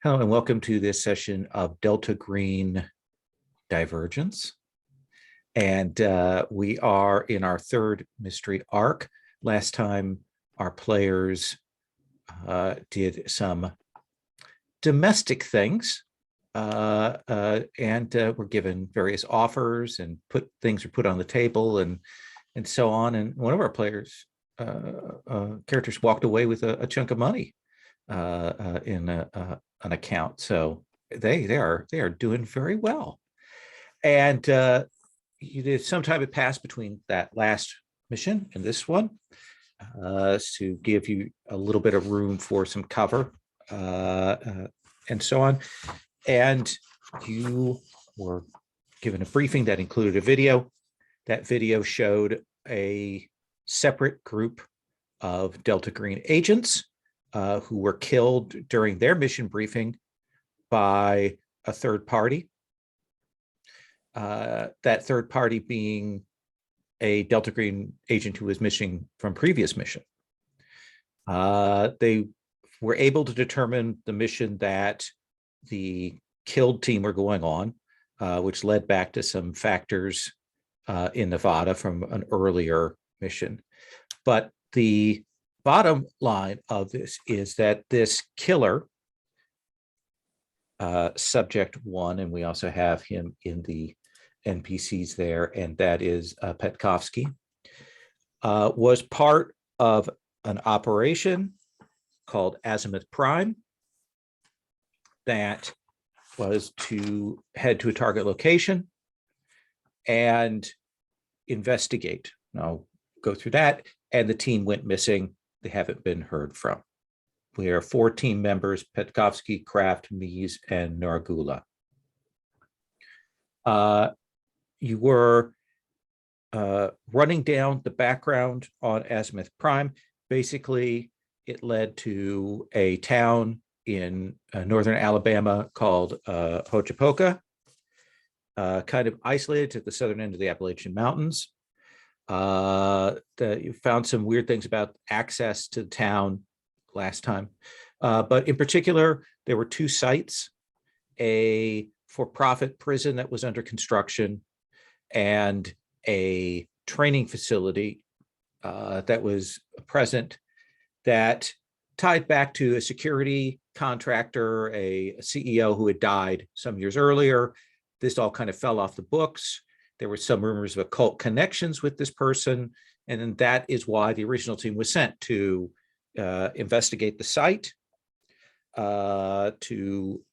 Hello and welcome to this session of Delta Green Divergence. And we are in our third mystery arc. Last time our players did some domestic things and were given various offers and things were put on the table and so on. And one of our players characters walked away with a chunk of money in an account. So they are doing very well. And some time had passed between that last mission and this one to give you a little bit of room for some cover and so on. And you were given a briefing that included a video. That video showed a separate group of Delta Green agents who were killed during their mission briefing by a third party. That third party being a Delta Green agent who was missing from previous mission. They were able to determine the mission that the killed team were going on, which led back to some factors in Nevada from an earlier mission. But the bottom line of this is that this killer, subject one, and we also have him in the NPCs there, and that is Petkovsky, was part of an operation called Azimuth Prime that was to head to a target location and investigate. And I'll go through that. And the team went missing. They haven't been heard from. We are 4 team members: Petkovsky, Kraft, Mies, and Nargula. You were running down the background on Azimuth Prime. Basically, it led to a town in northern Alabama called Hochapoka, kind of isolated at the southern end of the Appalachian Mountains. You found some weird things about access to the town last time. But in particular, there were 2 sites: a for-profit prison that was under construction and a training facility that was present that tied back to a security contractor, a CEO who had died some years earlier. This all kind of fell off the books. There were some rumors of occult connections with this person. And then that is why the original team was sent to investigate the site, to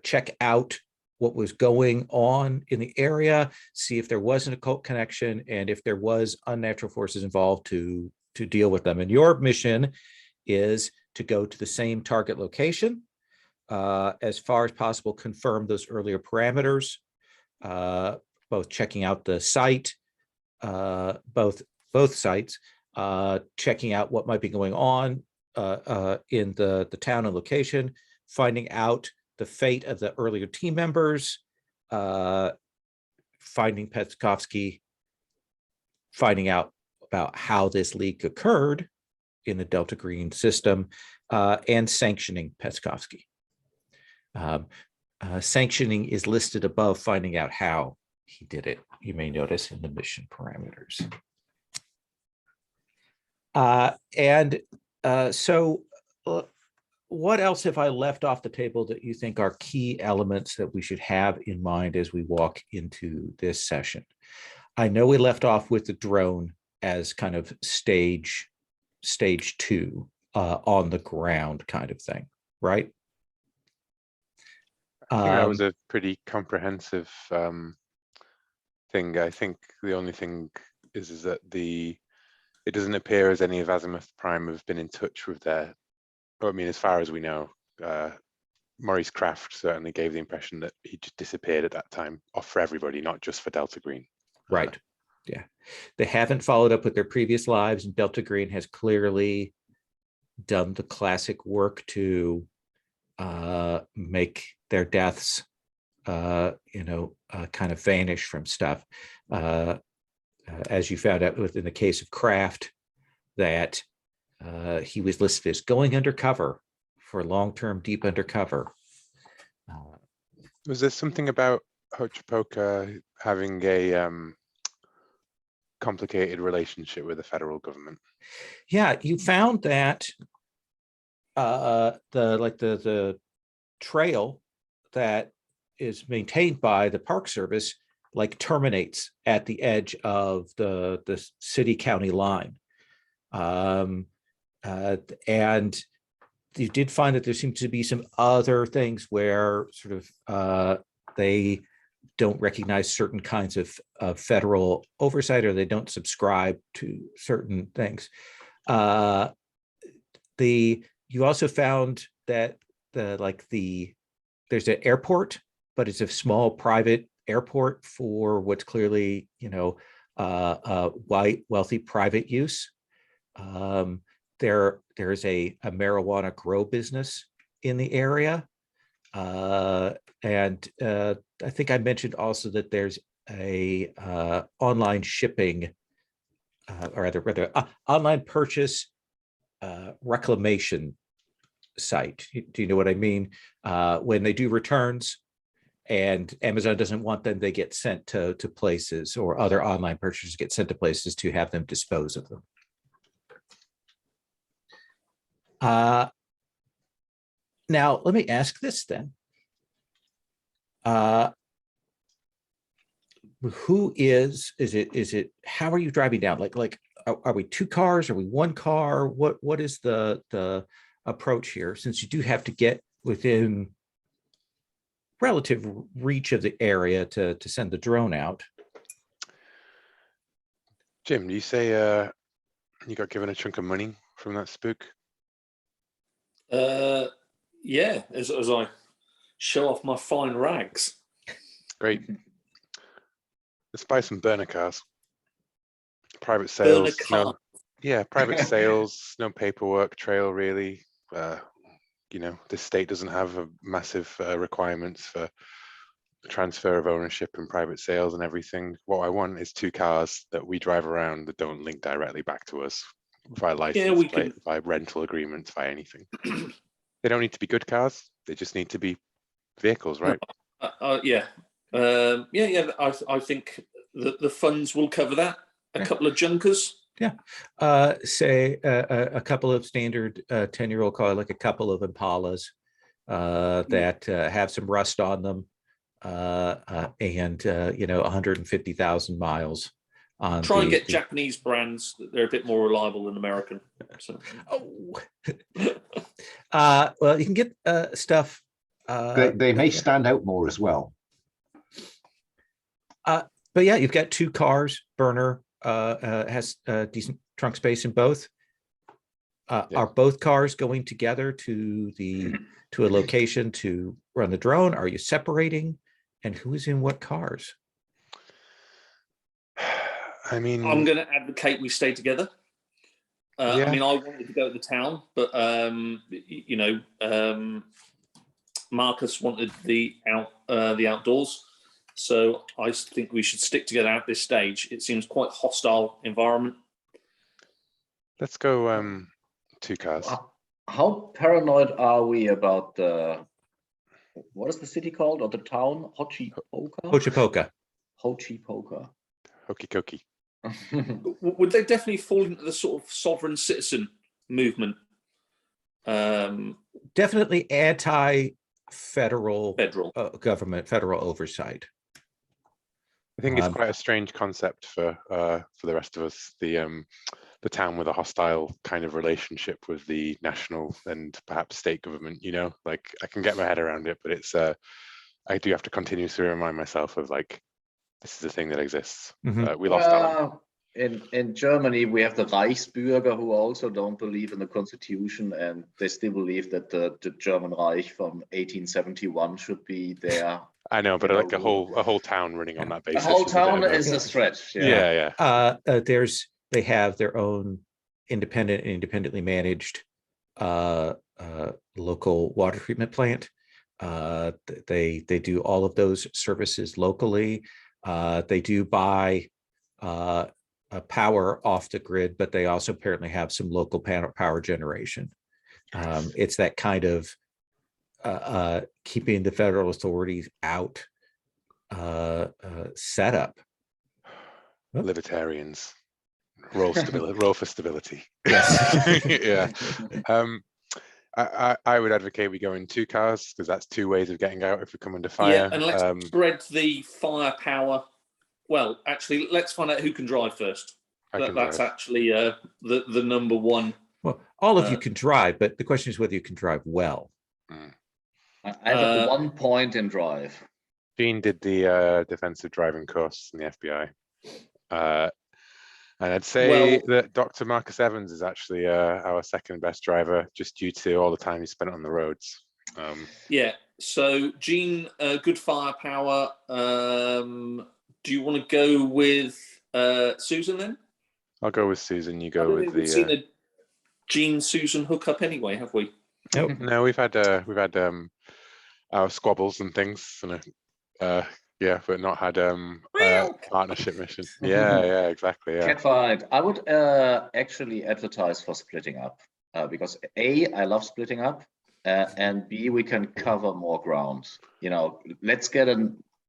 check out what was going on in the area, see if there was an occult connection, and if there was unnatural forces involved to deal with them. And your mission is to go to the same target location, as far as possible, confirm those earlier parameters, both checking out the site, both sites, checking out what might be going on in the town and location, finding out the fate of the earlier team members, finding Petkovsky, finding out about how this leak occurred in the Delta Green system, and sanctioning Petkovsky. Sanctioning is listed above finding out how he did it. You may notice in the mission parameters. So what else have I left off the table that you think are key elements that we should have in mind as we walk into this session? I know we left off with the drone as kind of stage 2, on the ground kind of thing, right? I think that was a pretty comprehensive thing. I think the only thing is that it doesn't appear as any of Azimuth Prime have been in touch with their, I mean, as far as we know, Maurice Kraft certainly gave the impression that he just disappeared at that time, off for everybody, not just for Delta Green. Right. Yeah. They haven't followed up with their previous lives, and Delta Green has clearly done the classic work to make their deaths, kind of vanish from stuff. As you found out within the case of Kraft, that he was listed as going undercover for long-term deep undercover. Was there something about Hochipoka having a complicated relationship with the federal government? Yeah, you found that the trail that is maintained by the Park Service like terminates at the edge of the city county line. And you did find that there seemed to be some other things where sort of they don't recognize certain kinds of federal oversight, or they don't subscribe to certain things. You also found that there's an airport, but it's a small private airport for what's clearly, white, wealthy private use. There's a marijuana grow business in the area. And I think I mentioned also that there's a online shipping, or rather online purchase reclamation site. Do you know what I mean? When they do returns and Amazon doesn't want them, they get sent to places, or other online purchasers get sent to places to have them dispose of them. Now, let me ask this then. Who is it, how are you driving down? Like, are we two cars? Are we one car? What is the approach here? Since you do have to get within relative reach of the area to send the drone out. Jim, you say you got given a chunk of money from that spook? Yeah, as I show off my fine rags. Great. Let's buy some burner cars. Private sales. No, yeah, private sales, no paperwork trail really. This state doesn't have a massive requirements for transfer of ownership and private sales and everything. What I want is two cars that we drive around that don't link directly back to us via license plate, via rental agreements, via anything. They don't need to be good cars. They just need to be vehicles, right? Yeah. I think the funds will cover that. A couple of junkers. Yeah. Say a couple of standard 10-year-old cars, like a couple of Impalas that have some rust on them, and 150,000 miles. Try and get Japanese brands. They're a bit more reliable than American. So. Well, you can get stuff. They may stand out more as well. But yeah, you've got two cars. Burner has decent trunk space in both. Yeah. Are both cars going together to a location to run the drone? Are you separating? And who is in what cars? I mean, I'm going to advocate we stay together. Yeah. I mean, I wanted to go to the town, but Marcus wanted the outdoors. So I think we should stick together at this stage. It seems quite hostile environment. Let's go two cars. How paranoid are we about what is the city called, or the town? Hochipoka. Hochipoka. Hokikoki. Would they definitely fall into the sort of sovereign citizen movement? Definitely anti-federal government, federal oversight. I think it's quite a strange concept for the rest of us. The town with a hostile kind of relationship with the national and perhaps state government. Like I can get my head around it, but it's I do have to continuously remind myself of like this is a thing that exists. Mm-hmm. We lost Alan. In Germany, we have the Reichsbürger who also don't believe in the constitution, and they still believe that the German Reich from 1871 should be there. I know, but like a whole town running on that basis. A whole town is a stretch. Yeah. They have their own independently managed local water treatment plant. They do all of those services locally. They do buy power off the grid, but they also apparently have some local power generation. It's that kind of keeping the federal authorities out setup. Libertarians. Roll stability, roll for stability. Yes. Yeah. I would advocate we go in 2 cars because that's 2 ways of getting out if we come under fire. Yeah, and let's spread the firepower. Well, actually, let's find out who can drive first. That's actually the number one. Well, all of you can drive, but the question is whether you can drive well. I have 1 point in drive. Gene did the defensive driving course in the FBI. And I'd say that Dr. Marcus Evans is actually our second best driver, just due to all the time he spent on the roads. Yeah. So, Gene, good firepower. Do you want to go with Susan then? I'll go with Susan. You go with the. We've seen a Gene Susan hookup anyway, have we? Nope. No, we've had our squabbles and things, and yeah, but not had partnership mission. Yeah, exactly. Yeah. Catfight. I would actually advertise for splitting up because A, I love splitting up, and B, we can cover more ground. You know, let's get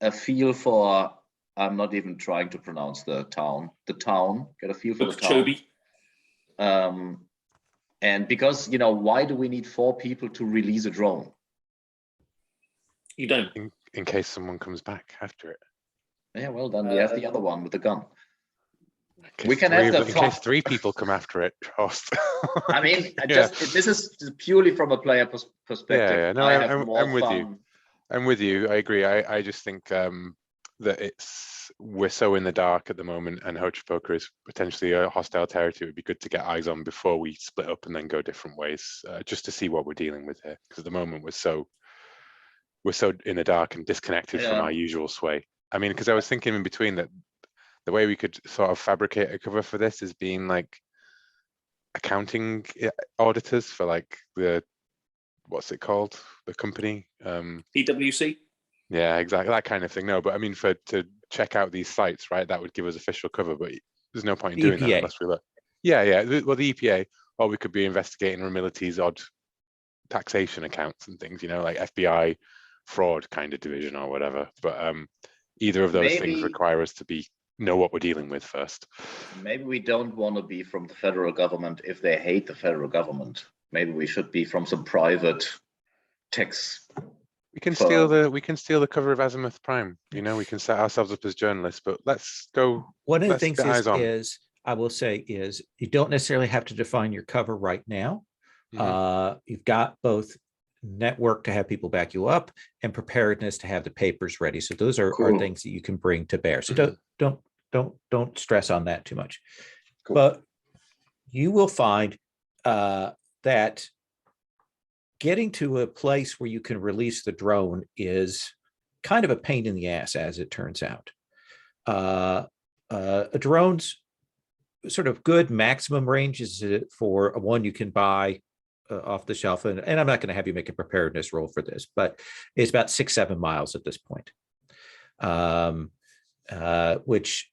a feel for. I'm not even trying to pronounce the town. The town. Get a feel for the town. And because, you know, why do we need 4 people to release a drone? You don't. In case someone comes back after it. Yeah, well, then we have the other one with the gun. We can have in case 3 people come after it. I mean, this is purely from a player perspective. Yeah. No, I'm with you. I'm with you. I agree. I just think that we're so in the dark at the moment, and Hocha Poker is potentially a hostile territory. It would be good to get eyes on before we split up and then go different ways, just to see what we're dealing with here. Because at the moment we're so in the dark and disconnected from our usual sway. I mean, because I was thinking in between that the way we could sort of fabricate a cover for this is being like accounting auditors for like what's it called? The company? PwC? Yeah, exactly. That kind of thing. No, but I mean, to check out these sites, right? That would give us official cover, but there's no point in doing that unless we look. Yeah. Well, the EPA, or we could be investigating Ramility's odd taxation accounts and things, you know, like FBI fraud kind of division or whatever. But either of those things require us to know what we're dealing with first. Maybe we don't want to be from the federal government if they hate the federal government. Maybe we should be from some private tax. We can steal the cover of Azimuth Prime. You know, we can set ourselves up as journalists, but let's go. One of the things is I will say is you don't necessarily have to define your cover right now. You've got both network to have people back you up and preparedness to have the papers ready. So those are things that you can bring to bear. So don't stress on that too much. Cool. But you will find that getting to a place where you can release the drone is kind of a pain in the ass, as it turns out. A drone's sort of good maximum range is for one you can buy off the shelf, and I'm not going to have you make a preparedness roll for this, but it's about 6-7 miles at this point, which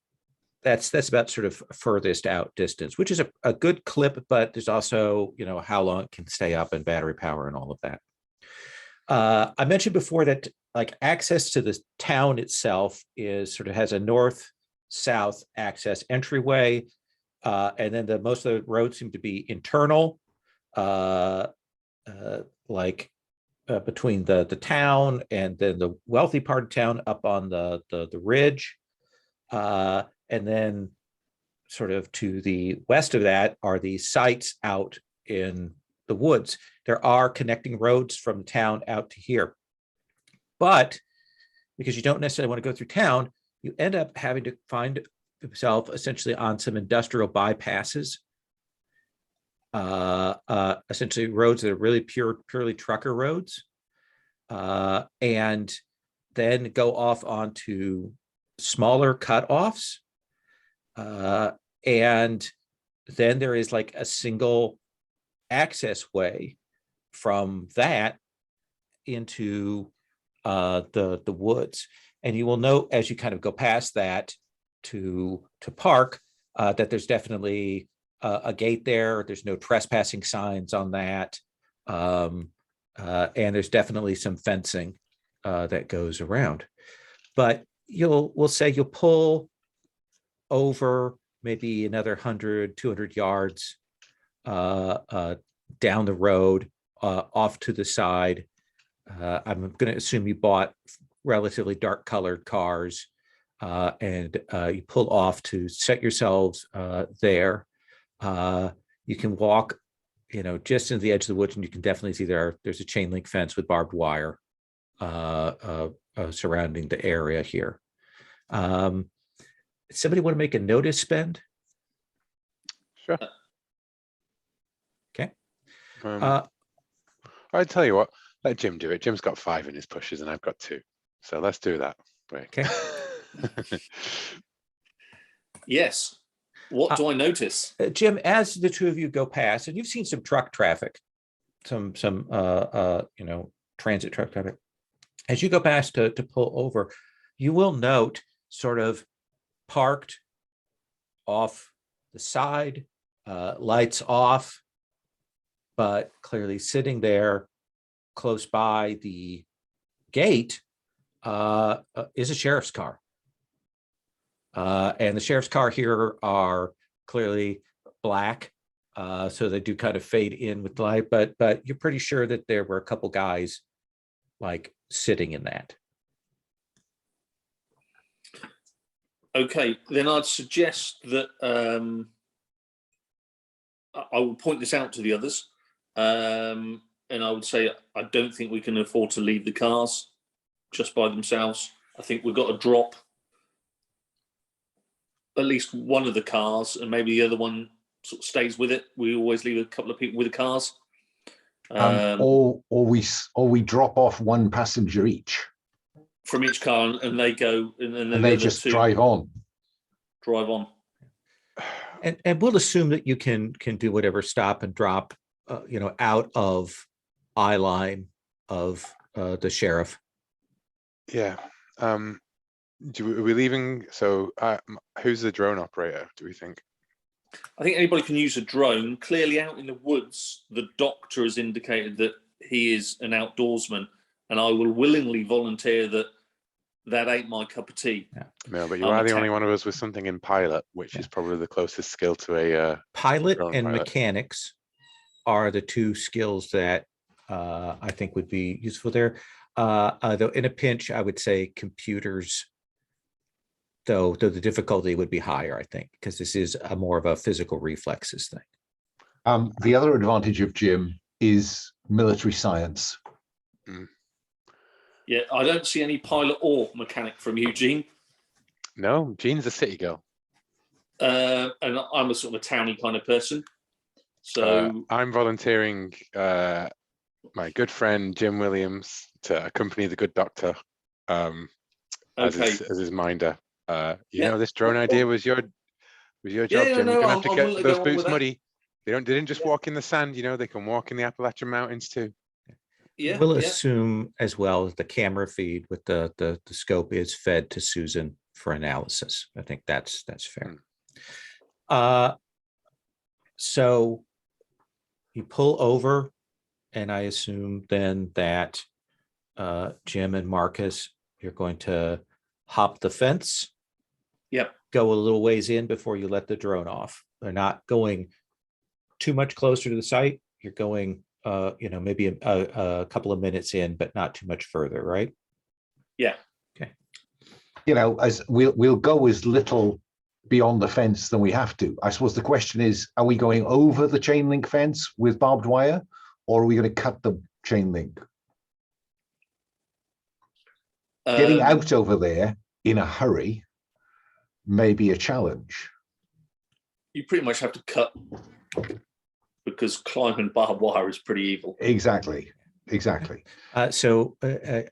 that's about sort of furthest out distance, which is a good clip, but there's also, you know, how long it can stay up and battery power and all of that. I mentioned before that like access to the town itself is sort of has a north-south access entryway, and then most of the roads seem to be internal, between the town and then the wealthy part of town up on the ridge. And then sort of to the west of that are the sites out in the woods. There are connecting roads from town out to here. But because you don't necessarily want to go through town, you end up having to find yourself essentially on some industrial bypasses. Essentially roads that are really purely trucker roads. And then go off onto smaller cutoffs. And then there is like a single access way from that into the woods. And you will note as you kind of go past that to park that there's definitely a gate there. There's no trespassing signs on that. And there's definitely some fencing that goes around. But we'll say you'll pull over maybe another 100, 200 yards down the road, off to the side. I'm going to assume you bought relatively dark colored cars, and you pull off to set yourselves there. You can walk, just into the edge of the woods, and you can definitely see there's a chain link fence with barbed wire surrounding the area here. Somebody want to make a notice spend? Sure. Okay. I'd tell you what, let Jim do it. Jim's got 5 in his pushes and I've got 2. So let's do that. Right. Okay. Yes. What do I notice? Jim, as the two of you go past, and you've seen some truck traffic, some transit truck traffic. As you go past to pull over, you will note sort of parked off the side, lights off, but clearly sitting there close by the gate is a sheriff's car. And the sheriff's car here are clearly black, so they do kind of fade in with the light, but you're pretty sure that there were a couple guys like sitting in that. Okay, then I'd suggest that I will point this out to the others, and I would say I don't think we can afford to leave the cars just by themselves. I think we've got to drop at least one of the cars, and maybe the other one sort of stays with it. We always leave a couple of people with the cars, or we drop off one passenger each, from each car, and they go, and then and they just drive on. And we'll assume that you can do whatever stop and drop, out of eye line of the sheriff. Yeah. Are we leaving? So who's the drone operator, do we think? I think anybody can use a drone. Clearly out in the woods, the doctor has indicated that he is an outdoorsman, and I will willingly volunteer that ain't my cup of tea. Yeah. No, but you are the only one of us with something in pilot, which is probably the closest skill to a pilot and pilot. Mechanics are the two skills that I think would be useful there. Though in a pinch, I would say computers, though the difficulty would be higher, I think, because this is more of a physical reflexes thing. The other advantage of Jim is military science. Mm. Yeah, I don't see any pilot or mechanic from Eugene. No, Jean's a city girl. And I'm a sort of a towny kind of person. So I'm volunteering my good friend Jim Williams to accompany the good doctor as his minder. You know, this drone idea was your job, Jim. No, You're gonna have to get those boots that. muddy. They didn't just walk in the sand, they can walk in the Appalachian Mountains too. Yeah, we'll assume as well as the camera feed with the scope is fed to Susan for analysis. I think that's fair. So you pull over, and I assume then that Jim and Marcus, you're going to hop the fence. Yep. Go a little ways in before you let the drone off. They're not going too much closer to the site. You're going maybe a couple of minutes in, but not too much further, right? Yeah. Okay. As we'll go as little beyond the fence than we have to. I suppose the question is, are we going over the chain link fence with barbed wire, or are we going to cut the chain link? Getting out over there in a hurry may be a challenge. You pretty much have to cut, because climbing barbed wire is pretty evil. Exactly. So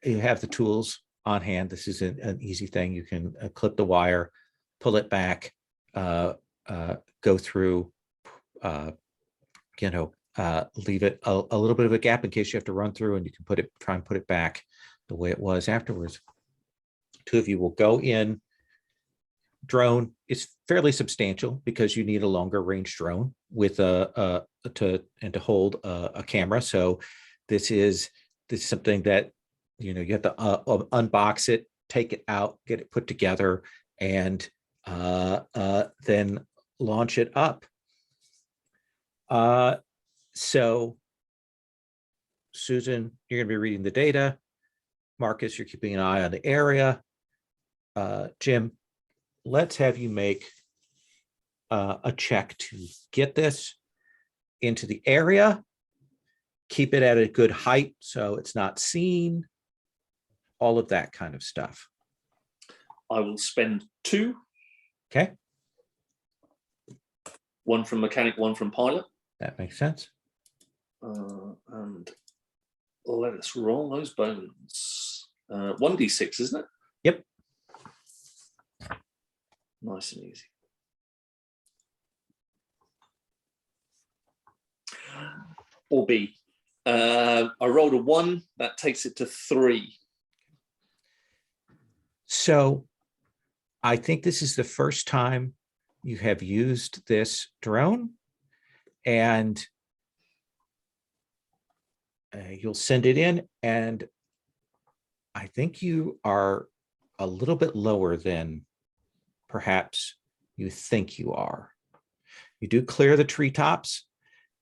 you have the tools on hand. This is an easy thing. You can clip the wire, pull it back, go through, leave it a little bit of a gap in case you have to run through, and you can try and put it back the way it was afterwards. Two of you will go in drone is fairly substantial because you need a longer range drone with to hold a camera. So this is something that, you know, you have to unbox it, take it out, get it put together, and then launch it up. So Susan, you're going to be reading the data. Marcus, you're keeping an eye on the area. Jim, let's have you make a check to get this into the area, keep it at a good height so it's not seen, all of that kind of stuff. I will spend 2. Okay, 1 from mechanic, 1 from pilot. that makes sense. And let us roll those bones. 1d6, isn't it? Yep. Nice and easy. Or B. I rolled a 1. That takes it to 3. So I think this is the first time you have used this drone, and you'll send it in, and I think you are a little bit lower than perhaps you think you are. You do clear the treetops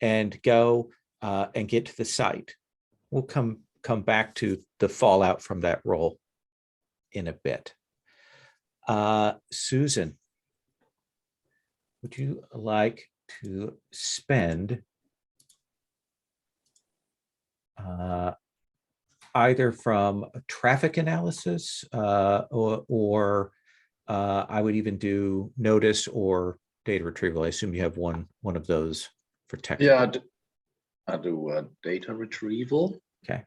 and go and get to the site. We'll come back to the fallout from that roll in a bit. Susan, would you like to spend either from a traffic analysis or I would even do notice or data retrieval. I assume you have one of those for technical. Yeah, I do data retrieval. Okay.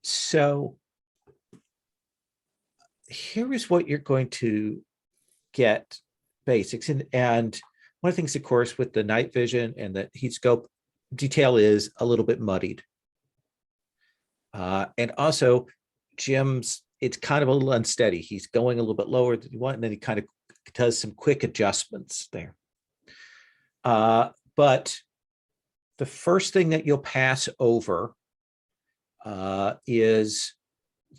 So here is what you're going to get basics. And one of the things, of course, with the night vision and the heat scope, detail is a little bit muddied. And also Jim's, it's kind of a little unsteady. He's going a little bit lower than you want, and then he kind of does some quick adjustments there. But the first thing that you'll pass over is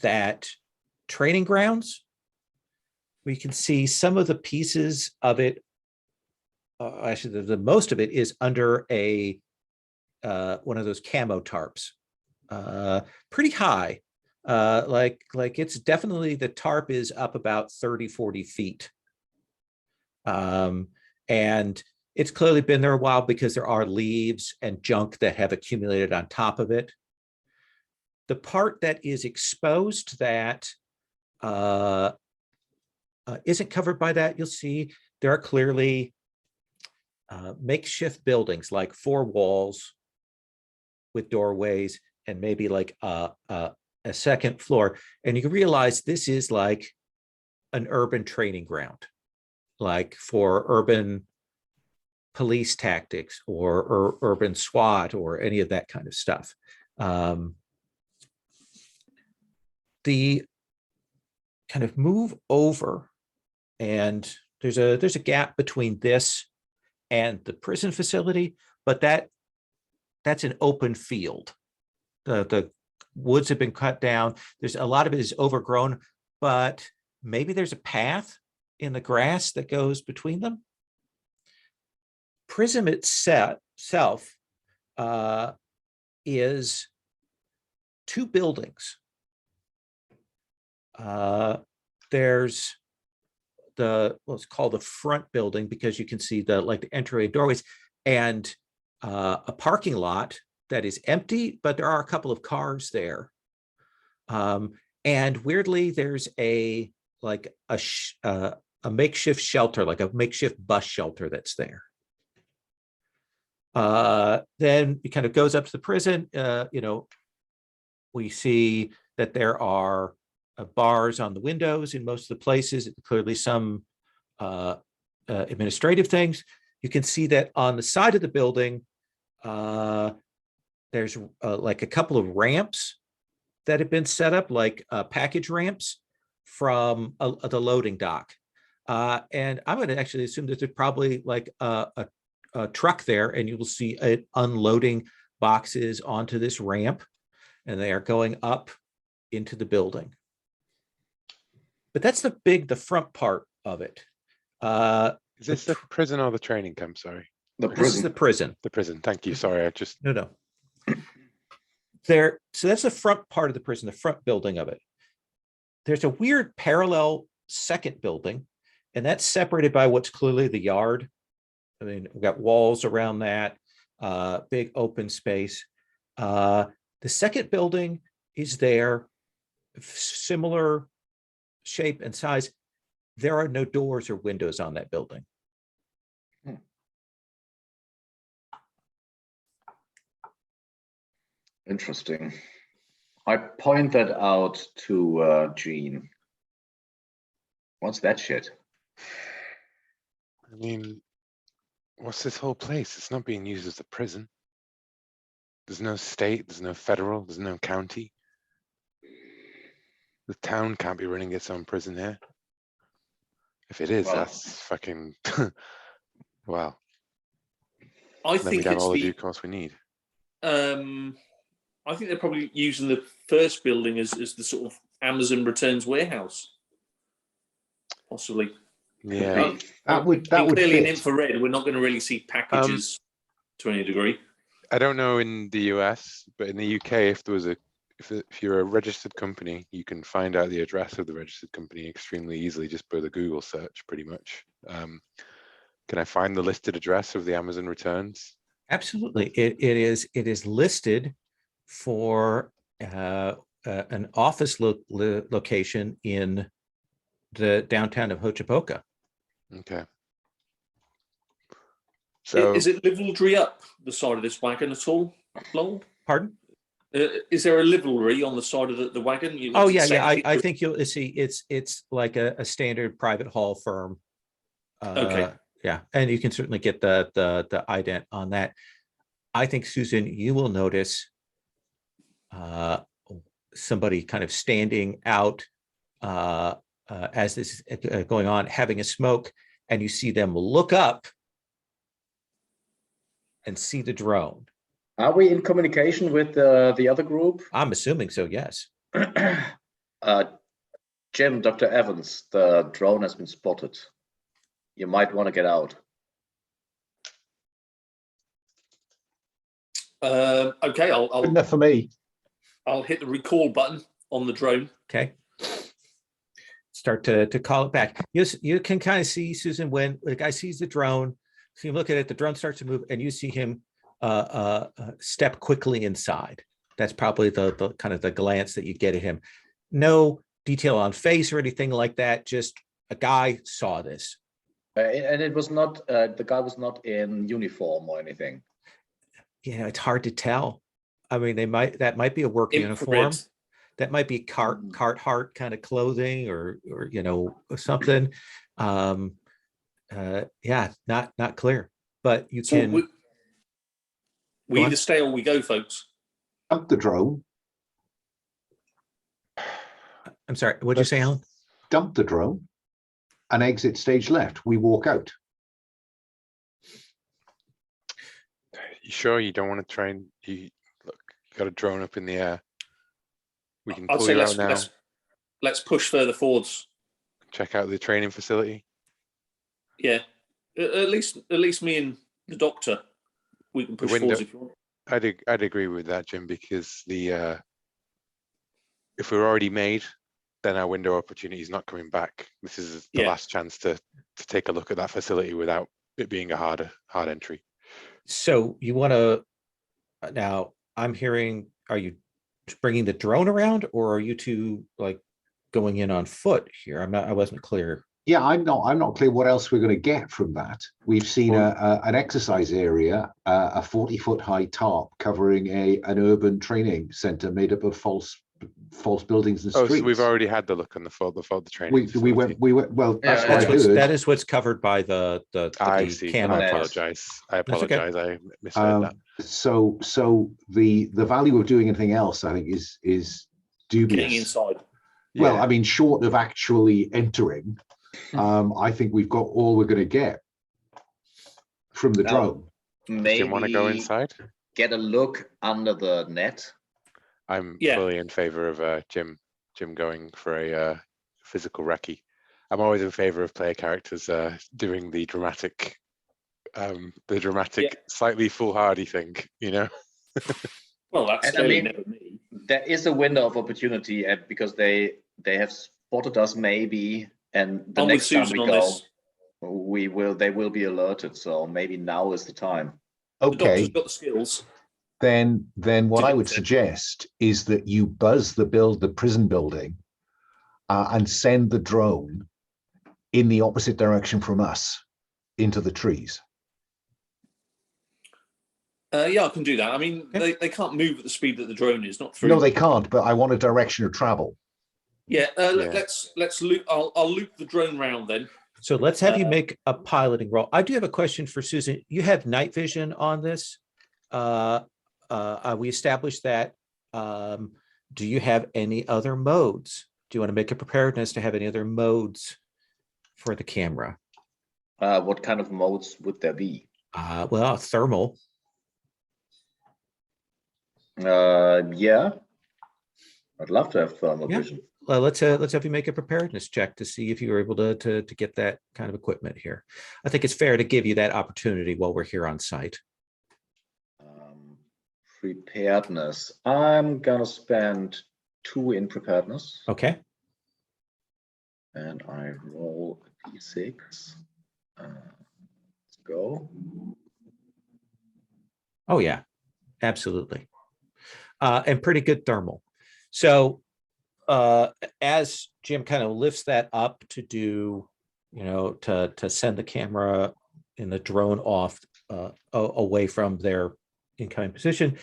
that training grounds. We can see some of the pieces of it. Actually, the most of it is under a one of those camo tarps, pretty high. Like it's definitely, the tarp is up about 30-40 feet. And it's clearly been there a while because there are leaves and junk that have accumulated on top of it. The part that is exposed that isn't covered by that, you'll see there are clearly makeshift buildings, like 4 walls with doorways and maybe like a second floor. And you can realize this is like an urban training ground, like for urban police tactics or urban SWAT or any of that kind of stuff. The kind of move over, and there's a gap between this and the prison facility, but that's an open field. The woods have been cut down. There's a lot of it is overgrown, but maybe there's a path in the grass that goes between them. Prison itself is 2 buildings. There's what's called the front building, because you can see the entryway doorways, and a parking lot that is empty, but there are a couple of cars there. And weirdly, there's a makeshift shelter, like a makeshift bus shelter that's there. Then it kind of goes up to the prison. We see that there are bars on the windows in most of the places, clearly some administrative things. You can see that on the side of the building, there's like a couple of ramps that have been set up, like package ramps from the loading dock. And I'm going to actually assume that there's probably like a truck there, and you will see it unloading boxes onto this ramp, and they are going up into the building. But that's the front part of it. Is this the prison or the training camp? Sorry. The This is the prison. prison. The prison. Thank you. Sorry, I just. No. There. So that's the front part of the prison, the front building of it. There's a weird parallel second building, and that's separated by what's clearly the yard. I mean, we've got walls around that, big open space. The second building is there, similar shape and size. There are no doors or windows on that building. Interesting. I point that out to Gene. What's that shit? I mean, what's this whole place? It's not being used as a prison. There's no state, there's no federal, there's no county. The town can't be running its own prison here. If it is, Well, that's fucking well. I Then think we'd have it's all the the. due course we need. I think they're probably using the first building as the sort of Amazon returns warehouse, possibly. Yeah. That would Clearly in fit. infrared, we're not going to really see packages to any degree. I don't know in the US, but in the UK, if there was if you're a registered company, you can find out the address of the registered company extremely easily just by the Google search, pretty much. Can I find the listed address of the Amazon returns? Absolutely, it is listed for an office location in the downtown of Hochipoka. Okay. So Is it livery up the side of this wagon at all, Lowell? Pardon? Is there a livery on the side of the wagon? Oh yeah. I think you'll see it's like a standard private hall firm. Okay. Yeah, and you can certainly get the ident on that. I think, Susan, you will notice somebody kind of standing out as this is going on, having a smoke, and you see them look up and see the drone. Are we in communication with the other group? I'm assuming so, yes. Jim, Dr. Evans, the drone has been spotted. You might want to get out. Okay, Good enough for me. I'll hit the recall button on the drone. Okay. Start to call it back. You can kind of see, Susan, when the guy sees the drone, so you look at it, the drone starts to move, and you see him step quickly inside. That's probably the kind of the glance that you get at him. No detail on face or anything like that. Just a guy saw this. And it was not, the guy was not in uniform or anything. Yeah, it's hard to tell. I mean, that might be a work uniform. Infrared. That might be Carhartt kind of clothing or something. Yeah, not clear. But you So can. we either stay or we go, folks. Dump the drone. I'm sorry, what'd you say, Alan? Dump the drone and exit stage left. We walk out. you sure you don't want to try and look, you got a drone up in the air. We can I'd pull say you out now. let's push further forwards. Check out the training facility. Yeah, at least me and the doctor, we can push forwards if you want. I'd agree with that, Jim, because the if we're already made, then our window opportunity is not coming back. This is the last chance to take a look at that facility without it being a hard entry. So you want to now? I'm hearing. Are you bringing the drone around, or are you two like going in on foot here? I wasn't clear. Yeah, I'm not clear what else we're going to get from that. We've seen an exercise area, a 40-foot high tarp covering an urban training center made up of false buildings and streets. Oh, so we've already had the look on the training. We went. Well, Yeah, that's what I heard. That is what's covered by the I see. camo I part. apologize. okay. I misread that. So the value of doing anything else, I think, is dubious. Getting inside. Well, Yeah. I mean, short of actually entering, I think we've got all we're going to get from the Now, drone. Does Jim want to go maybe inside? get a look under the net. I'm Yeah. fully in favor of Jim going for a physical recce. I'm always in favor of player characters doing the dramatic, slightly foolhardy thing, you know. Well, that's And I clearly mean, never me. there is a window of opportunity because they have spotted us maybe, and the I'm with next time Susan we on go, this. they will be alerted. So maybe now is the time. The doctor's Okay, got the skills. then what I would Didn't it? suggest is that you buzz the prison building, and send the drone in the opposite direction from us into the trees. Yeah, I can do that. I mean, Okay. they can't move at the speed that the drone is, not through. No, they can't. But I want a direction of travel. Yeah, Yeah. let's loop. I'll loop the drone round then. So let's have you make a piloting roll. I do have a question for Susan. You have night vision on this. We established that. Do you have any other modes? Do you want to make a preparedness to have any other modes for the camera? What kind of modes would there be? Well, thermal. Yeah, I'd love to have thermal Yeah. vision. Let's have you make a preparedness check to see if you were able to get that kind of equipment here. I think it's fair to give you that opportunity while we're here on site. Preparedness. I'm gonna spend 2 in preparedness, Okay. and I roll a d6. Let's go. Oh yeah, absolutely. And pretty good thermal. So as Jim kind of lifts that up to do, to send the camera and the drone off away from their incoming position,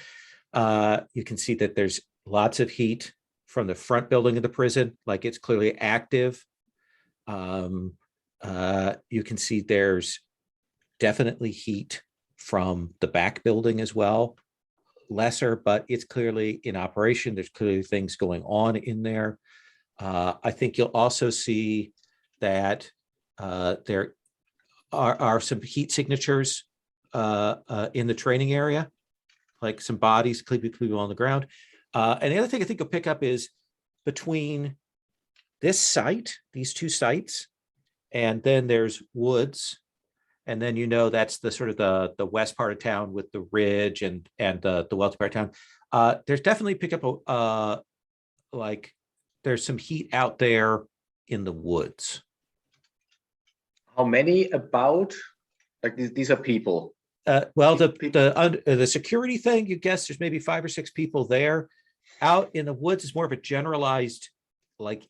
you can see that there's lots of heat from the front building of the prison, like it's clearly active. You can see there's definitely heat from the back building as well. Lesser, but it's clearly in operation. There's clearly things going on in there. I think you'll also see that there are some heat signatures in the training area, like some bodies clearly on the ground. And the other thing I think you'll pick up is between this site, these two sites, and then there's woods. And then that's the sort of the west part of town with the ridge and the wealthy part of town. There's definitely pick up like there's some heat out there in the woods. How many about? Like these are people. Well, the security thing, you guess there's maybe 5 or 6 people there. Out in the woods is more of a generalized like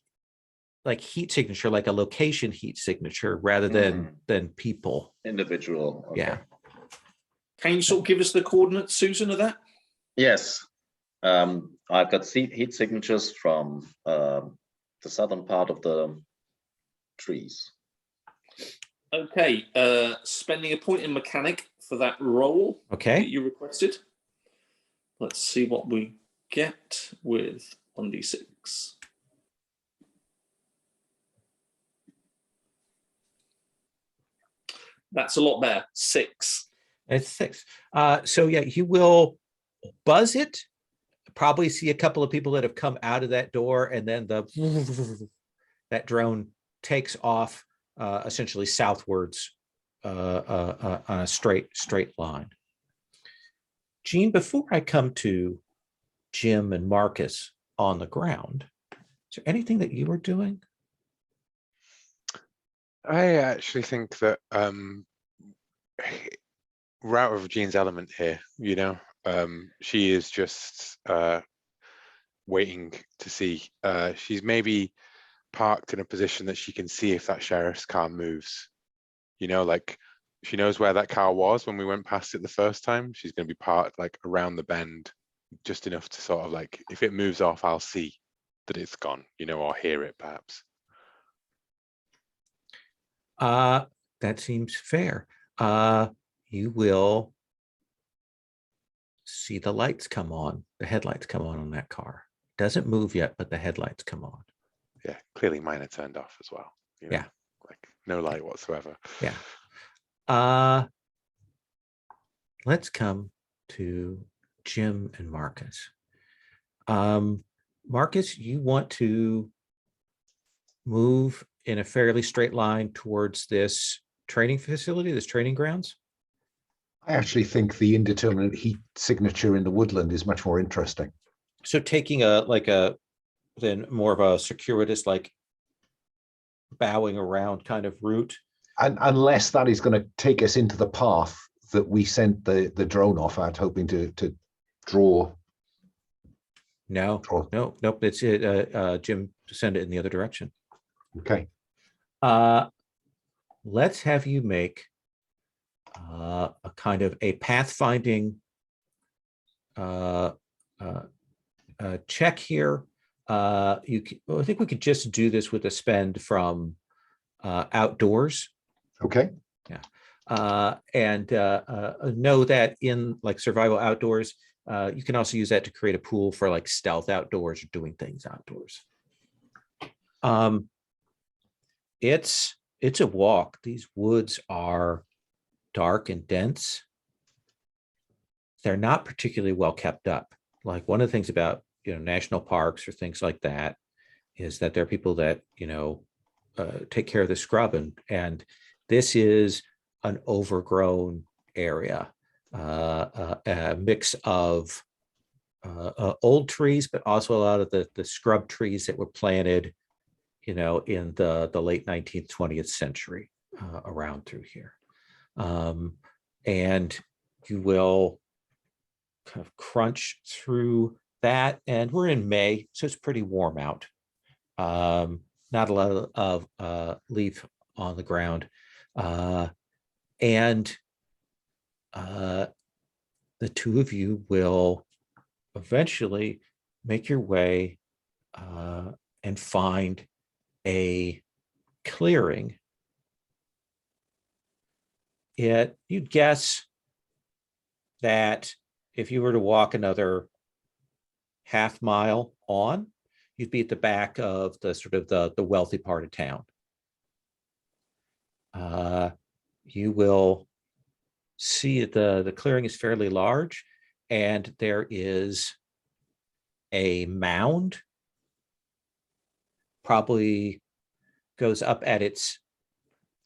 heat signature, like a location heat signature rather than people. Individual. Okay. Yeah. Can you sort of give us the coordinates, Susan, of that? Yes. I've got heat signatures from the southern part of the trees. Okay. Spending a point in mechanic for that roll Okay. that you requested. Let's see what we get with 1d6. That's a lot better. 6. It's 6. So yeah, you will buzz it. Probably see a couple of people that have come out of that door, and then that drone takes off essentially southwards on a straight line. Gene, before I come to Jim and Marcus on the ground, is there anything that you were doing? I actually think that route of Jean's element here, she is just waiting to see. She's maybe parked in a position that she can see if that sheriff's car moves. Like she knows where that car was when we went past it the first time. She's going to be parked like around the bend, just enough to sort of like, if it moves off, I'll see that it's gone, or hear it perhaps. That seems fair. You will see the lights come on, the headlights come on that car. Doesn't move yet, but the headlights come on. yeah, clearly mine are turned off as well. You know, Yeah. like no light whatsoever. Yeah. Let's come to Jim and Marcus. Marcus, you want to move in a fairly straight line towards this training facility, this training grounds? I actually think the indeterminate heat signature in the woodland is much more interesting. So taking then more of a circuitous, like bowing around kind of route. And unless that is going to take us into the path that we sent the drone off at, hoping to draw. Nope. It's Jim, send it in the other direction. Okay. Let's have you make a kind of a pathfinding check here. I think we could just do this with a spend from outdoors. Okay. And know that in like survival outdoors, you can also use that to create a pool for like stealth outdoors or doing things outdoors. It's a walk. These woods are dark and dense. They're not particularly well kept up. Like one of the things about, national parks or things like that is that there are people that, take care of the scrub, and this is an overgrown area, a mix of old trees, but also a lot of the scrub trees that were planted, in the late 19th, 20th century around through here. And you will kind of crunch through that. And we're in May, so it's pretty warm out. Not a lot of leaf on the ground. And the two of you will eventually make your way and find a clearing. You'd guess that if you were to walk another half mile on, you'd be at the back of the sort of the wealthy part of town. You will see that the clearing is fairly large, and there is a mound, probably goes up at its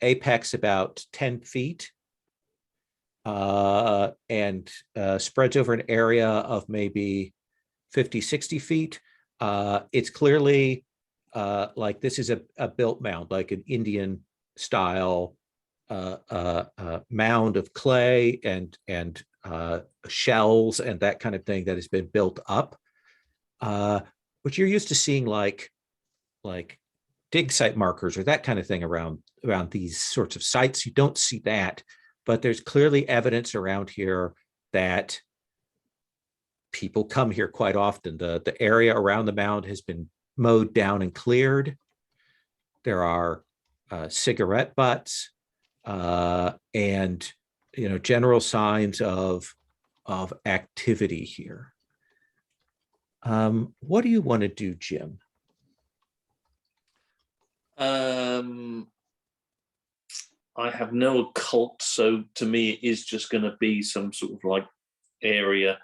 apex about 10 feet, and spreads over an area of maybe 50, 60 feet. It's clearly like this is a built mound, like an Indian style mound of clay and shells and that kind of thing that has been built up. Which you're used to seeing like dig site markers or that kind of thing around these sorts of sites. You don't see that, but there's clearly evidence around here that people come here quite often. The area around the mound has been mowed down and cleared. There are cigarette butts and general signs of activity here. What do you want to do, Jim? I have no occult, so to me it is just going to be some sort of like area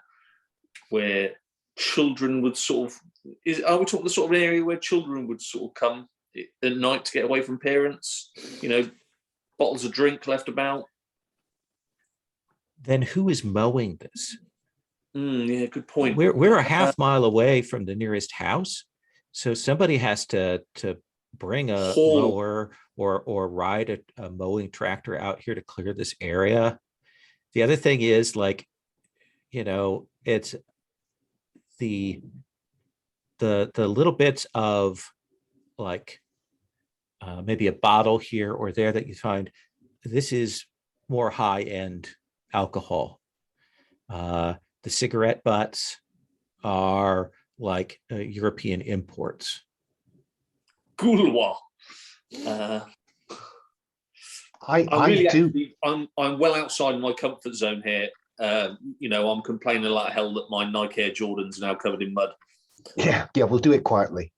where children would sort of are we talking the sort of area where children would sort of come at night to get away from parents, bottles of drink left about? Then who is mowing this? Yeah, good point. We're a half mile away from the nearest house, so somebody has to bring a mower or ride a mowing tractor out here to clear this area. The other thing is, like, it's the little bits of like maybe a bottle here or there that you find. This is more high-end alcohol. The cigarette butts are like European imports. Goulois. I'm well outside my comfort zone here. I'm complaining like hell that my Nike Air Jordans are now covered in mud. Yeah, we'll do it quietly.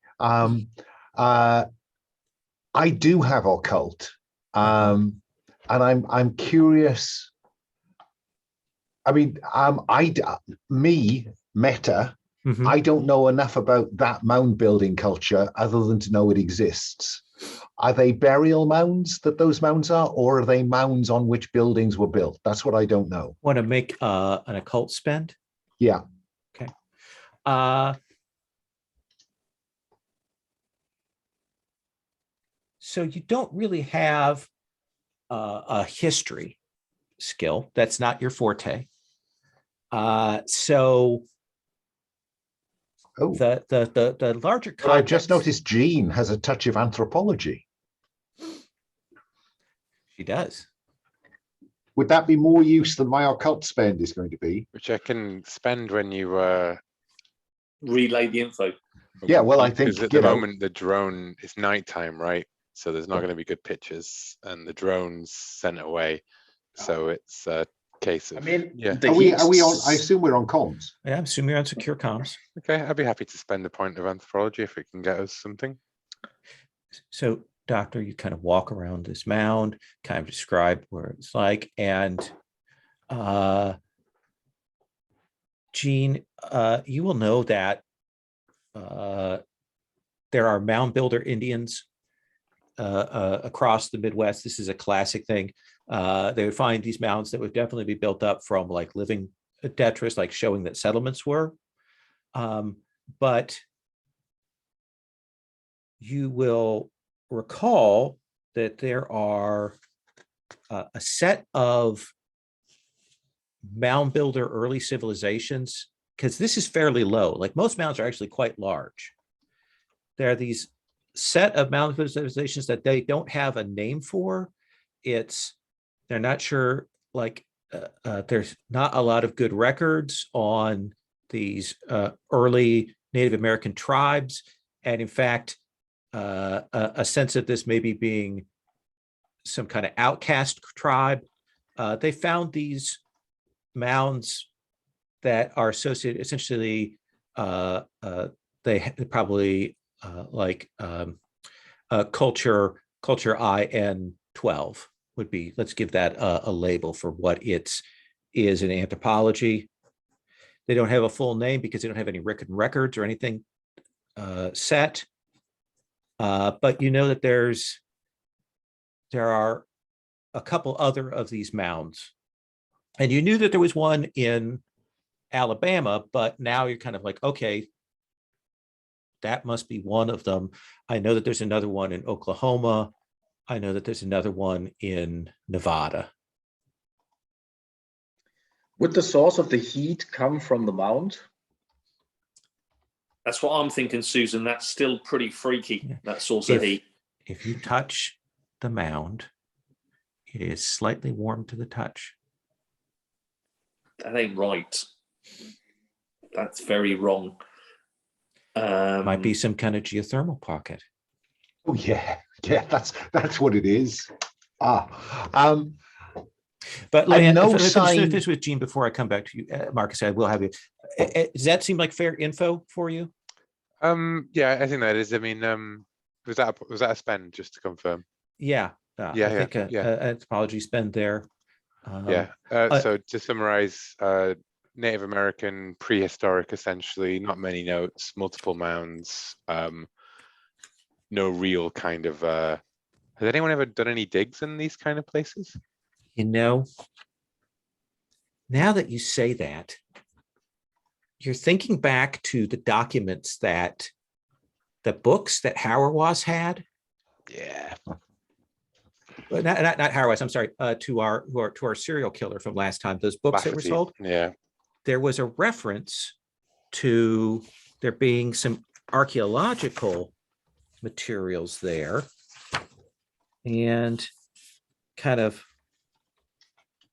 I do have occult, and I'm curious. I mean, Meta, Mhm. I don't know enough about that mound building culture other than to know it exists. Are they burial mounds that those mounds are, or are they mounds on which buildings were built? That's what I don't know. Want to make an occult spend? Yeah. Okay. So you don't really have a history skill. That's not your forte. So Oh, the larger but I've just context. noticed Jean has a touch of anthropology. She does. Would that be more use than my occult spend is going to be? Which I can spend when you Relay the info. Yeah, well, I think, because at you the know- moment the drone is nighttime, right? So there's not going to be good pictures, and the drone's sent away. So it's a case of I mean, yeah. the Are we heat- on? I assume we're on comms. Yeah, I'm assuming you're on secure comms. Okay, I'd be happy to spend a point of anthropology if it can get us something. So, Doctor, you kind of walk around this mound, kind of describe where it's like, and Gene, you will know that there are mound builder Indians across the Midwest. This is a classic thing. They would find these mounds that would definitely be built up from like living detritus, like showing that settlements were. But you will recall that there are a set of mound builder early civilizations, because this is fairly low. Like most mounds are actually quite large. There are these set of mound civilizations that they don't have a name for. They're not sure, like there's not a lot of good records on these early Native American tribes. And in fact, a sense of this maybe being some kind of outcast tribe. They found these mounds that are associated essentially, they probably like culture IN12 would be, let's give that a label for what it is in anthropology. They don't have a full name because they don't have any written records or anything set. But you know that there are a couple other of these mounds. And you knew that there was one in Alabama, but now you're kind of like, okay, that must be one of them. I know that there's another one in Oklahoma. I know that there's another one in Nevada. Would the source of the heat come from the mound? That's what I'm thinking, Susan. That's still pretty freaky, that source of heat. If you touch the mound, it is slightly warm to the touch. That ain't right. That's very wrong. Might be some kind of geothermal pocket. Oh yeah, that's what it is. But let me no finish sign. this with Gene before I come back to you, Marcus. I will have you. Does that seem like fair info for you? Yeah, I think that is. I mean, was that a spend, just to confirm? Yeah. I think an anthropology spend there. So to summarize, Native American, prehistoric, essentially, not many notes, multiple mounds, no real kind of. Has anyone ever done any digs in these kind of places? You know, now that you say that, you're thinking back to the documents that the books that Hauerwas had. Yeah. But not Hauerwas, I'm sorry, to our serial killer from last time, those books that were Lafferty, sold. yeah. There was a reference to there being some archaeological materials there, and kind of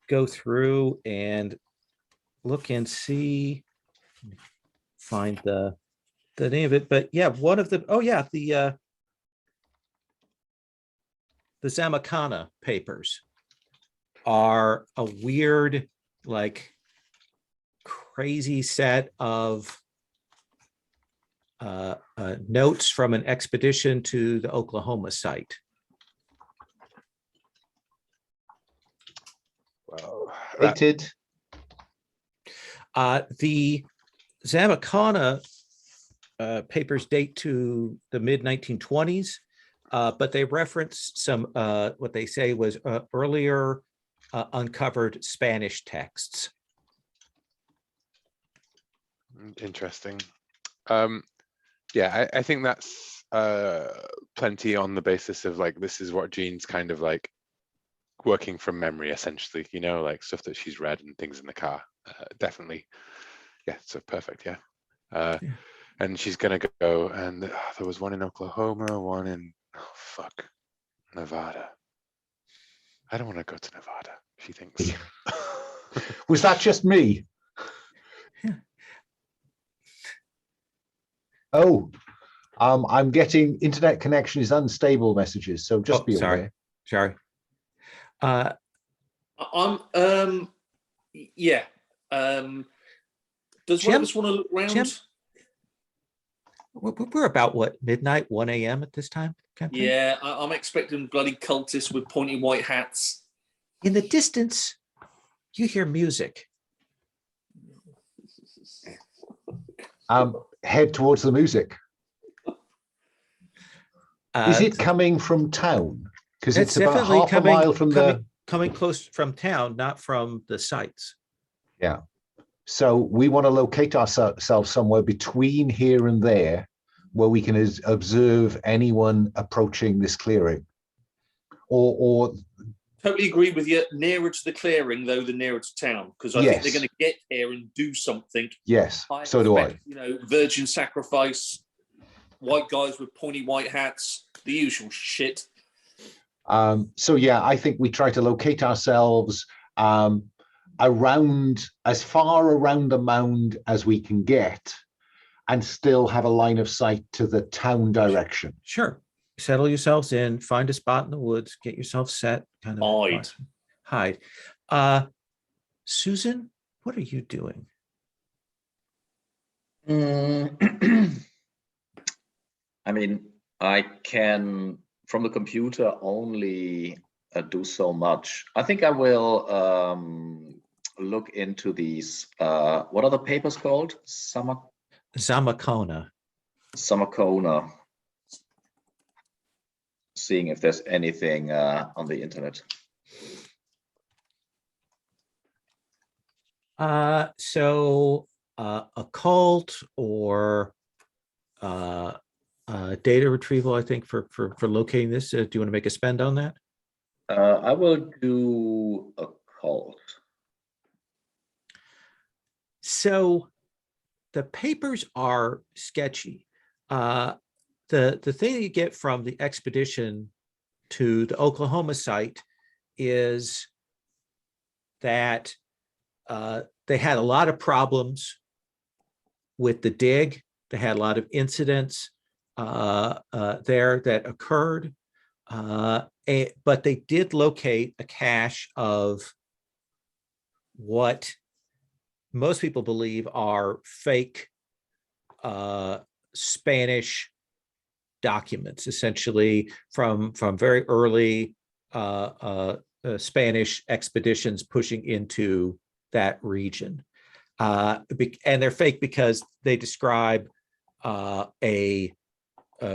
go through and look and see, find the name of it. But yeah, one of the the Zamakana papers are a weird, like crazy set of notes from an expedition to the Oklahoma site. Well, Dated. The Zamacona papers date to the mid 1920s, but they reference some what they say was earlier uncovered Spanish texts. interesting. Yeah, I think that's plenty on the basis of like, this is what Jean's kind of like working from memory, essentially, you know, like stuff that she's read and things in the car. Definitely. Yeah, so perfect. Yeah. Yeah. And she's gonna go, and there was one in Oklahoma, one in, oh fuck, Nevada. I don't want to go to Nevada, she thinks. Was that just me? Yeah. Oh, I'm getting internet connection is unstable messages, so just be aware. Sorry. I'm yeah. Does one Jim? of us want to look round? Jim? We're about what, midnight, 1 a.m. at this time? Captain? Yeah, I'm expecting bloody cultists with pointy white hats. In the distance, you hear music. Head towards the music. Is it coming from town? Because it's about definitely half a mile from coming close from town, not from the sites. Yeah. So we want to locate ourselves somewhere between here and there where we can observe anyone approaching this clearing. Or Totally agree with you. Nearer to the clearing, though, the nearer to town, because I think they're going to get here and do something. Yes, so do I. You know, virgin sacrifice, white guys with pointy white hats, the usual shit. So yeah, I think we try to locate ourselves around, as far around the mound as we can get, and still have a line of sight to the town direction. Sure. Settle yourselves in, find a spot in the woods, get yourself set, kind of hide. Susan, what are you doing? I mean, I can, from the computer, only do so much. I think I will look into these, what are the papers called? Zamacona. Seeing if there's anything on the internet. So occult or data retrieval, I think, for locating this. Do you want to make a spend on that? I will do occult. So the papers are sketchy. The thing that you get from the expedition to the Oklahoma site is that they had a lot of problems with the dig. They had a lot of incidents there that occurred, but they did locate a cache of what most people believe are fake Spanish documents, essentially from very early Spanish expeditions pushing into that region. And they're fake because they describe a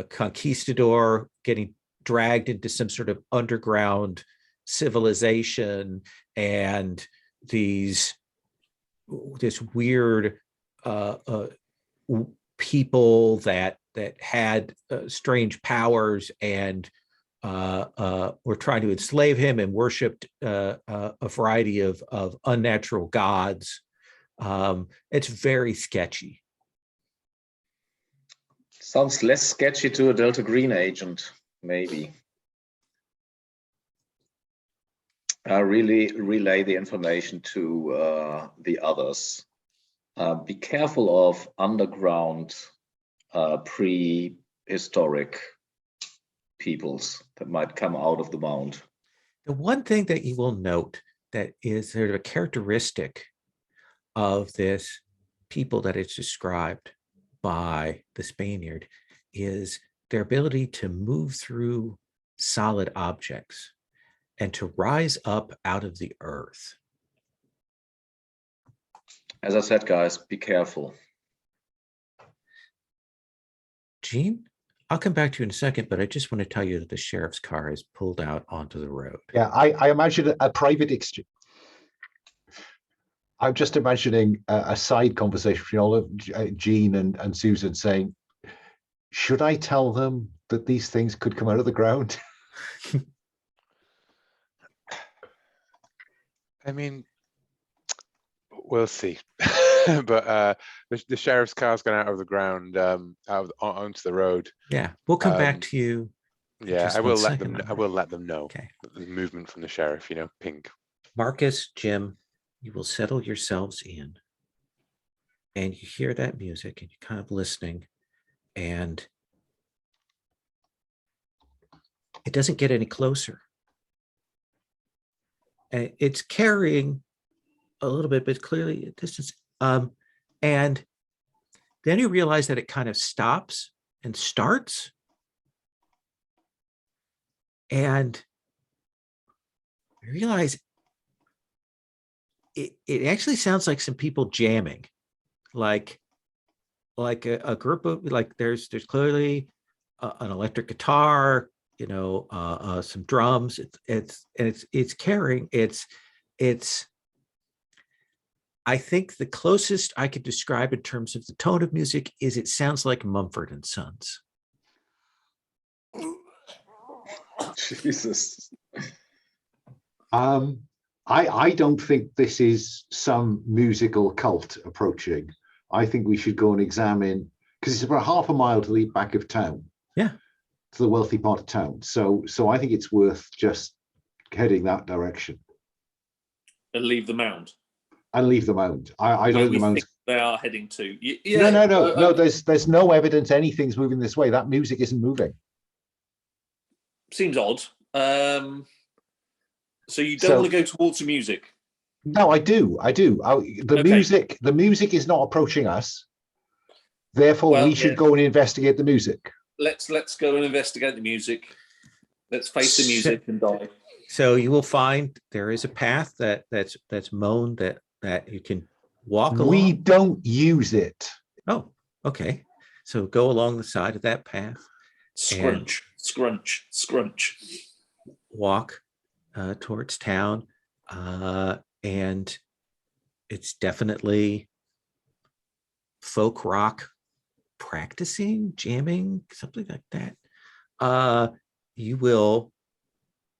conquistador getting dragged into some sort of underground civilization, and this weird people that had strange powers and were trying to enslave him and worshipped a variety of unnatural gods. It's very sketchy. Sounds less sketchy to a Delta Green agent, maybe. Really relay the information to the others. Be careful of underground prehistoric peoples that might come out of the mound. The one thing that you will note that is sort of a characteristic of this people that it's described by the Spaniard is their ability to move through solid objects and to rise up out of the earth. As I said, guys, be careful. Gene, I'll come back to you in a second, but I just want to tell you that the sheriff's car has pulled out onto the road. Yeah, I imagine a private exchange. I'm just imagining a side conversation between all of Jean and Susan saying, should I tell them that these things could come out of the ground? I mean, we'll see. But the sheriff's car's gone out of the ground, onto the road. Yeah, we'll come back to you. Yeah, Just I will one let second them. on I that. will let them know. Okay. That there's movement from the sheriff. You know, pink. Marcus, Jim, you will settle yourselves in, and you hear that music, and you're kind of listening, and it doesn't get any closer. And it's carrying a little bit, but clearly a distance. And then you realize that it kind of stops and starts. And you realize it actually sounds like some people jamming, like a group of, like there's clearly an electric guitar, you know, some drums. It's carrying. It's. I think the closest I could describe in terms of the tone of music is it sounds like Mumford and Sons. Jesus. I don't think this is some musical cult approaching. I think we should go and examine, because it's about half a mile to the back of town. Yeah. To the wealthy part of town. So I think it's worth just heading that direction. And leave the mound. And leave the mound. I don't think the mound's. They are heading to. Yeah, No. There's no evidence anything's moving this way. That music isn't moving. Seems odd. So you don't want to go towards the music? No, I do. The music is not approaching us. Therefore, we should go and investigate the music. Let's go and investigate the music. Let's face the music and die. So you will find there is a path that's mown that you can walk along. We don't use it. Oh, okay. So go along the side of that path. Scrunch, scrunch, scrunch. Walk towards town, and it's definitely folk rock practicing, jamming, something like that. You will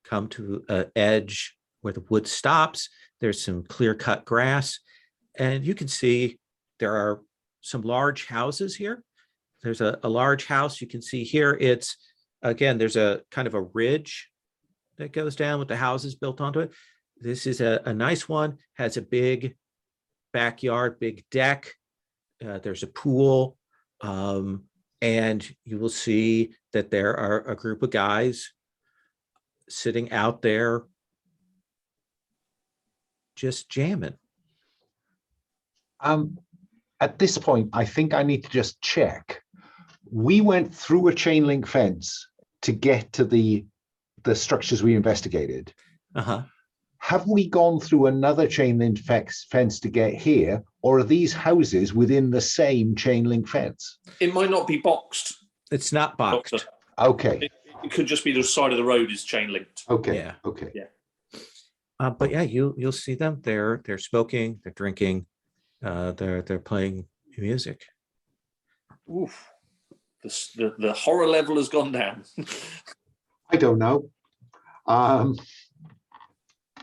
come to an edge where the wood stops. There's some clear-cut grass, and you can see there are some large houses here. There's a large house you can see here. It's, again, there's a kind of a ridge that goes down with the houses built onto it. This is a nice one, has a big backyard, big deck. There's a pool, and you will see that there are a group of guys sitting out there just jamming. At this point, I think I need to just check. We went through a chain link fence to get to the structures we investigated. Uh-huh. Have we gone through another chain link fence to get here, or are these houses within the same chain link fence? It might not be boxed. It's not boxed. Doctor. Okay. It could just be the side of the road is chain linked. Okay. Yeah. Okay. Yeah. But yeah, you'll see them. They're smoking. They're drinking. They're playing music. Oof. The horror level has gone down. I don't know.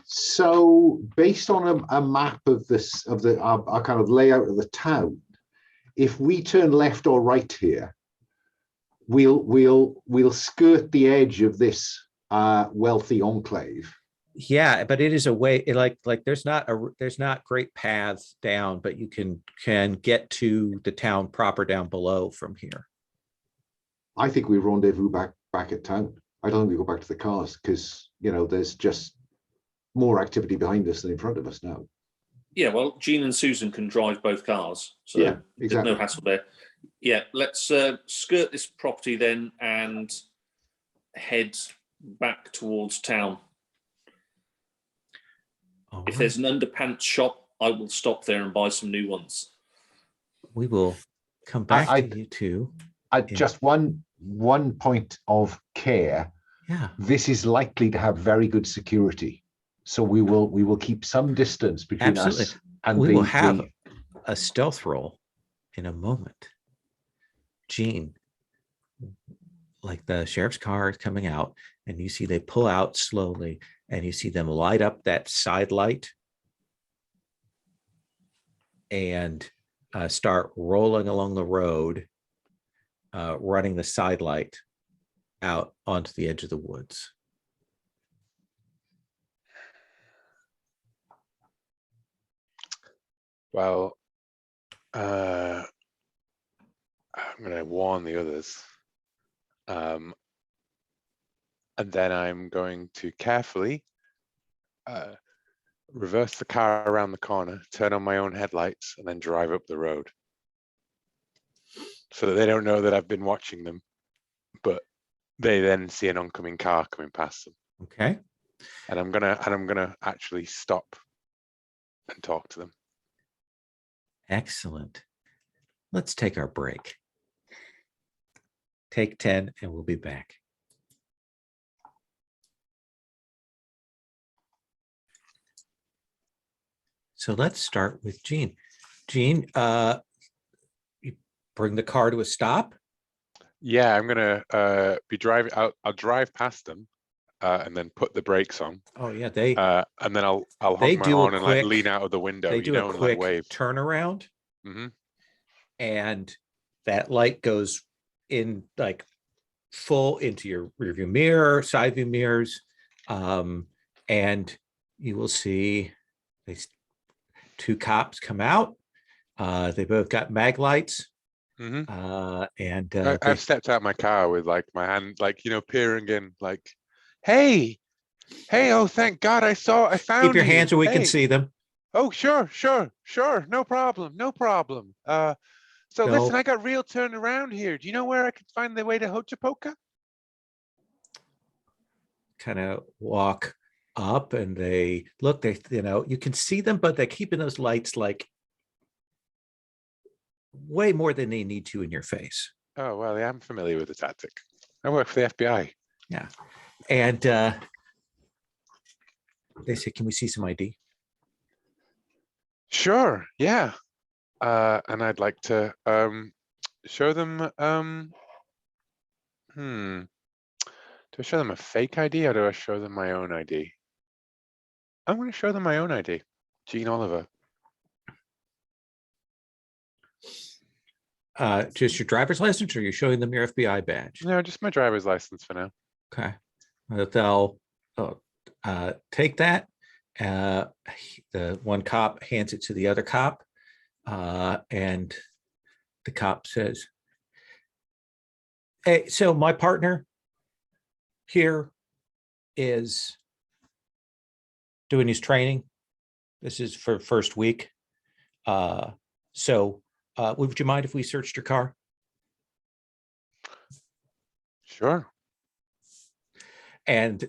So based on a map of our kind of layout of the town, if we turn left or right here, we'll skirt the edge of this wealthy enclave. Yeah, but it is a way, like there's not great paths down, but you can get to the town proper down below from here. I think we rendezvous back at town. I don't think we go back to the cars because, you know, there's just more activity behind us than in front of us now. Yeah, well, Jean and Susan can drive both cars, so Yeah, exactly. there's no hassle there. Yeah, let's skirt this property then and head back towards town. All If right. there's an underpants shop, I will stop there and buy some new ones. We will come back I- to you two. Just one point of care. Yeah. This is likely to have very good security, so we will keep some distance between Absolutely. us and We will have the a stealth roll in a moment. Gene, like the sheriff's car is coming out, and you see they pull out slowly, and you see them light up that side light and start rolling along the road, running the side light out onto the edge of the woods. Well, I'm going to warn the others. And then I'm going to carefully reverse the car around the corner, turn on my own headlights, and then drive up the road. So that they don't know that I've been watching them, but they then see an oncoming car coming past them. Okay. And I'm gonna actually stop and talk to them. Excellent. Let's take our break. Take 10, and we'll be back. So let's start with Gene. Gene, you bring the car to a stop. Yeah, I'm gonna be driving. I'll drive past them, and then put the brakes on. Oh yeah, they And then I'll they honk my do a horn and like quick- lean out of the window. they You do know, a and like quick wave. turnaround, Hmm. and that light goes in like full into your rearview mirror, side view mirrors, and you will see these two cops come out. They both got mag lights, Hmm. and I've stepped out my car with like my hand, like peering in, like, hey, oh, thank God, I found keep your you. hands so we can Hey. see them. Oh, sure, no problem. So No. listen, I got real turned around here. Do you know where I could find the way to Hochapoka? Kind of walk up, and they look. They you can see them, but they're keeping those lights like way more than they need to in your face. Oh, well, yeah, I'm familiar with the tactic. I work for the FBI. Yeah, and they say, "Can we see some ID?" Sure, yeah. And I'd like to show them. Do I show them a fake ID or do I show them my own ID? I'm going to show them my own ID. Gene Oliver. Just your driver's license, or you're showing them your FBI badge? No, just my driver's license for now. Okay. They'll take that. The one cop hands it to the other cop, and the cop says, "Hey, so my partner here is doing his training. This is for first week. So would you mind if we searched your car?" Sure. And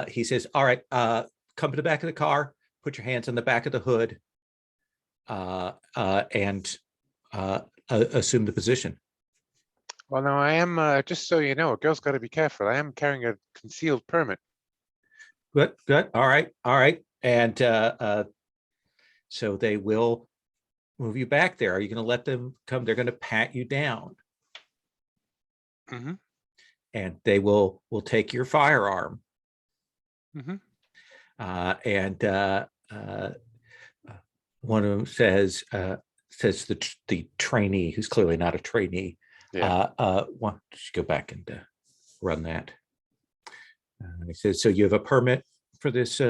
he says, "All right, come to the back of the car, put your hands on the back of the hood, and assume the position." Well, now I am, just so you know, a girl's got to be careful. I am carrying a concealed permit. Good. All right. And so they will move you back there. Are you going to let them come? They're going to pat you down, Mm-hmm. and they will take your firearm. Mm-hmm. And one of them says the trainee, who's clearly not a trainee, Yeah. why don't you go back and run that? And he says, "So you have a permit for this,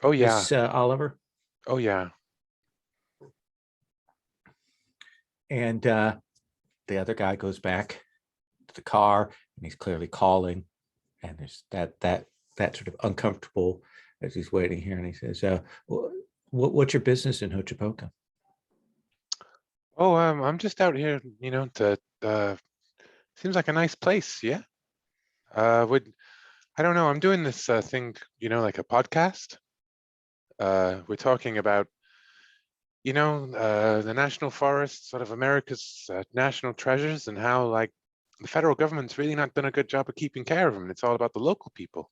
Oh, yeah. Oliver?" Oh, yeah. And the other guy goes back to the car, and he's clearly calling, and there's that sort of uncomfortable as he's waiting here, and he says, "What's your business in Hochapoka?" Oh, I'm just out here, to seems like a nice place, yeah. Would I don't know, I'm doing this thing, like a podcast. We're talking about, the national forests, sort of America's national treasures, and how like the federal government's really not done a good job of keeping care of them. It's all about the local people.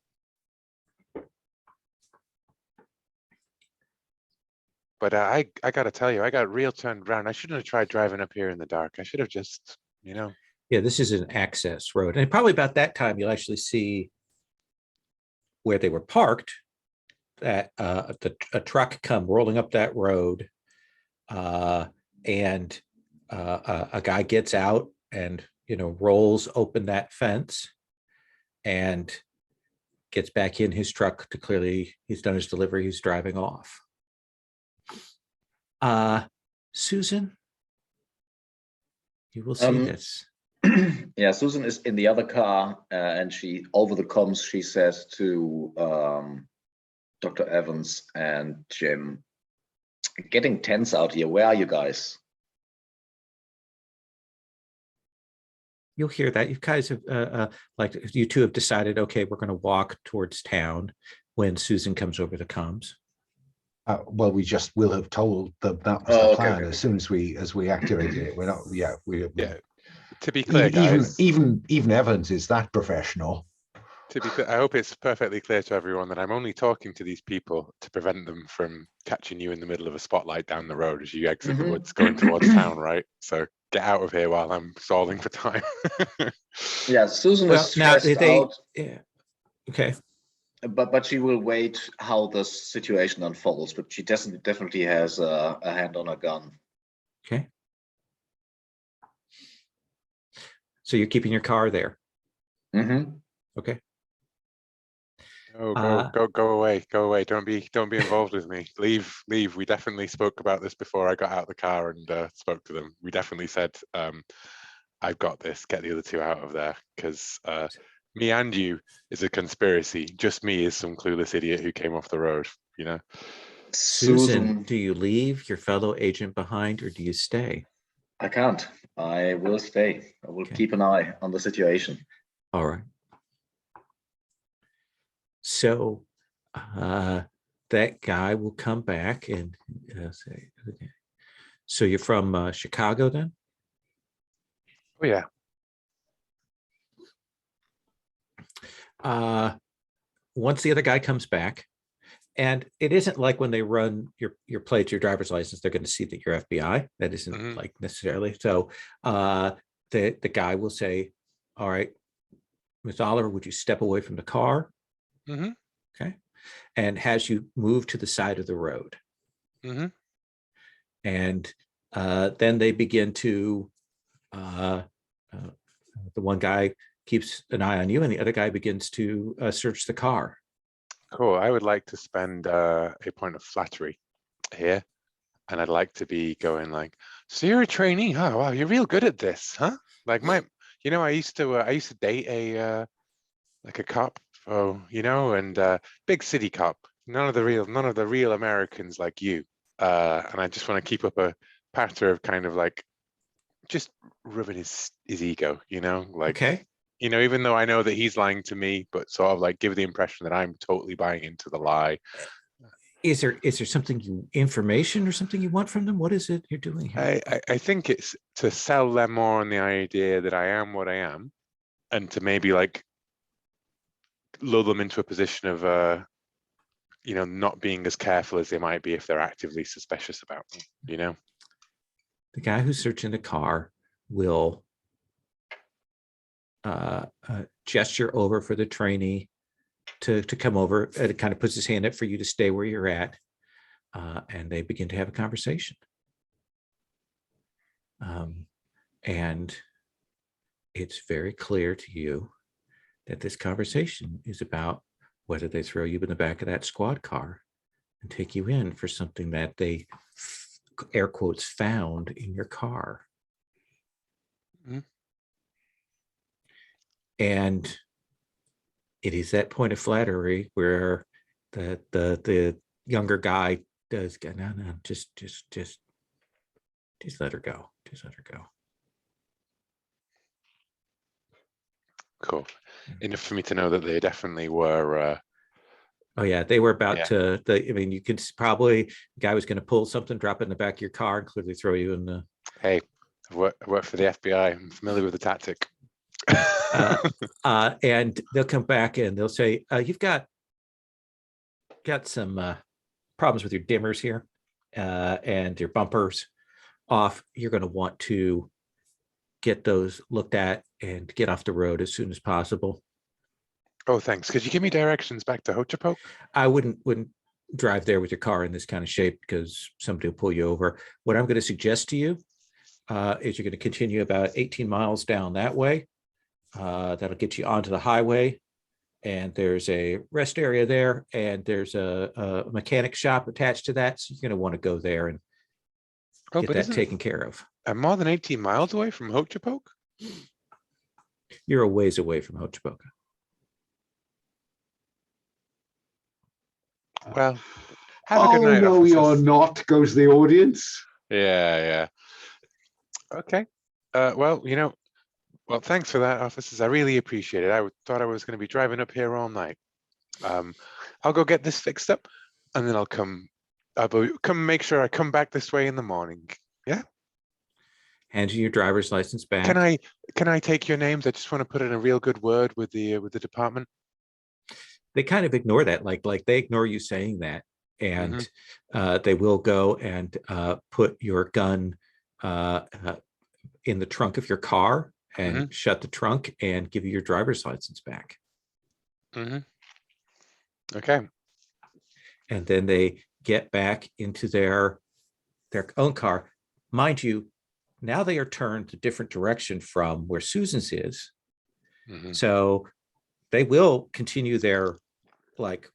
But I gotta tell you, I got real turned around. I shouldn't have tried driving up here in the dark. I should have just, Yeah, this is an access road. And probably about that time, you'll actually see where they were parked, that a truck come rolling up that road, and a guy gets out and rolls open that fence and gets back in his truck to clearly he's done his delivery. He's driving off. Susan, you will see this. Yeah, Susan is in the other car, and she, over the comms, she says to Dr. Evans and Jim, "Getting tense out here. Where are you guys?" You'll hear that. You guys have, like, you two have decided, okay, we're going to walk towards town when Susan comes over the comms. Well, we'll have told them that was the plan as soon as we activated it. We're not, yeah. To be clear, guys, even Evans is that professional. To be clear, I hope it's perfectly clear to everyone that I'm only talking to these people to prevent them from catching you in the middle of a spotlight down the road as you exit the woods going towards town, right? So get out of here while I'm stalling for time. Yeah, Susan is stressed out. Yeah. Okay. But she will wait how the situation unfolds. But she definitely has a hand on a gun. Okay. So you're keeping your car there. Okay. Oh, go away, go away. Don't be involved with me. Leave. We definitely spoke about this before I got out of the car and spoke to them. We definitely said, I've got this. Get the other two out of there, because me and you is a conspiracy. Just me is some clueless idiot who came off the road. Susan, do you leave your fellow agent behind, or do you stay? I can't. I will stay. I will keep an eye on the situation. All right. So that guy will come back and say, okay. So you're from Chicago then? Oh, yeah. Once the other guy comes back, and it isn't like when they run your plates, your driver's license, they're going to see that you're FBI. That isn't like necessarily. So the guy will say, all right, Ms. Oliver, would you step away from the car? Okay. And has you move to the side of the road. And then they begin to, the one guy keeps an eye on you and the other guy begins to search the car. Cool. I would like to spend a point of flattery here. And I'd like to be going like, so you're a trainee? Oh, wow, you're real good at this, huh? Like I used to date a cop, and big city cop. None of the real Americans like you. And I just want to keep up a pattern of kind of like just rubbing his ego, like, okay. Even though I know that he's lying to me, but sort of like give the impression that I'm totally buying into the lie. Is there something information or something you want from them? What is it you're doing here? I think it's to sell them more on the idea that I am what I am, and to maybe like lull them into a position of not being as careful as they might be if they're actively suspicious about me, The guy who's searching the car will gesture over for the trainee to come over. It kind of puts his hand up for you to stay where you're at, and they begin to have a conversation. And it's very clear to you that this conversation is about whether they throw you in the back of that squad car and take you in for something that they, air quotes, found in your car. And it is that point of flattery where the younger guy does go, no, just let her go. Just let her go. Cool. Enough for me to know that they definitely were. Oh yeah, they were about Yeah. to. I mean, you could probably the guy was going to pull something, drop it in the back of your car, and clearly throw you in the. Hey, I work for the FBI. I'm familiar with the tactic. And they'll come back and they'll say, "You've got some problems with your dimmers here, and your bumpers off. You're going to want to get those looked at and get off the road as soon as possible." Oh, thanks. Could you give me directions back to Hochapoke? I wouldn't drive there with your car in this kind of shape because somebody will pull you over. What I'm going to suggest to you is you're going to continue about 18 miles down that way. That'll get you onto the highway, and there's a rest area there, and there's a mechanic shop attached to that. So you're going to want to go there and get that taken care of. I'm more than 18 miles away from Hochapoke? You're a ways away from Hochapoke. Well, have a good night. No, officers. you're not, goes the audience. Yeah. Okay. Well, well, thanks for that, officers. I really appreciate it. I thought I was going to be driving up here all night. I'll go get this fixed up, and then I'll come make sure I come back this way in the morning. Yeah. Hand you your driver's license back. Can I take your names? I just want to put in a real good word with the department. They kind of ignore that, like they ignore you saying that, and they will go and put your gun in the trunk of your car and shut the trunk and give you your driver's license back. Okay. And then they get back into their own car. Mind you, now they are turned a different direction from where Susan's is. So they will continue their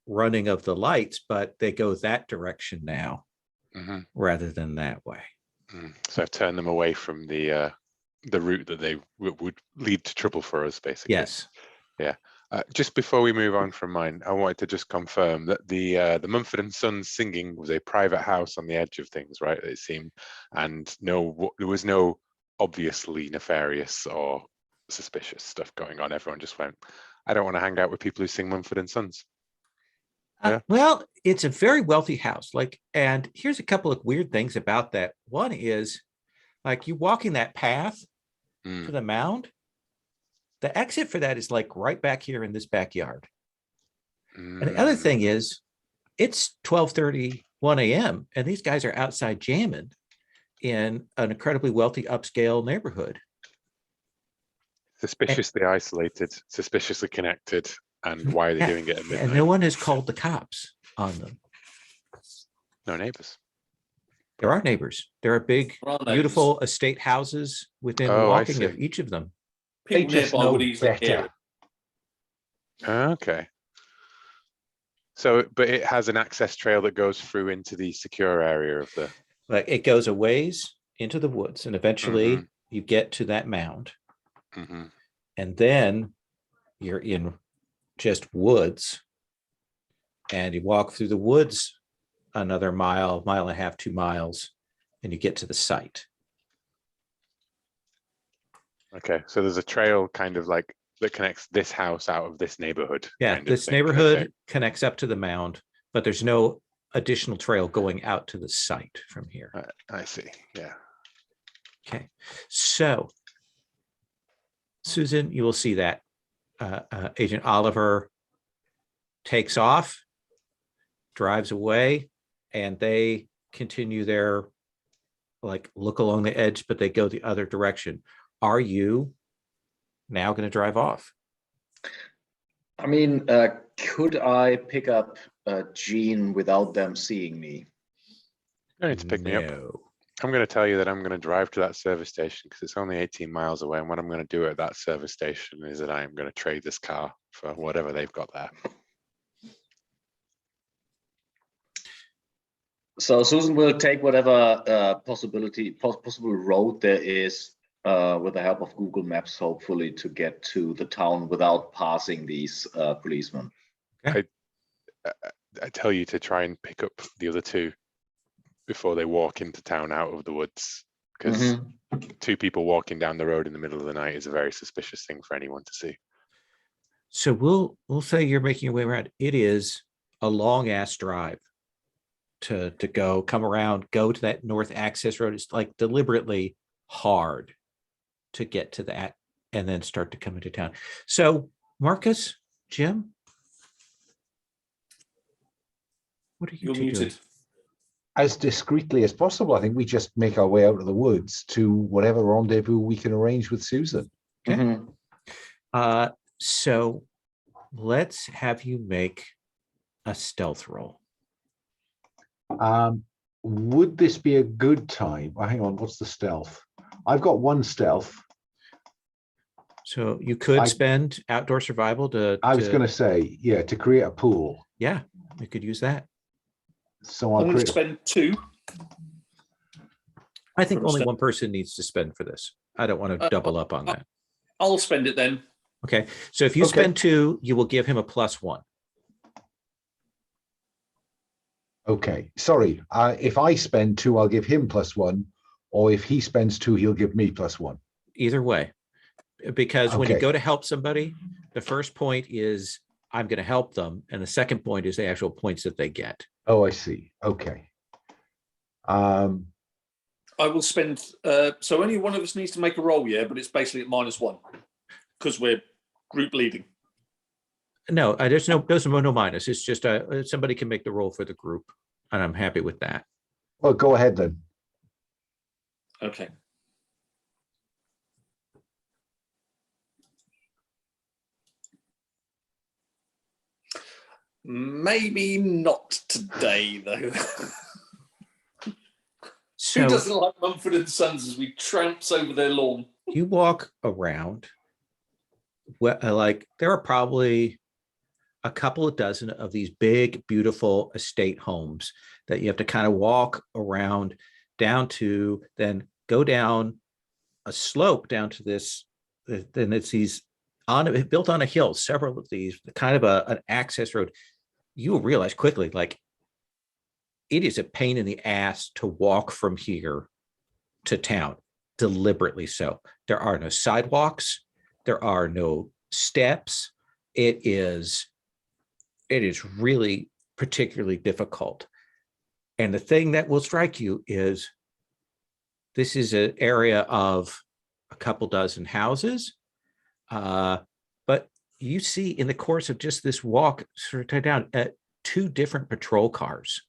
running of the lights, but they go that direction now rather than that way. So I've turned them away from the route that they would lead to trouble for us, basically. Yes. Yeah. Just before we move on from mine, I wanted to just confirm that the Mumford & Sons singing was a private house on the edge of things, right? It seemed, and there was no obviously nefarious or suspicious stuff going on. Everyone just went, I don't want to hang out with people who sing Mumford & Sons. Yeah. Well, it's a very wealthy house. And here's a couple of weird things about that. One is, you walking that path to the mound, the exit for that is right back here in this backyard. And the other thing is, it's 12:31 a.m. and these guys are outside jamming in an incredibly wealthy upscale neighborhood. Suspiciously isolated, suspiciously connected. And why are they doing it at midnight? And no one has called the cops on them. No neighbors. There are neighbors. There are big, beautiful estate houses within walking of each of them. They People just nearby know would easily hear better. it. Okay. So, but it has an access trail that goes through into the secure area of the. It goes a ways into the woods, and eventually you get to that mound, and then you're in just woods, and you walk through the woods another mile and a half, 2 miles, and you get to the site. Okay, so there's a trail kind of that connects this house out of this neighborhood. Yeah, this neighborhood connects up to the mound, but there's no additional trail going out to the site from here. I see. Yeah. Okay, so Susan, you will see that Agent Oliver takes off, drives away, and they continue their look along the edge, but they go the other direction. Are you now going to drive off? I mean, could I pick up Jean without them seeing me? You need to pick me up. I'm going to tell you that I'm going to drive to that service station because it's only 18 miles away. And what I'm going to do at that service station is that I am going to trade this car for whatever they've got there. So Susan will take whatever possible road there is with the help of Google Maps, hopefully, to get to the town without passing these policemen. Okay. I tell you to try and pick up the other two before they walk into town out of the woods, because two people walking down the road in the middle of the night is a very suspicious thing for anyone to see. So we'll say you're making your way around. It is a long ass drive to go, come around, go to that north access road. It's like deliberately hard to get to that and then start to come into town. So Marcus, Jim, what are you You're two doing? muted. As discreetly as possible, I think we just make our way out of the woods to whatever rendezvous we can arrange with Susan. Okay. Mhm. So let's have you make a stealth roll. Would this be a good time? Oh, hang on, what's the stealth? I've got one stealth. So you could I- spend outdoor survival to. I was going to say, yeah, to create a pool. Yeah, we could use that. So I'm I'll going to create. spend 2. I think For a only stealth. one person needs to spend for this. I don't want to double up on that. I'll spend it then. Okay, so if you Okay. spend 2, you will give him a +1. Okay, sorry. If I spend 2, I'll give him +1, or if he spends 2, he'll give me +1. Either way, because when you Okay. go to help somebody, the first point is I'm going to help them, and the second point is the actual points that they get. Oh, I see. Okay. I will spend. So only one of us needs to make a roll, yeah, but it's basically at -1 because we're group leading. No, there's no minus. It's just somebody can make the roll for the group, and I'm happy with that. Well, go ahead then. Okay. Maybe not today, though. So Who doesn't like Mumford and Sons as we tramps over their lawn? you walk around. Like there are probably a couple of dozen of these big, beautiful estate homes that you have to kind of walk around down to, then go down a slope down to this. Then it's these built on a hill, several of these, kind of an access road. You will realize quickly, like it is a pain in the ass to walk from here to town, deliberately so. There are no sidewalks. There are no steps. It is really particularly difficult. And the thing that will strike you is this is an area of a couple dozen houses. But you see in the course of just this walk sort of down 2 different patrol cars.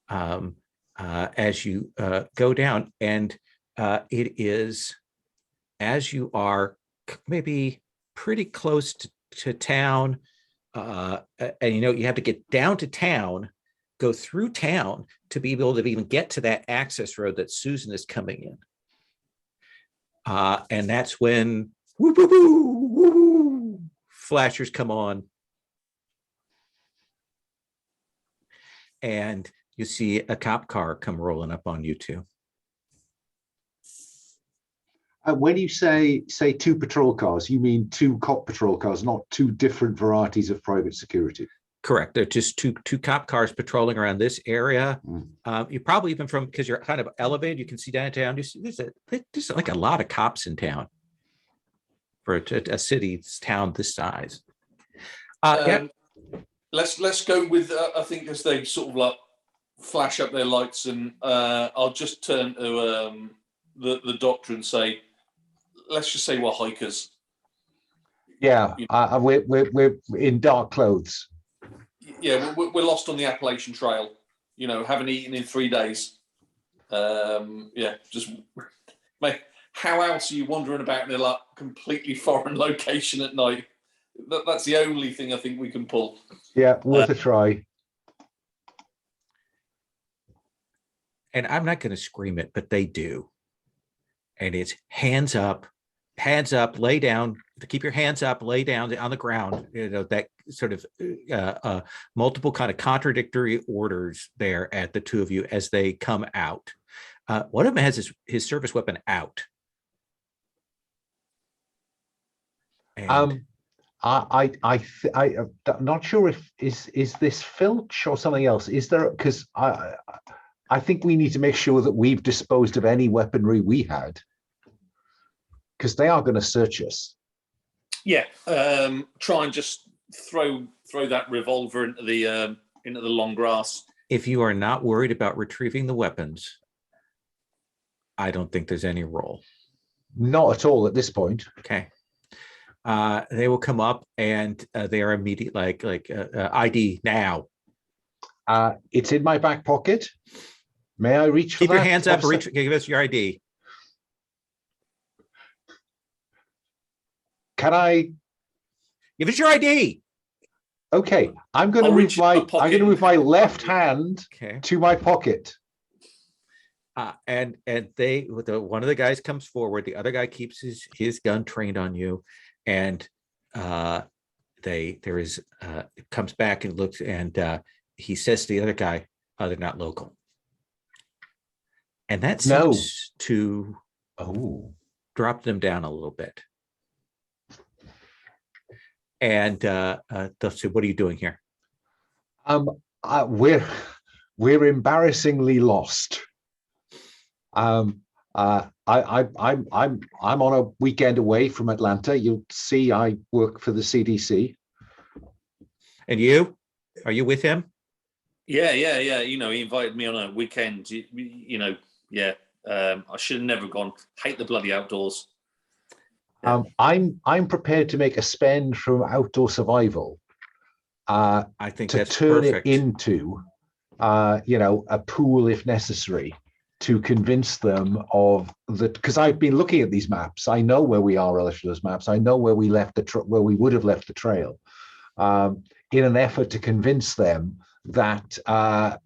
As you go down, and it is as you are maybe pretty close to town, and you have to get down to town, go through town to be able to even get to that access road that Susan is coming in. And that's when woo, woo, woo, woo, woo, flashers come on. And you see a cop car come rolling up on you two. When you say 2 patrol cars, you mean 2 cop patrol cars, not 2 different varieties of private security. Correct. They're just two cop cars patrolling around this area. You probably even because you're kind of elevated, you can see downtown. There's like a lot of cops in town for a city town this size. Yeah. Let's go with I think as they sort of like flash up their lights, and I'll just turn to the doctor and say, let's just say we're hikers. Yeah, we're in dark clothes. Yeah, we're lost on the Appalachian Trail. Haven't eaten in 3 days. Yeah, just mate. How else are you wandering about in a like completely foreign location at night? That's the only thing I think we can pull. Yeah, worth a try. And I'm not going to scream it, but they do. And it's hands up, lay down, keep your hands up, lay down on the ground. That sort of multiple kind of contradictory orders there at the two of you as they come out. One of them has his service weapon out. And I'm not sure if is this Filch or something else. Is there, because I think we need to make sure that we've disposed of any weaponry we had, because they are going to search us. Yeah, try and just throw that revolver into the long grass. If you are not worried about retrieving the weapons, I don't think there's any role. Not at all at this point. Okay. They will come up and they are immediate, like ID now. It's in my back pocket. May I reach for Keep your that, hands up. officer? Reach. Give us your ID. Can I? Give us your ID. Okay, I'm going to I'll move reach in my pocket I'm going to move my and- left hand Okay. to my pocket. And one of the guys comes forward. The other guy keeps his gun trained on you, and comes back and looks, and he says to the other guy, "They're not local," and that No. seems to drop them down a little bit. And they'll say, "What are you doing here?" We're embarrassingly lost. I'm on a weekend away from Atlanta. You'll see I work for the CDC. And you, are you with him? Yeah. You know, he invited me on a weekend. Yeah. I should have never gone. Hate the bloody outdoors. I'm prepared to make a spend from outdoor survival I think to that's turn perfect. it into a pool if necessary, to convince them of that, because I've been looking at these maps. I know where we are relative to those maps. I know where we left where we would have left the trail, in an effort to convince them that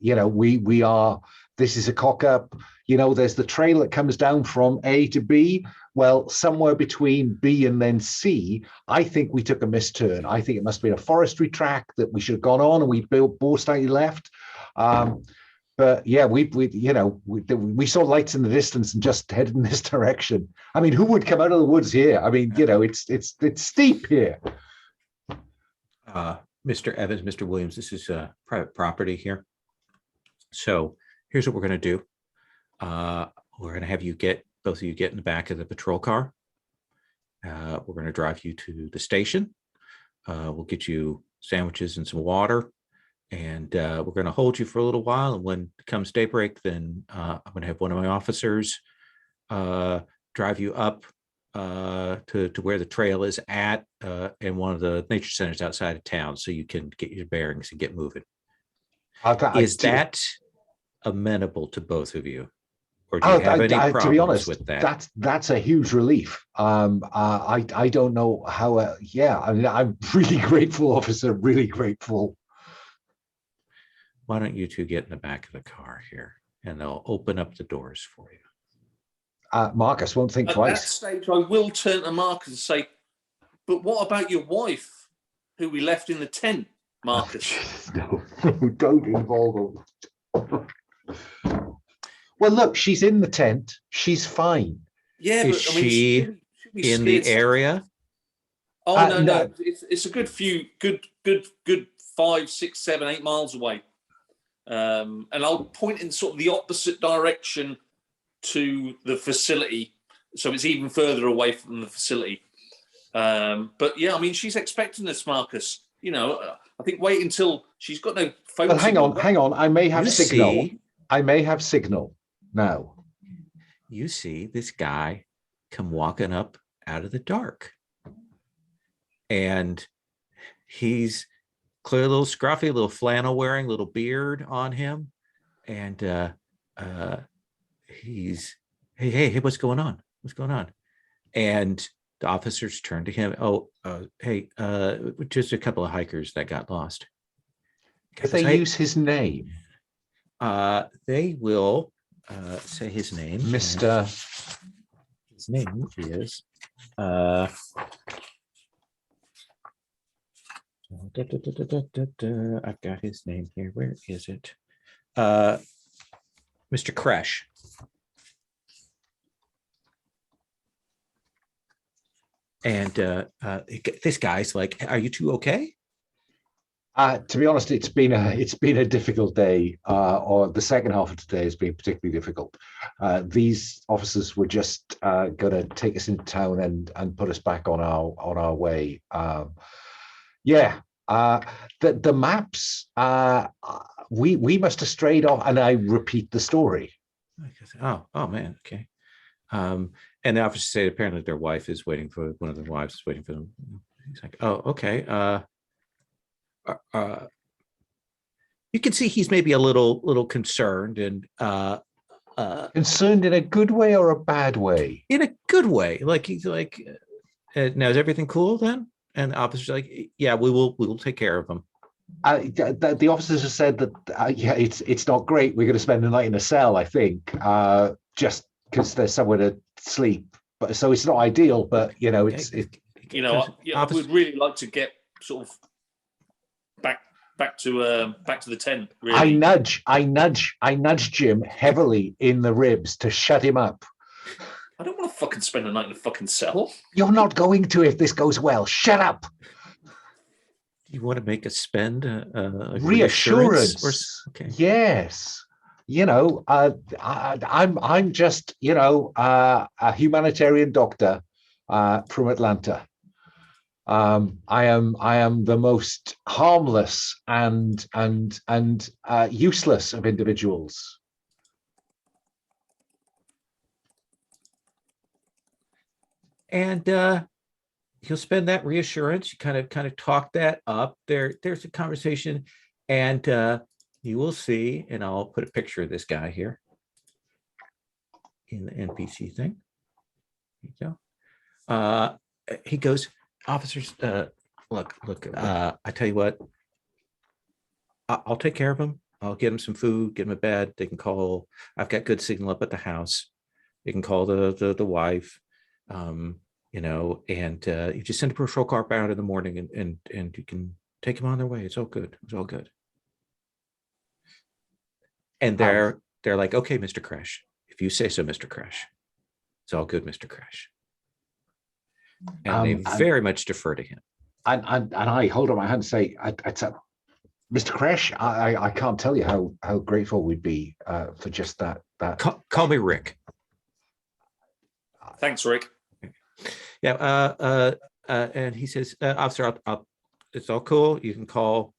we are. This is a cock up. There's the trail that comes down from A to B. Well, somewhere between B and then C, I think we took a misturn. I think it must have been a forestry track that we should have gone on, and we bore slightly left. But yeah, we saw lights in the distance and just headed in this direction. I mean, who would come out of the woods here? I mean, it's steep here. Mr. Evans, Mr. Williams, this is private property here. So here's what we're going to do. We're going to have both of you get in the back of the patrol car. We're going to drive you to the station. We'll get you sandwiches and some water. And we're going to hold you for a little while. And when it comes daybreak, then I'm going to have one of my officers drive you up to where the trail is at in one of the nature centers outside of town, so you can get your bearings and get moving. Is that amenable to both of you? Or do you have any problems to be honest, with that? That's a huge relief. I don't know how. I mean, I'm really grateful, officer. Really grateful. Why don't you two get in the back of the car here, and they'll open up the doors for you. Marcus won't think At twice. that stage, I will turn to Marcus and say, "But what about your wife, who we left in the tent, Marcus?" No, don't involve them. Well, look, she's in the tent. She's fine. Yeah, Is but I mean, she should we in the scared? area? Oh No. no. It's a good 5, 6, 7, 8 miles away. And I'll point in sort of the opposite direction to the facility, so it's even further away from the facility. But yeah, I mean, she's expecting us, Marcus. I think wait until she's got no phone. Well, hang on. I may have signal. I may have signal now. You see this guy come walking up out of the dark, and he's clearly a little scruffy, a little flannel wearing, little beard on him, and he's hey, what's going on? What's going on? And the officers turn to him. Hey, just a couple of hikers that got lost. If they use his name, they will say his name. Mr. His name is I've got his name here. Where is it? Mr. Crash. And this guy's like, "Are you two okay?" To be honest, it's been a difficult day, or the second half of today has been particularly difficult. These officers were just going to take us into town and put us back on our way. Yeah, the maps. We must have strayed off, and I repeat the story. Oh man, okay. And the officers say apparently their wife is waiting for one of the wives is waiting for them. He's like, oh, okay. You can see he's maybe a little concerned and Concerned in a good way or a bad way? in a good way. Like he's like, now is everything cool then? And the officer's like, yeah, we will take care of him. The officers have said that yeah, it's not great. We're going to spend the night in a cell, I think, just because there's somewhere to sleep. But so it's not ideal, but you know, You know, I would really like to get sort of back to the tent. Really. I nudge Jim heavily in the ribs to shut him up. I don't want to fucking spend the night in a fucking cell. You're not going to if this goes well. Shut up. You want to make us spend reassurance? Okay. Yes. You know, I'm just, you know, a humanitarian doctor from Atlanta. I am the most harmless and useless of individuals. And he'll spend that reassurance. You kind of talk that up. There's a conversation, and you will see. And I'll put a picture of this guy here in the NPC thing. There you go. He goes, officers. Look. I tell you what. I'll take care of him. I'll get him some food, get him a bed. They can call. I've got good signal up at the house. They can call the wife. You know, and you just send a patrol car out in the morning and you can take them on their way. It's all good. It's all good. And they're like, okay, Mr. Crash, if you say so, Mr. Crash, it's all good, Mr. Crash. And they very much defer to him. And I hold up my hand and say, Mr. Crash, I can't tell you how grateful we'd be for just that. Call me Rick. Thanks, Rick. Yeah, and he says, officer, it's all cool. You can call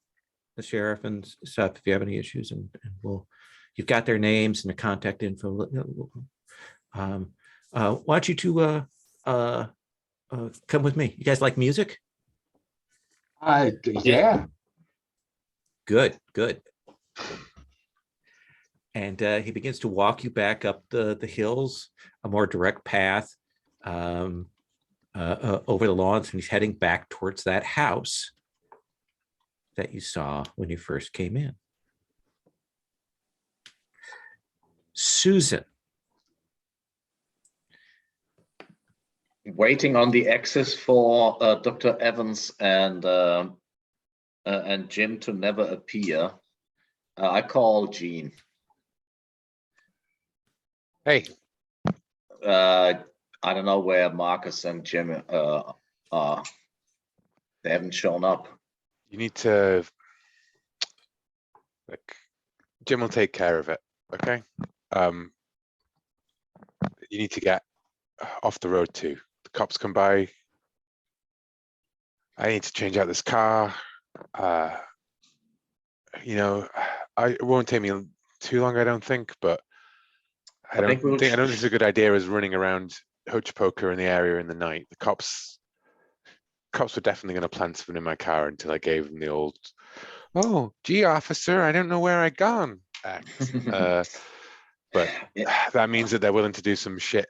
the sheriff and stuff if you have any issues, and you've got their names and their contact info. Why don't you two come with me? You guys like music? Yeah. Good. And he begins to walk you back up the hills, a more direct path. Over the lawns, and he's heading back towards that house that you saw when you first came in. Susan. Waiting on the axis for Dr. Evans and Jim to never appear. I call Gene. Hey. I don't know where Marcus and Jim are. They haven't shown up. You need to, like, Jim will take care of it, okay? You need to get off the road too. The cops come by. I need to change out this car. You know, it won't take me too long, I don't think, but I don't think it's a good idea as running around hooch poker in the area in the night. The cops were definitely going to plant something in my car until I gave them the old, oh, gee, officer, I don't know where I gone act. But that means that they're willing to do some shit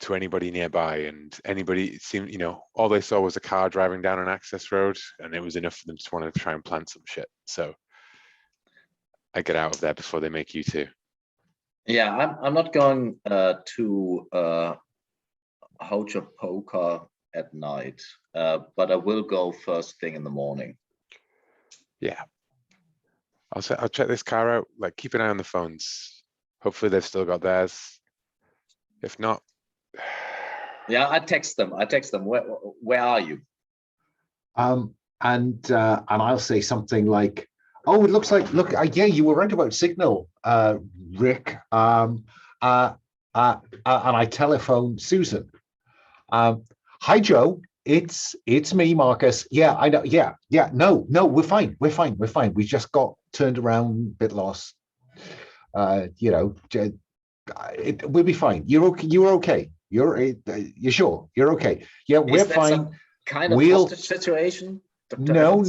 to anybody nearby, and anybody, it seemed, you know, all they saw was a car driving down an access road, and it was enough for them to want to try and plant some shit. So I get out of there before they make you too. Yeah, I'm not going to hooch poker at night, but I will go first thing in the morning. Yeah, I'll check this car out. Like, keep an eye on the phones. Hopefully they've still got theirs. If not, yeah, I text them. Where are you? and I'll say something like, "Oh, it looks like yeah, you were right about Signal, Rick." And I telephone Susan. Hi, Joe. It's me, Marcus. Yeah, I know. Yeah. No, we're fine. We just got turned around, a bit lost. We'll be fine. You're okay. You're okay. You're sure? You're okay. Yeah, we're Is that fine. some kind of We'll hostage situation? Dr. no, Evans?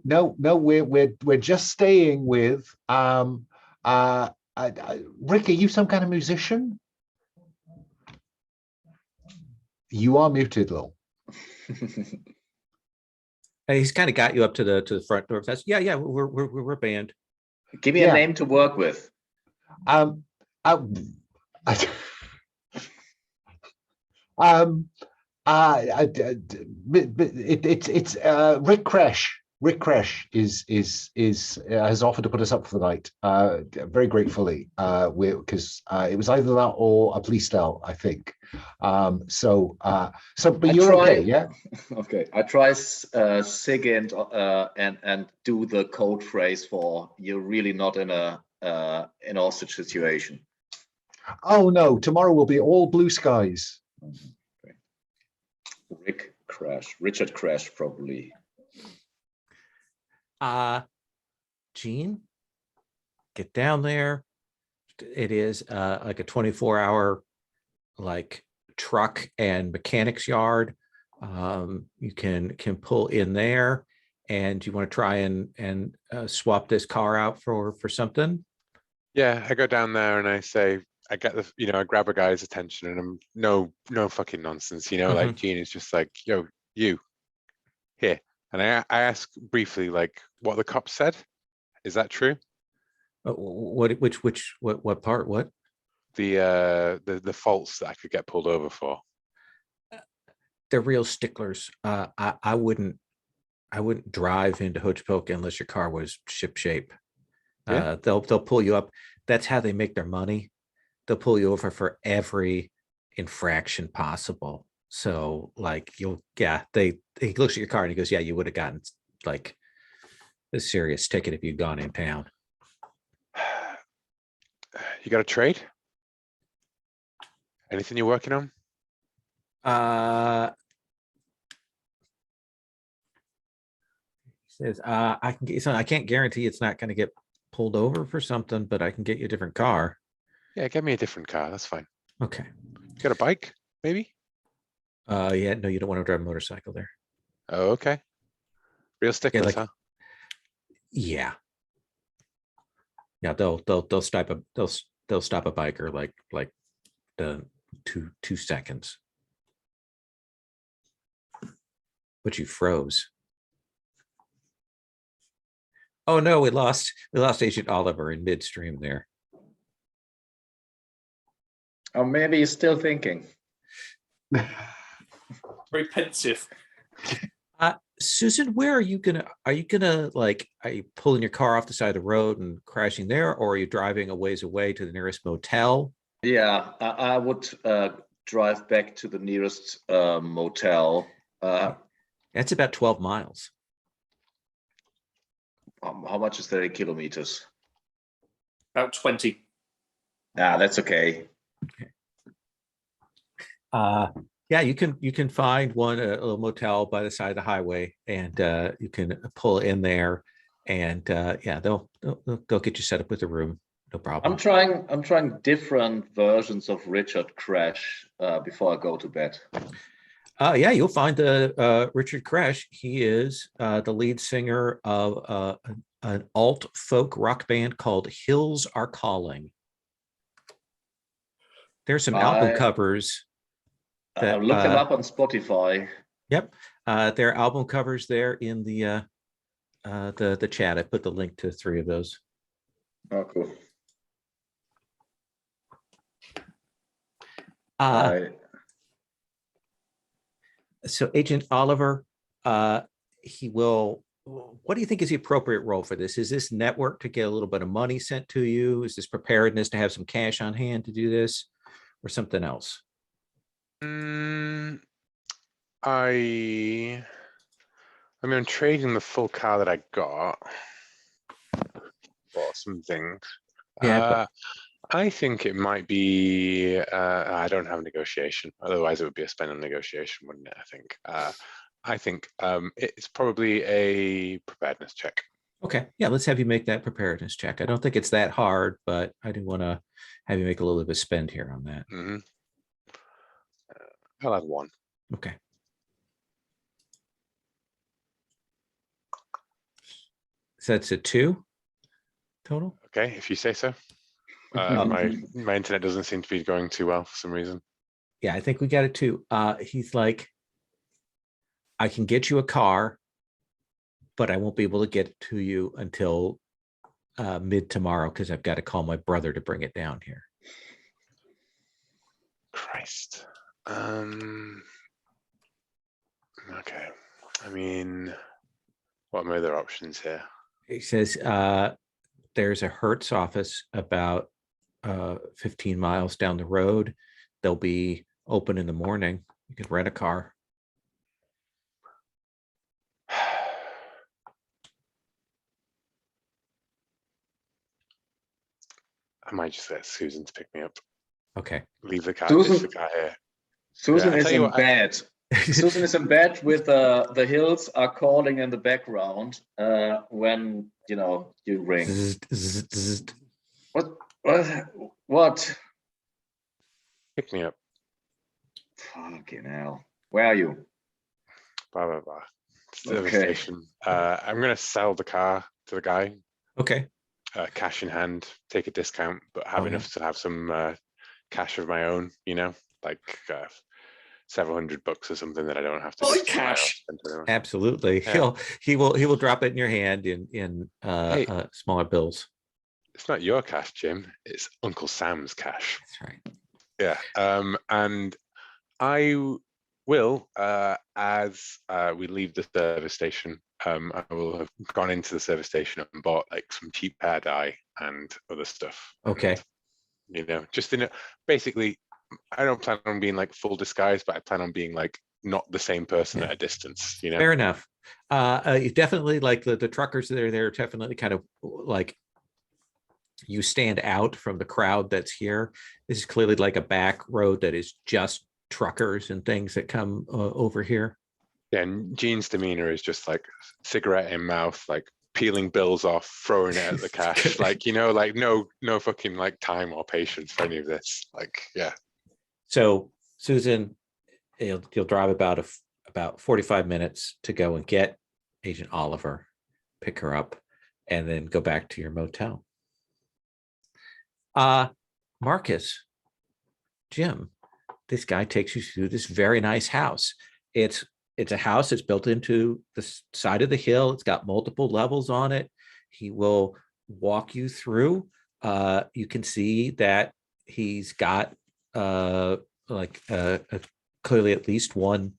no. We're just staying with Rick, are you some kind of musician? You are muted, Lil. He's kind of got you up to the front door. That's we're a band. Give me Yeah. a name to work with. It's Rick Crash. Rick Crash has offered to put us up for the night. Very gratefully, because it was either that or a police cell, I think. But you're okay, yeah. Okay, I try SIG and do the code phrase for you're really not in an hostage situation. Oh no! Tomorrow will be all blue skies. Okay. Richard Crash, probably. Gene, get down there. It is like a 24-hour like truck and mechanics yard. You can pull in there, and you want to try and swap this car out for something. Yeah, I go down there and I say, I get I grab a guy's attention, and I'm no fucking nonsense, like Gene is just like, yo, you here. And I ask briefly, like, what the cop said. Is that true? What part? What? The faults that I could get pulled over for. They're real sticklers. I wouldn't drive into Hochpilk unless your car was shipshape. Yeah. They'll pull you up. That's how they make their money. They'll pull you over for every infraction possible. So like he looks at your car and he goes, yeah, you would have gotten like a serious ticket if you'd gone in town. You got a trade? Anything you're working on? He says, I can get you something. I can't guarantee it's not going to get pulled over for something, but I can get you a different car. Yeah, get me a different car. That's fine. Okay. You got a bike, maybe? Yeah, no, you don't want to drive a motorcycle there. Oh, okay. Real sticklers, huh? Yeah. Yeah, they'll stop a biker like the 2 seconds. But you froze. Oh no, we lost Agent Oliver in midstream there. Or maybe he's still thinking. Very pensive. Susan, where are you gonna are you pulling your car off the side of the road and crashing there, or are you driving a ways away to the nearest motel? Yeah, I would drive back to the nearest motel. That's about 12 miles. How much is that in kilometers? About 20. Yeah, that's okay. Yeah, you can find one a little motel by the side of the highway, and you can pull in there, and they'll get you set up with a room, no problem. I'm trying different versions of Richard Crash before I go to bed. Yeah, you'll find Richard Crash. He is the lead singer of an alt folk rock band called Hills Are Calling. There's some album covers. Look them up on Spotify. Yep, there are album covers there in the chat. I put the link to 3 of those. Oh, cool. So Agent Oliver, he will. What do you think is the appropriate role for this? Is this network to get a little bit of money sent to you? Is this preparedness to have some cash on hand to do this, or something else? I I mean, I'm trading the full car that I got for some things. Yeah, but I think it might be. I don't have a negotiation. Otherwise, it would be a spend on negotiation, wouldn't it? I think it's probably a preparedness check. okay. Yeah, let's have you make that preparedness check. I don't think it's that hard, but I do want to have you make a little bit of a spend here on that. Mm-hmm. I'll have 1. Okay. So that's a 2 total. Okay, if you say so. My internet doesn't seem to be going too well for some reason. Yeah, I think we got a 2. He's like, I can get you a car, but I won't be able to get it to you until mid tomorrow because I've got to call my brother to bring it down here. Christ. Okay. I mean, what are my other options here? He says there's a Hertz office about 15 miles down the road. They'll be open in the morning. You could rent a car. I might just get Susan to pick me up. Okay. Leave the car. Susan- Leave the car here. Susan Yeah, I is tell you in what, bed. Susan is in bed with the hills are calling in the background when you ring. Zzz, zzz, zzz. What? Pick me up. Fucking hell. Where are you? Blah blah blah. Service Okay. station. I'm gonna sell the car to the guy. Okay. Cash in hand. Take a discount, but have Oh, yeah. enough to have some cash of my own. Like several $100 or something that I don't have to. Buy just buy or cash. spend anyway. Absolutely. Yeah. He will drop it in your hand in Hey. smaller bills. It's not your cash, Jim. It's Uncle Sam's cash. That's right. Yeah. And I will, as we leave the service station, I will have gone into the service station and bought like some cheap hair dye and other stuff. Okay. And, just basically, I don't plan on being like full disguise, but I plan on being like not the same person at a distance. Fair enough. You definitely like the truckers that are there definitely kind of like you stand out from the crowd that's here. This is clearly like a back road that is just truckers and things that come over here. Yeah, and Gene's demeanor is just like cigarette in mouth, like peeling bills off, throwing it at the cash, like like no fucking like time or patience for any of this. Like, yeah. So Susan, you'll drive about 45 minutes to go and get Agent Oliver, pick her up, and then go back to your motel. Marcus, Jim, this guy takes you through this very nice house. It's a house that's built into the side of the hill. It's got multiple levels on it. He will walk you through. You can see that he's got clearly at least one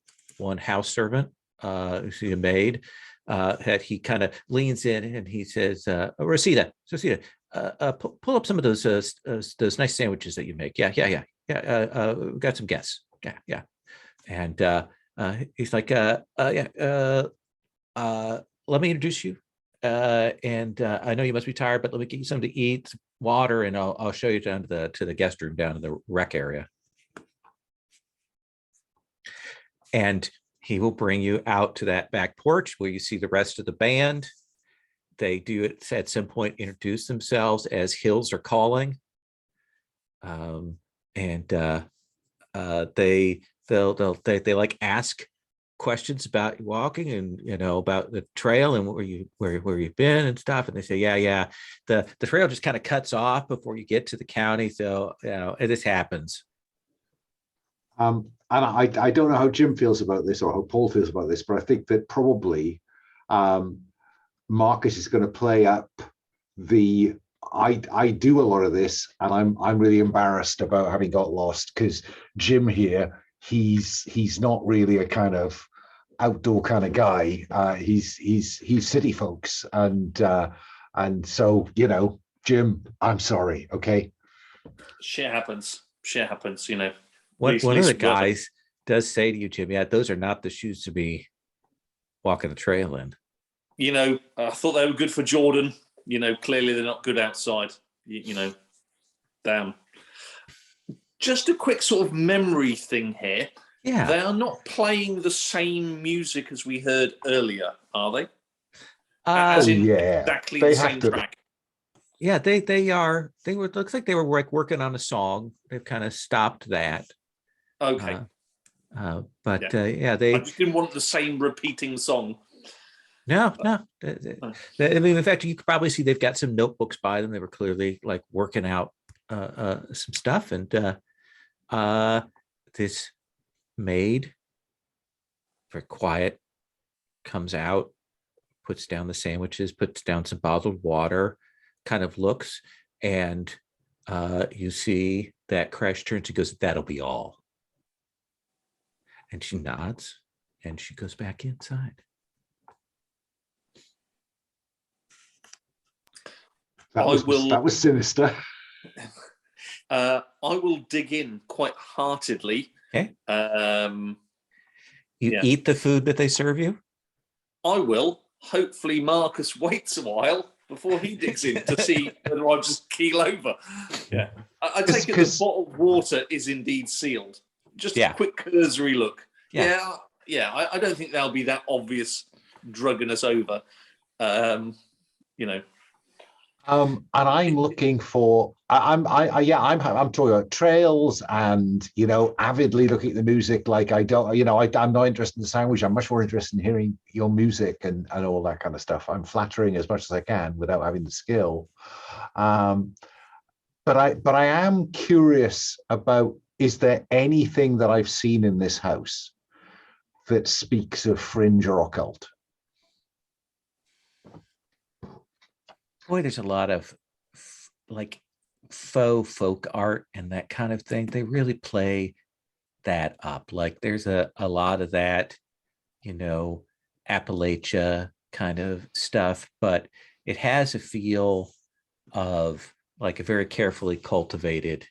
house servant, who's a maid, that he kind of leans in and he says, Rosita, pull up some of those nice sandwiches that you make. Yeah. We've got some guests. Yeah. And he's like, let me introduce you. And I know you must be tired, but let me get you something to eat, water, and I'll show you down to the guest room down in the rec area. And he will bring you out to that back porch where you see the rest of the band. They do it at some point, introduce themselves as Hills Are Calling. They like ask questions about you walking and about the trail and where you've been and stuff. And they say, yeah. The trail just kind of cuts off before you get to the county. So, this happens. And I don't know how Jim feels about this or how Paul feels about this, but I think that probably Marcus is going to play up the I do a lot of this and I'm really embarrassed about having got lost, because Jim here, he's not really a kind of outdoor kind of guy. He's city folks, and so Jim, I'm sorry. Okay. Shit happens. One of the guys does say to you, Jim, yeah, those are not the shoes to be walking the trail in. You know, I thought they were good for Jordan. You know, clearly they're not good outside. You know, damn. Just a quick sort of memory thing here. Yeah. They are not playing the same music as we heard earlier, are they? As in exactly They the have same to. track. Yeah, they were looks like they were like working on a song. They've kind of stopped that. Okay. But I they just didn't want the same repeating song. no. I mean, in fact, you could probably see they've got some notebooks by them. They were clearly like working out some stuff, and this maid, very quiet, comes out, puts down the sandwiches, puts down some bottled water, kind of looks, and you see that Crash turns and goes, "That'll be all." And she nods and she goes back inside. That was sinister. I will dig in quite heartedly. Okay. You Yeah. eat the food that they serve you? I will. Hopefully Marcus waits a while before he digs in to see whether I just keel over. Yeah. I take it the bottled water is indeed sealed. Just a quick cursory look. Yeah. I don't think that'll be that obvious drugging us over. You know. And I'm looking for. I'm talking about trails, and avidly looking at the music. Like I'm not interested in the sandwich. I'm much more interested in hearing your music and all that kind of stuff. I'm flattering as much as I can without having the skill. But I am curious about, is there anything that I've seen in this house that speaks of fringe or occult? Boy, there's a lot of like faux folk art and that kind of thing. They really play that up. Like there's a lot of that, Appalachia kind of stuff, but it has a feel of like a very carefully cultivated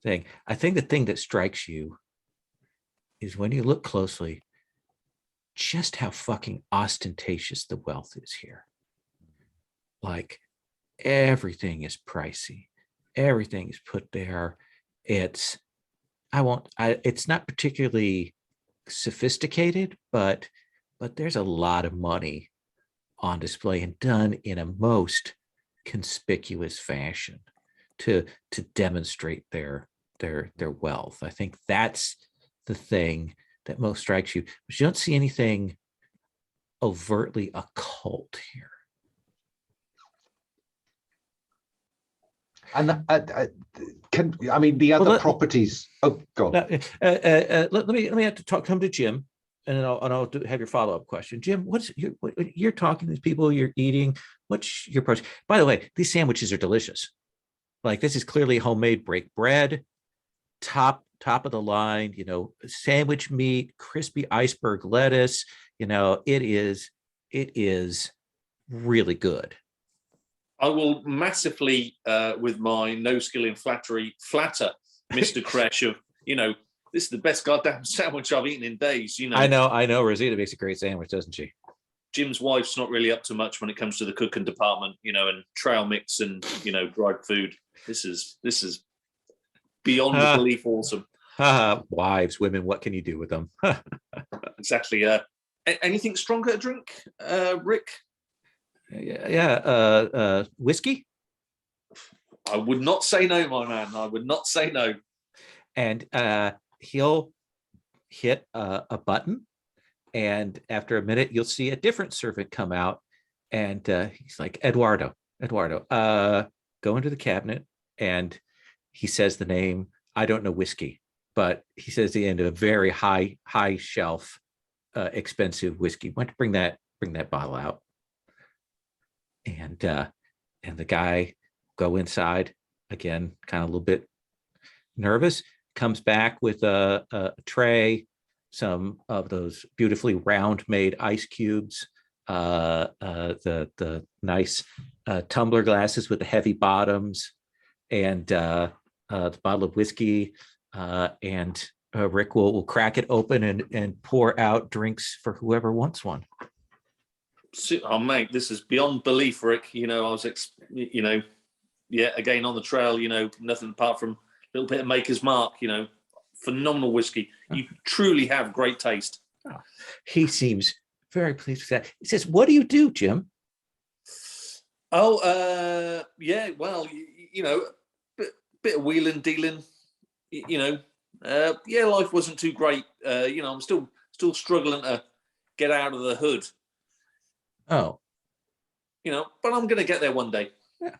thing. I think the thing that strikes you is when you look closely, just how fucking ostentatious the wealth is here. Like everything is pricey. Everything is put there. It's not particularly sophisticated, but there's a lot of money on display and done in a most conspicuous fashion to demonstrate their wealth. I think that's the thing that most strikes you, but you don't see anything overtly occult here. And the other properties. Oh, go on. Let me have to come to Jim, and I'll have your follow-up question. Jim, you're talking to these people, you're eating. What's your approach? By the way, these sandwiches are delicious. Like this is clearly homemade break bread, top of the line. Sandwich meat, crispy iceberg lettuce. It is really good. I will massively, with my no skill in flattery, flatter Mr. Crash of, this is the best goddamn sandwich I've eaten in days. I know. Rosita makes a great sandwich, doesn't she? Jim's wife's not really up to much when it comes to the cooking department, and trail mix and, dried food. This is beyond belief awesome. Wives, women, what can you do with them? Exactly. Anything stronger to drink, Rick? Whiskey? I would not say no, my man. I would not say no. And he'll hit a button, and after a minute, you'll see a different servant come out, and he's like, Eduardo, go into the cabinet, and he says the name. I don't know whiskey, but he says the end of a very high shelf, expensive whiskey. Why don't you bring that bottle out? And the guy go inside again, kind of a little bit nervous, comes back with a tray, some of those beautifully round made ice cubes, the nice tumbler glasses with the heavy bottoms, and the bottle of whiskey, and Rick will crack it open and pour out drinks for whoever wants one. Oh, mate, this is beyond belief, Rick. You know, again on the trail, nothing apart from a little bit of Maker's Mark, phenomenal whiskey. You truly have great taste. Oh, he seems very pleased with that. He says, "What do you do, Jim?" Oh, yeah, well, bit of wheeling, dealing, yeah, life wasn't too great. I'm still struggling to get out of the hood. Oh, But I'm going to get there one day. Yeah.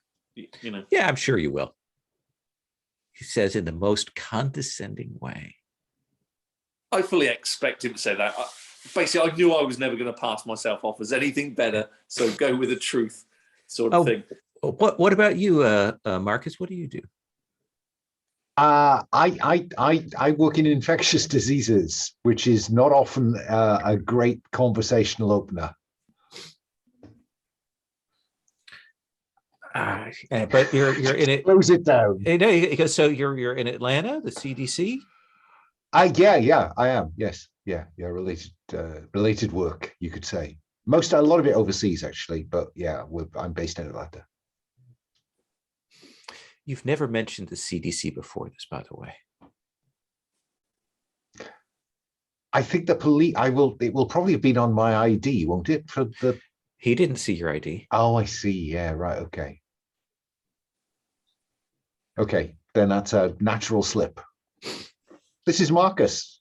Yeah, I'm sure you will. He says in the most condescending way. I fully expect him to say that. Basically, I knew I was never going to pass myself off as anything better. So go with the truth sort of thing. What about you, Marcus? What do you do? I work in infectious diseases, which is not often a great conversational opener. But you're in it. Close it down. So you're in Atlanta, the CDC. Yeah, I am. Yes, yeah. Related work, you could say. A lot of it overseas, actually, but yeah, I'm based in Atlanta. You've never mentioned the CDC before this, by the way. I think the police. It will probably have been on my ID, won't it? He didn't see your ID. Oh, I see. Yeah, right. Okay. Okay, then that's a natural slip. This is Marcus.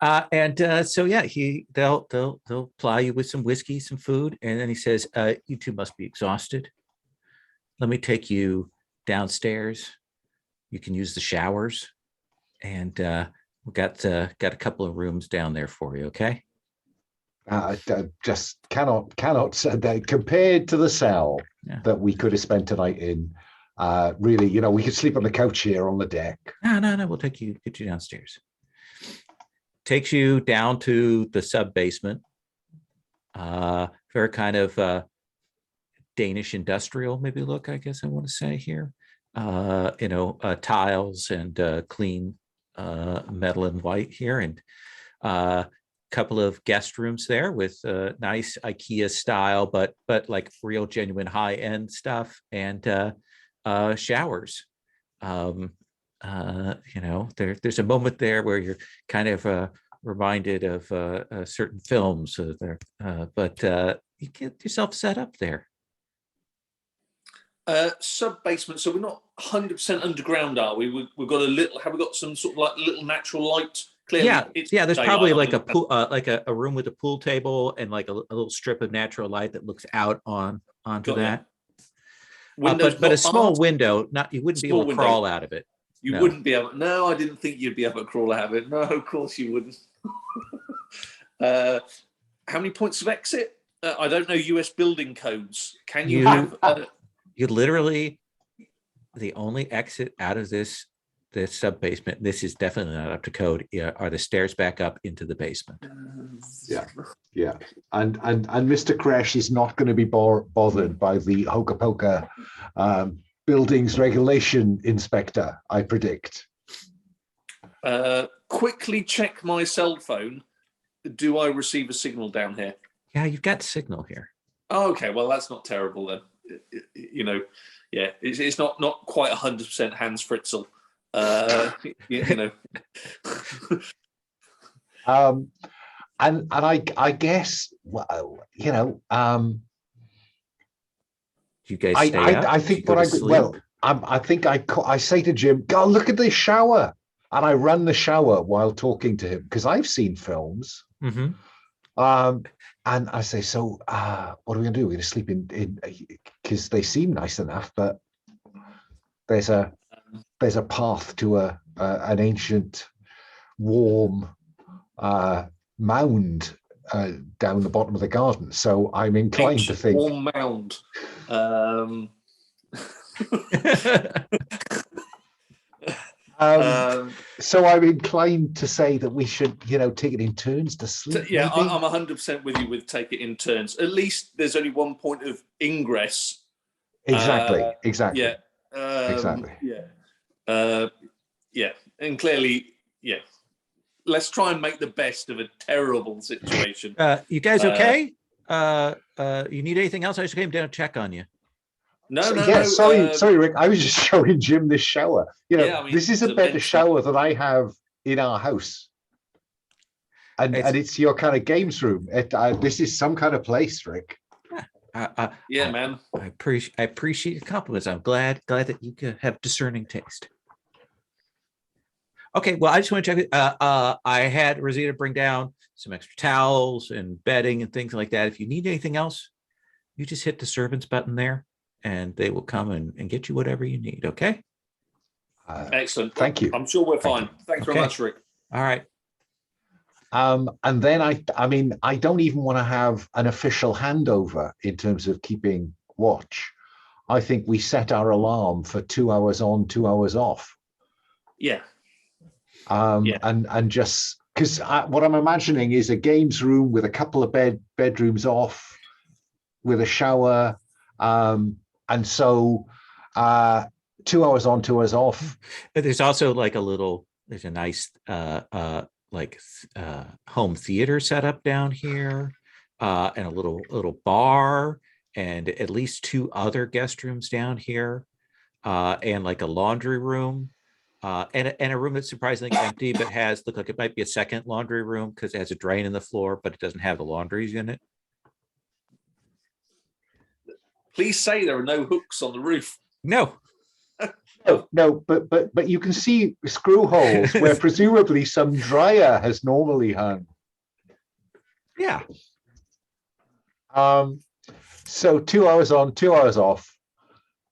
So yeah, they'll ply you with some whiskey, some food, and then he says, "You two must be exhausted. Let me take you downstairs. You can use the showers, and we've got a couple of rooms down there for you. Okay." I just cannot that compared to the cell that we could have spent a night in. Really, we could sleep on the couch here on the deck. No, we'll get you downstairs. Takes you down to the sub basement. Very kind of Danish industrial maybe look, I guess I want to say here. Tiles and clean metal and white here, and couple of guest rooms there with nice IKEA style, but like real genuine high end stuff, and showers. There's a moment there where you're kind of reminded of certain films but you get yourself set up there. Sub basement, so we're not 100% underground, are we? We've got have we got some sort of like little natural light? Clearly, there's probably like a pool, like a room with a pool table and like a little strip of natural light that looks out onto that. But a small window, you wouldn't be able to crawl out of it. You wouldn't be able. No, I didn't think you'd be able to crawl out of it. No, of course you wouldn't. How many points of exit? I don't know US building codes. Can you have? You literally, the only exit out of this sub basement, this is definitely not up to code, are the stairs back up into the basement. Yeah. And Mr. Kresh is not going to be bothered by the Hoka Poka buildings regulation inspector, I predict. Quickly check my cell phone. Do I receive a signal down here? Yeah, you've got signal here. Oh, okay, well, that's not terrible then. Yeah, it's not quite 100% Hans Fritzl. And I guess you guys stay up? I think I say to Jim, God, look at this shower, and I run the shower while talking to him because I've seen films. Mm-hmm. And I say, so what are we gonna do? We're gonna sleep in because they seem nice enough, but there's a path to an ancient warm mound down the bottom of the garden. So I'm inclined to think warm mound. So I'm inclined to say that we should, take it in turns to sleep. Yeah, I'm 100% with you with take it in turns. At least there's only one point of ingress. Exactly. Yeah. Exactly. Yeah. And clearly, yeah. let's try and make the best of a terrible situation. You guys okay? You need anything else? I just came down to check on you. No, no, Yeah, no. sorry, Rick. I was just showing Jim this shower. You know, Yeah, I mean, this is a it's better immensely- shower than I have in our house. And it's your kind of games room. This is some kind of place, Rick. Yeah, man. I appreciate your compliments. I'm glad that you can have discerning taste. Okay, well, I just want to check. I had Rosita bring down some extra towels and bedding and things like that. If you need anything else, you just hit the servants button there, and they will come and get you whatever you need. Okay. Excellent. Thank you. I'm sure we're fine. Thanks very Okay. much, Rick. All right. And then I mean, I don't even want to have an official handover in terms of keeping watch. I think we set our alarm for 2 hours on, 2 hours off. Yeah. Yeah. And just because what I'm imagining is a games room with a couple of bedrooms off, with a shower, and so 2 hours on, 2 hours off. But there's also like there's a nice home theater set up down here, and a little bar, and at least 2 other guest rooms down here, and like a laundry room. And a room that's surprisingly empty, but look like it might be a second laundry room because it has a drain in the floor, but it doesn't have the laundries in it. Please say there are no hooks on the roof. No. No, but you can see screw holes where presumably some dryer has normally hung. Yeah. So 2 hours on, 2 hours off,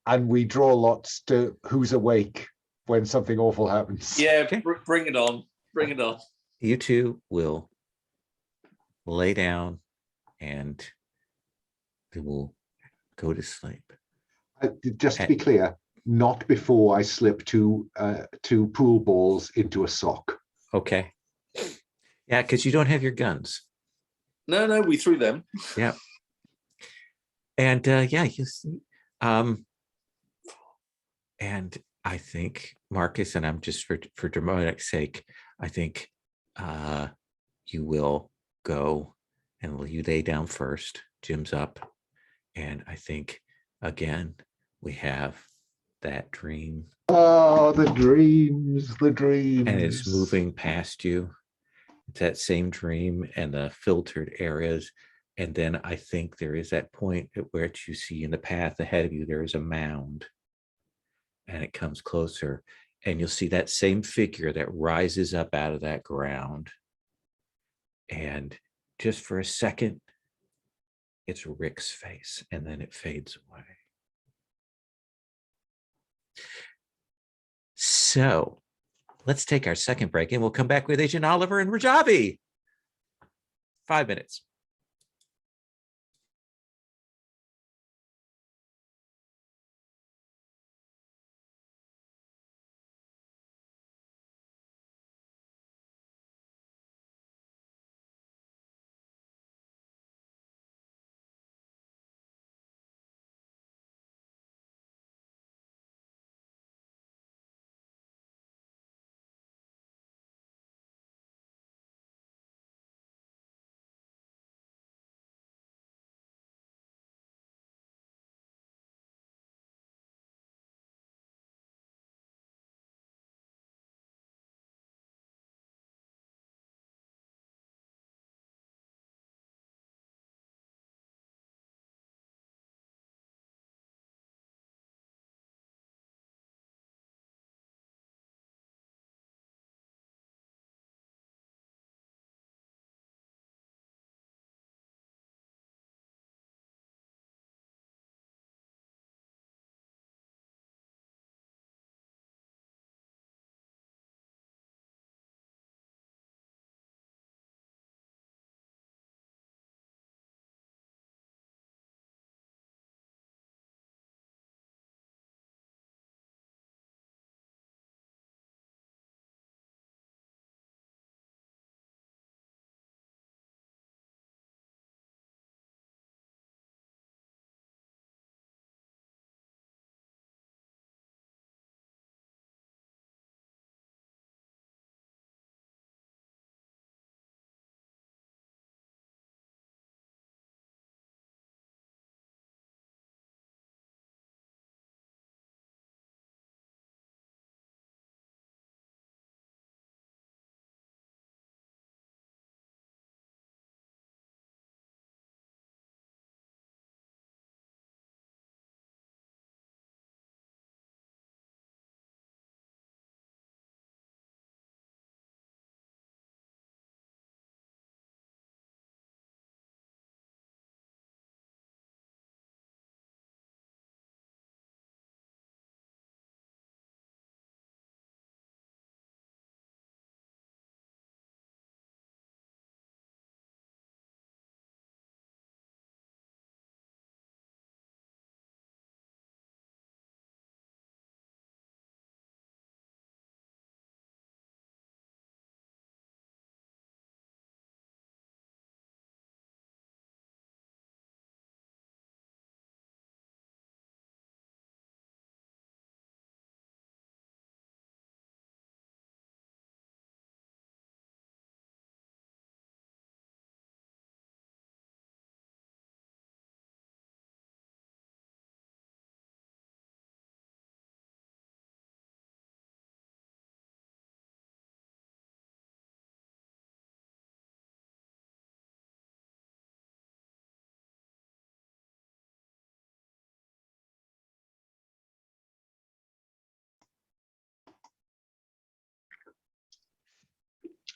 and we draw lots to who's awake when something awful happens. Yeah, Okay. bring it on. Bring it on. You two will lay down and we will go to sleep. Just to be clear, not before I slip two pool balls into a sock. Okay. Yeah, because you don't have your guns. No, we threw them. Yeah. And yeah, you see, and I think Marcus, and I'm just for dramatic's sake, I think you will go and you lay down first. Jim's up, and I think again we have that dream. Oh, the dreams, the dreams. And it's moving past you. It's that same dream and the filtered areas. And then I think there is that point at which you see in the path ahead of you, there is a mound. And it comes closer. And you'll see that same figure that rises up out of that ground. And just for a second, it's Rick's face. And then it fades away. So let's take our second break and we'll come back with Agent Oliver and Rajavi. 5 minutes.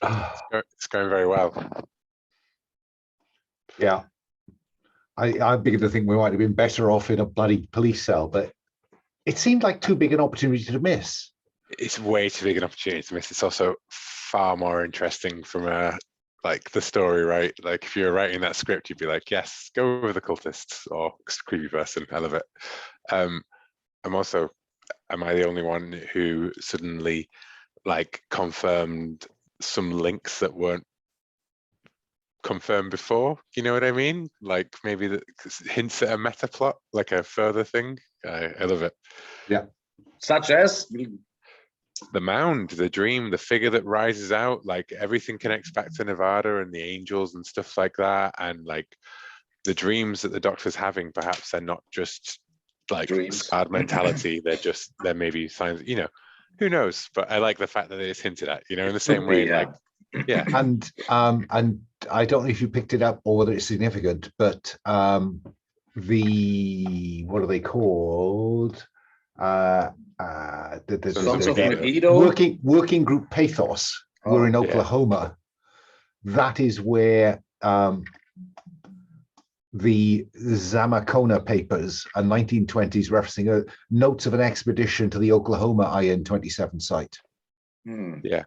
It's going very well. Yeah. I'm beginning to think we might have been better off in a bloody police cell, but it seemed like too big an opportunity to miss. It's way too big an opportunity to miss. It's also far more interesting from like the story, right? Like if you're writing that script, you'd be like, yes, go with the cultists or creepy person. I love it. Am I the only one who suddenly like confirmed some links that weren't confirmed before? You know what I mean? Like maybe that hints at a meta plot, like a further thing. I love it. Yeah. Such as The mound, the dream, the figure that rises out, like everything connects back to Nevada and the angels and stuff like that. And like the dreams that the doctor's having, perhaps they're not just like Dreams. scarred mentality. They're maybe signs, who knows? But I like the fact that it's hinted at, in the same way, like, yeah. And I don't know if you picked it up or whether it's significant, but the what are they called? Sons of Megiddo. Megiddo. Working group pathos were in yeah. Oklahoma. That is where the Zamacona papers, a 1920s referencing notes of an expedition to the Oklahoma IN-27 site. Yeah.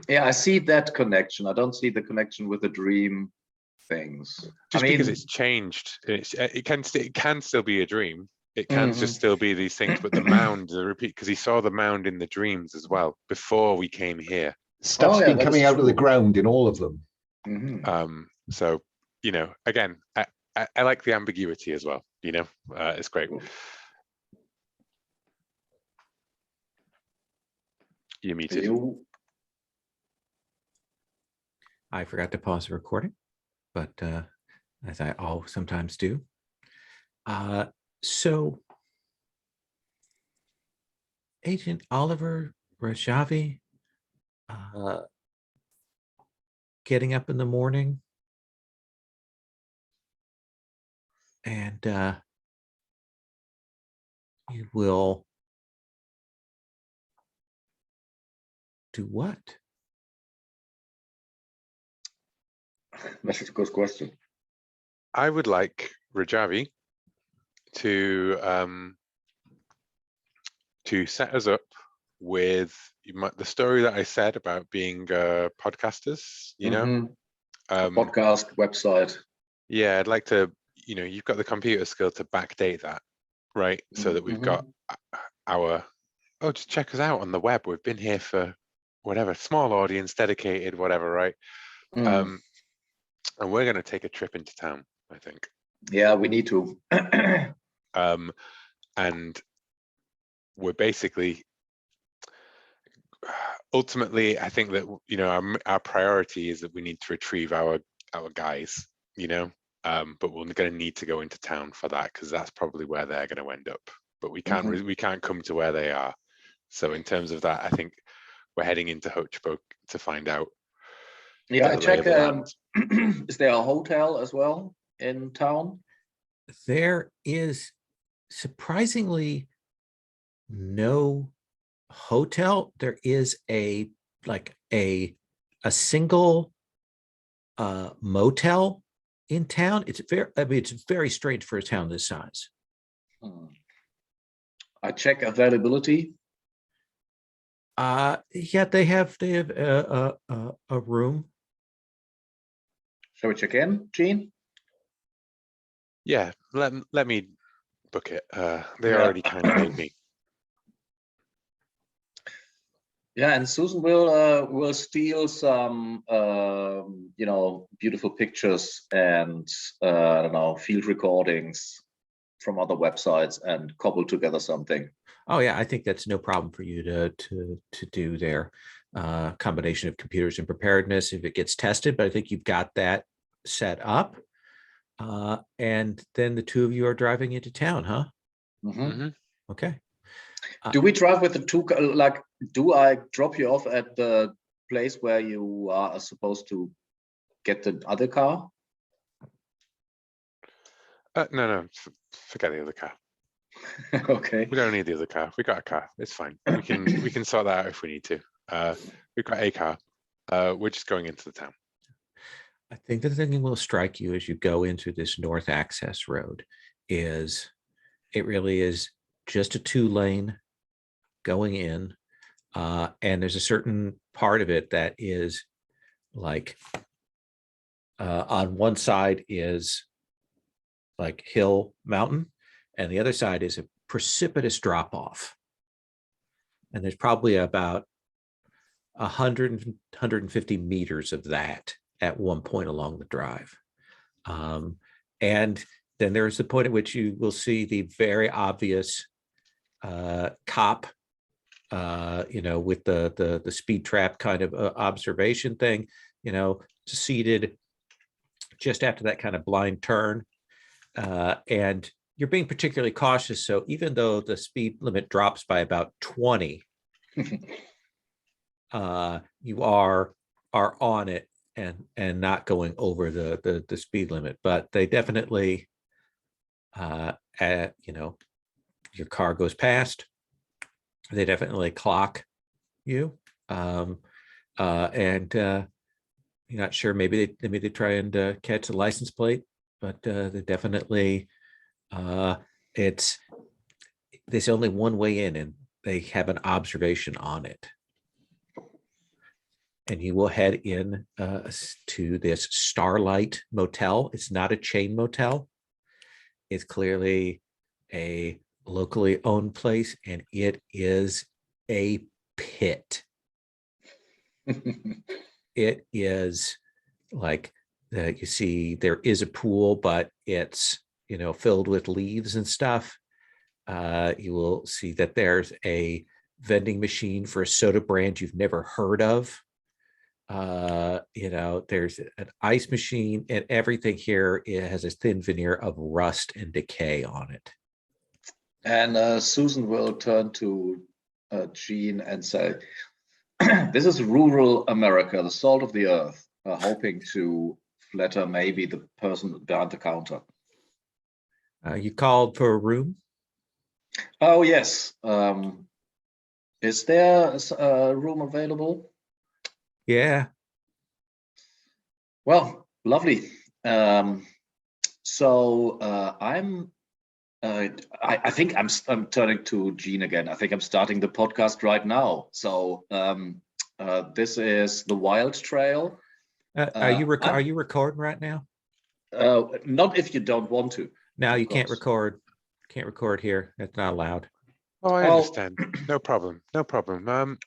Yeah, I see that connection. I don't see the connection with the dream things. Just because it's changed, it can still be a dream. It can just still be these things, but the mound, the repeat, because he saw the mound in the dreams as well before we came here. Stuff's been coming out of the ground in all of them. So, again, I like the ambiguity as well. It's great. Cool. You're muted. I forgot to pause the recording, but as I sometimes do. So, Agent Oliver Rajavi, getting up in the morning and you will do what? That's a good question. I would like Rajavi to set us up with the story that I said about being podcasters, Podcast website. Yeah, I'd like to, you've got the computer skill to backdate that, right? So that we've got just check us out on the web. We've been here for whatever, small audience, dedicated, whatever, right? And we're going to take a trip into town, I think. Yeah, we need to. And we're basically, ultimately, I think that, our priority is that we need to retrieve our guys, but we're going to need to go into town for that because that's probably where they're going to end up. But we can't come to where they are. So in terms of that, I think we're heading into Hochburg to find out. Yeah, I check. Is there a hotel as well in town? There is surprisingly no hotel. There is a single motel in town. It's very strange for a town this size. I check availability. Yeah, they have a room. Shall we check in, Gene? Yeah, let me book it. They already kind of made me. Yeah, and Susan will steal some beautiful pictures and I don't know, field recordings from other websites and cobble together something. Oh yeah, I think that's no problem for you to do there. Combination of computers and preparedness if it gets tested, but I think you've got that set up. And then the two of you are driving into town, huh? Okay. Do we drive with the two? Do I drop you off at the place where you are supposed to get the other car? No, forget the other car. Okay. We don't need the other car. We got a car. It's fine. We can sort that out if we need to. We've got a car. We're just going into the town. I think the thing that will strike you as you go into this north access road is it really is just a 2-lane going in. And there's a certain part of it that is like on one side is like hill mountain, and the other side is a precipitous drop off. And there's probably about 150 meters of that at one point along the drive. And then there's the point at which you will see the very obvious cop, with the speed trap kind of observation thing, seated just after that kind of blind turn. And you're being particularly cautious. So even though the speed limit drops by about 20, you are on it and not going over the speed limit. But they definitely, your car goes past. They definitely clock you, and you're not sure. Maybe they try and catch the license plate, but they definitely there's only one way in, and they have an observation on it. And you will head in to this Starlight Motel. It's not a chain motel. It's clearly a locally owned place, and it is a pit. It is like you see there is a pool, but it's filled with leaves and stuff. You will see that there's a vending machine for a soda brand you've never heard of. There's an ice machine, and everything here has a thin veneer of rust and decay on it. And Susan will turn to Jean and say, this is rural America, the salt of the earth, hoping to flatter maybe the person behind the counter. You called for a room? Oh, yes. Is there a room available? Yeah. Well, lovely. So I think I'm turning to Jean again. I think I'm starting the podcast right now. So this is the Wild Trail. Are you recording right now? Not if you don't want to. No, you can't record. Can't record here. That's not allowed. Oh, I understand. No problem. No problem.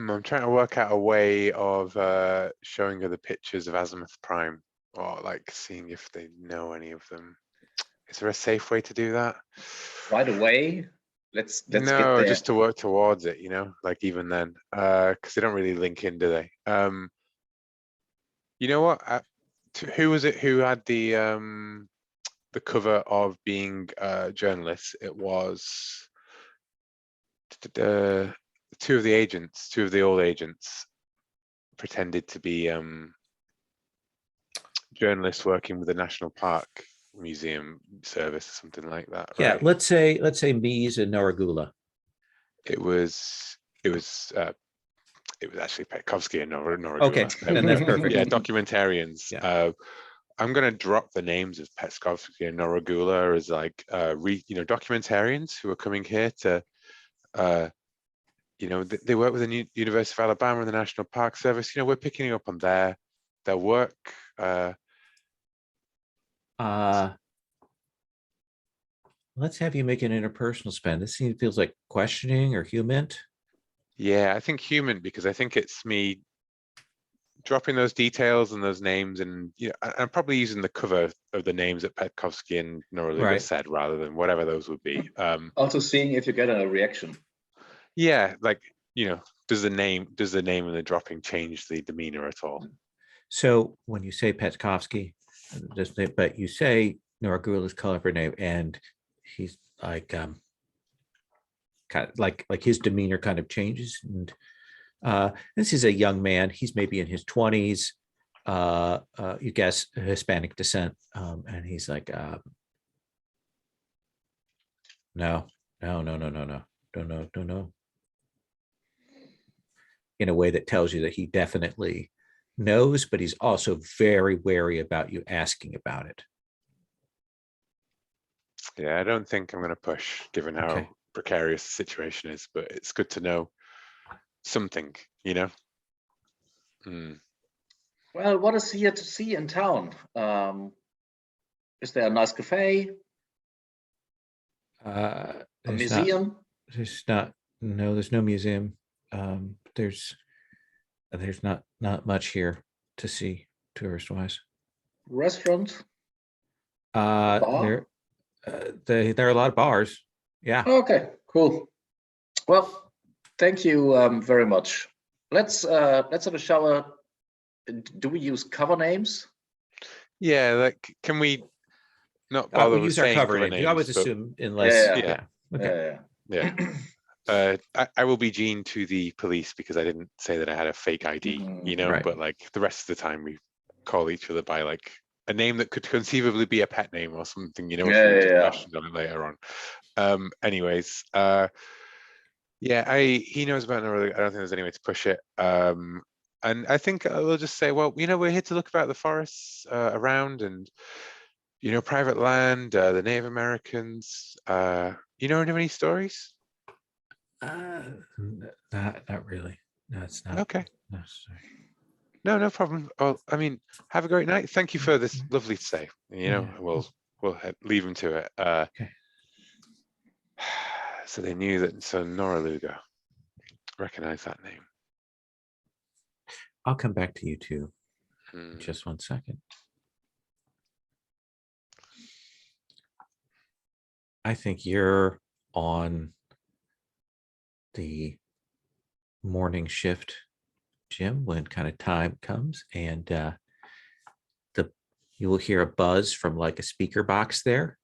I'm trying to work out a way of showing her the pictures of Azimuth Prime, or like seeing if they know any of them. Is there a safe way to do that? Right away. Let's get No, there. just to work towards it, like even then, because they don't really link in, do they? You know what? Who was it who had the cover of being journalists? It was two of the old agents pretended to be journalists working with the National Park Museum Service or something like that. Yeah, right? let's say Mies and Noragula. It was actually Petkovsky and Noragula. Okay, then that's perfect. Yeah, documentarians. Yeah. I'm going to drop the names of Petkovsky and Noragula as like documentarians who are coming here to they work with the University of Alabama and the National Park Service. We're picking up on their work. Let's have you make an interpersonal spend. This feels like questioning or human. Yeah, I think human, because I think it's me dropping those details and those names, and I'm probably using the cover of the names that Petkovsky and Noragula said rather than whatever those would be. Also seeing if you get a reaction. Yeah, like does the name and the dropping change the demeanor at all? So when you say Petkovsky, but you say Noragula's color name, and he's like kind of like his demeanor kind of changes. And this is a young man. He's maybe in his 20s. You guess Hispanic descent, and he's like, no. in a way that tells you that he definitely knows, but he's also very wary about you asking about it. Yeah, I don't think I'm going to push, given how Okay. precarious the situation is. But it's good to know something, you know. Well, what is here to see in town? Is there a nice cafe? A museum? There's not. No, there's no museum. There's not much here to see tourist wise. Restaurant? There there are a lot of bars. Yeah. Okay, cool. Well, thank you very much. Let's have a shower. Do we use cover names? Yeah, like, can we not We bother with use our saying cover cover name. You always names? But assume unless. Yeah. Yeah. Okay. Yeah. I will be Gene to the police because I didn't say that I had a fake ID, you know. Right. But like the rest of the time, we call each other by like a name that could conceivably be a pet name or something, you know. If we were to question on it later on. Anyways, yeah, he knows about it. I don't think there's any way to push it. And I think we'll just say, well, you know, we're here to look about the forests around and, you know, private land, the Native Americans. You know any stories? Not really. No, it's not. Okay. No, sorry. No problem. Oh, I mean, have a great night. Thank you for this lovely stay. You know, Yeah. we'll leave him to it. Okay. So they knew that. So Nora Lugo, recognize that name. I'll come back to you too. Just 1 second. I think you're on the morning shift, Jim, when kind of time comes, and you will hear a buzz from like a speaker box there.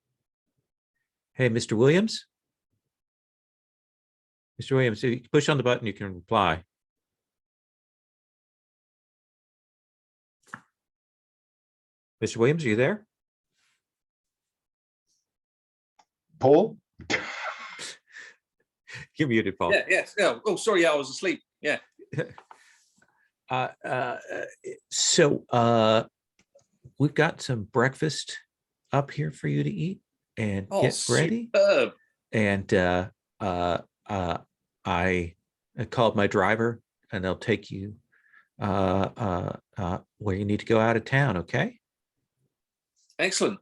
Hey, Mr. Williams. Mr. Williams, if you push on the button, you can reply. Mr. Williams, are you there? Paul? You're muted, Paul. Yeah, yes. Oh, sorry, yeah, I was asleep. Yeah. So we've got some breakfast up here for you to eat and get ready. Superb. And I called my driver, and they'll take you where you need to go out of town. Okay. Excellent.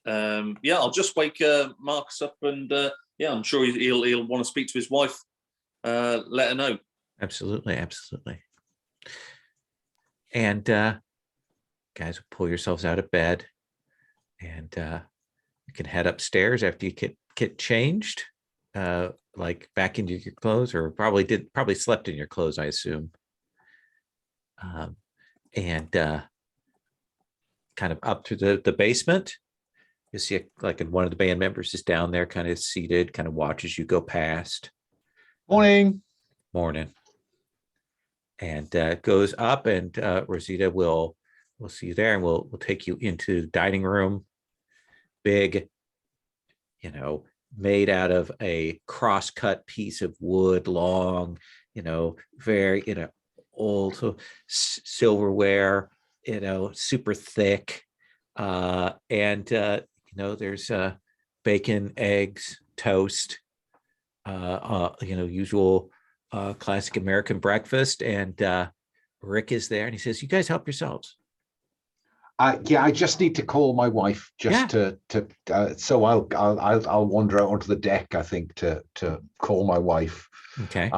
Yeah, I'll just wake Marcus up, and yeah, I'm sure he'll want to speak to his wife. Let her know. Absolutely. And guys, will pull yourselves out of bed, and you can head upstairs after you get changed, like back into your clothes, or probably slept in your clothes, I assume. And kind of up to the basement. You see like one of the band members is down there, kind of seated, kind of watches you go past. Morning. And goes up, and Rosita will see you there, and we'll take you into the dining room. Big, you know, made out of a cross-cut piece of wood, long, you know, very, you know, old silverware, you know, super thick, and you know, there's bacon, eggs, toast, you know, usual classic American breakfast. And Rick is there, and he says, "You guys help yourselves." Yeah, I just need to call my wife just to so I'll wander out onto the deck, I think, to call my wife. Okay.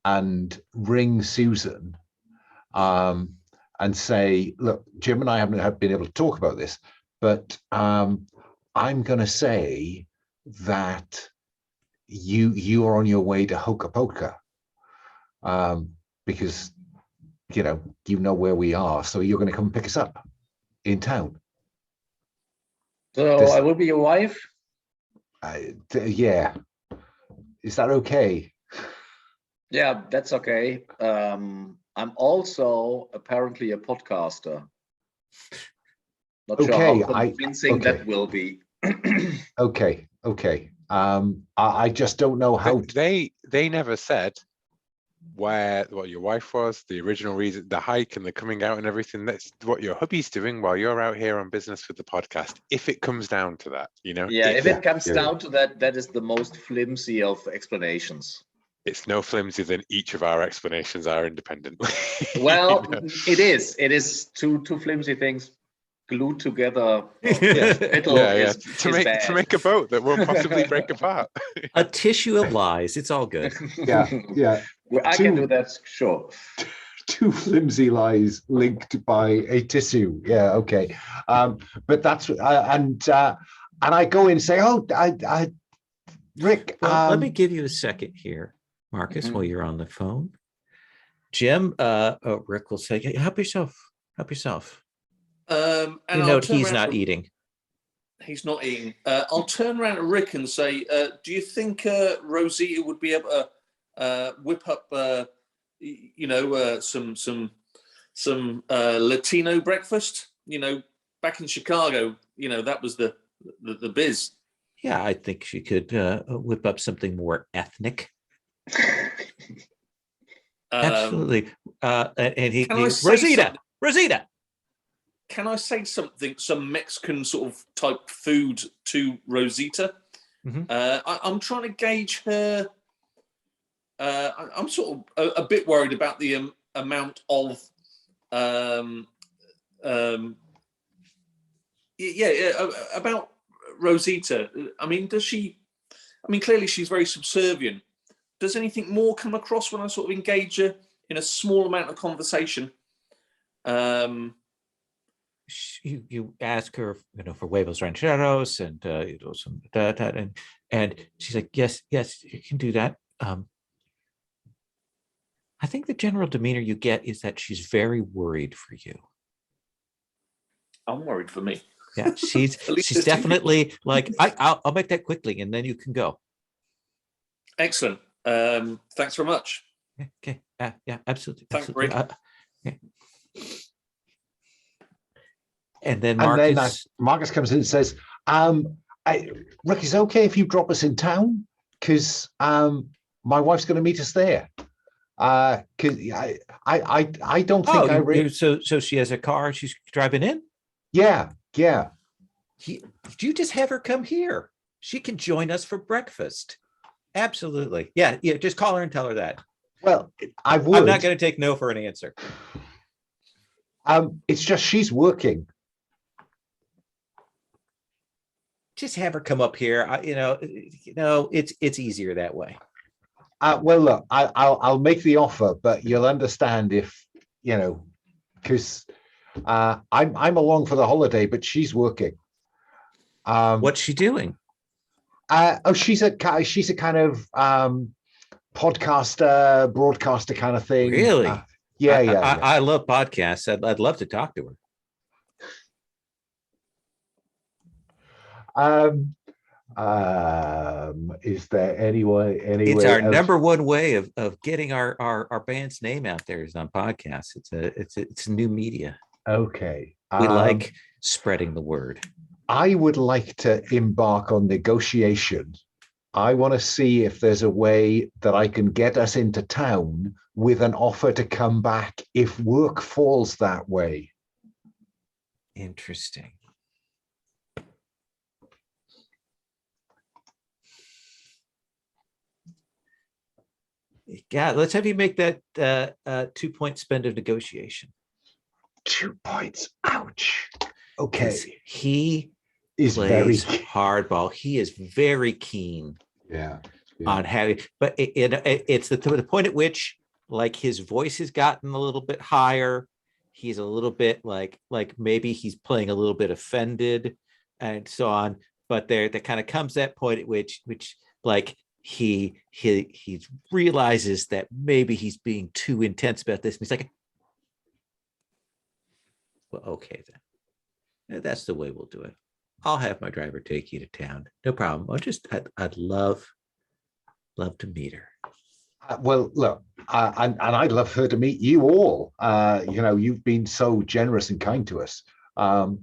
And ring Susan, and say, look, Jim and I haven't been able to talk about this, but I'm going to say that you are on your way to Hoka Poka, because you know where we are, so you're going to come pick us up in town. So I will be your wife? Yeah. Is that okay? Yeah, that's okay. I'm also apparently a podcaster. Not sure how convincing that will be. Okay. I just don't know how. They never said what your wife was, the original reason, the hike and the coming out and everything. That's what your hubby's doing while you're out here on business with the podcast. If it comes down to that, Yeah, if Yeah, it comes yeah, down to that, that is the most flimsy of explanations. it's no flimsier than each of our explanations are independently. Well, You know? it is. It is two flimsy things glued together. Yeah. Metal Yeah, is, to is make bad. a boat that won't possibly break apart. A tissue of lies. It's all good. yeah, yeah. Well, I can Two- do that, sure. Two flimsy lies linked by a tissue. Yeah, okay. But that's and I go in and say, oh, Rick. Well, let me give you a second here, Marcus, while you're on the phone. Jim, Rick will say, hey, help yourself. Help yourself. And You I'll note turn he's around not to- eating. He's not eating. I'll turn around to Rick and say, do you think Rosita would be able to whip up, some Latino breakfast? Back in Chicago, that was the biz. Yeah, I think she could whip up something more ethnic. Absolutely. And he Can I say Rosita, something? Rosita. Can I say something, some Mexican sort of type food to Rosita? Mhm. I'm trying to gauge her. I'm sort of a bit worried about the amount of, about Rosita. I mean, clearly she's very subservient. Does anything more come across when I sort of engage her in a small amount of conversation? You ask her, for huevos rancheros and some that and she's like, yes, you can do that. I think the general demeanor you get is that she's very worried for you. I'm worried for me. Yeah, she's At least there's two definitely like, I'll make that quickly and then you can go. Excellent. Thanks very much. Okay. Yeah, absolutely. Thanks, absolutely. Rick. Yeah. And then And then Marcus. Marcus comes in and says, Rick, is it okay if you drop us in town? Because my wife's going to meet us there. Because I don't think I really. So she has a car. She's driving in. Yeah. You just have her come here. She can join us for breakfast. Absolutely. Yeah. Just call her and tell her that. Well, I would. I'm not going to take no for an answer. It's just she's working. Just have her come up here. It's easier that way. Well, look, I'll make the offer, but you'll understand if because I'm along for the holiday, but she's working. What's she doing? She's a kind of podcaster, broadcaster kind of thing. Really? Yeah. I love podcasts. I'd love to talk to her. Is there anyone? It's our number one way of getting our band's name out there is on podcasts. It's new media. Okay. We like spreading the word. I would like to embark on negotiation. I want to see if there's a way that I can get us into town with an offer to come back if work falls that way. Interesting. Yeah, let's have you make that 2-point spend of negotiation. 2 points. Ouch. Okay. He Is very plays hardball. He is very keen yeah. on having, but it's the point at which like his voice has gotten a little bit higher. He's a little bit like maybe he's playing a little bit offended and so on. But there kind of comes that point at which like he realizes that maybe he's being too intense about this. And he's like, well, okay then. That's the way we'll do it. I'll have my driver take you to town. No problem. I'd love to meet her. Well, look, and I'd love her to meet you all. You've been so generous and kind to us. Thank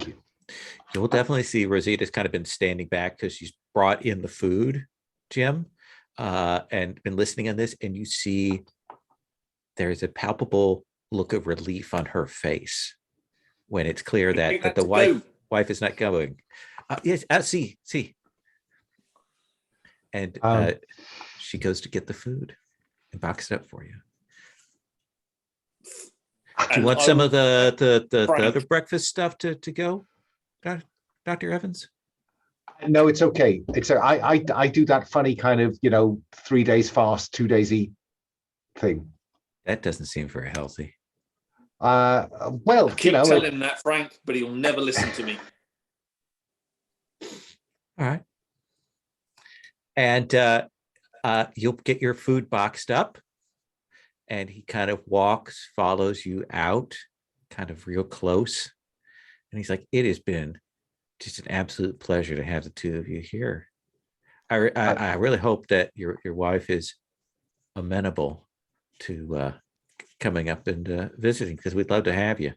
you. You'll definitely see Rosita's kind of been standing back because she's brought in the food, Jim. and been listening on this, and you see there's a palpable look of relief on her face when it's clear that the wife is not going. Yes, see. And she goes to get the food and box it up for you. Do you want some of the other breakfast stuff to go, Dr. Evans? No, it's okay. I do that funny kind of 3 days fast, 2 days eat thing. That doesn't seem very healthy. Well, I keep telling him that, Frank, but he'll never listen to me. All right. And you'll get your food boxed up, and he kind of follows you out, kind of real close. And he's like, it has been just an absolute pleasure to have the two of you here. I really hope that your wife is amenable to coming up and visiting, because we'd love to have you.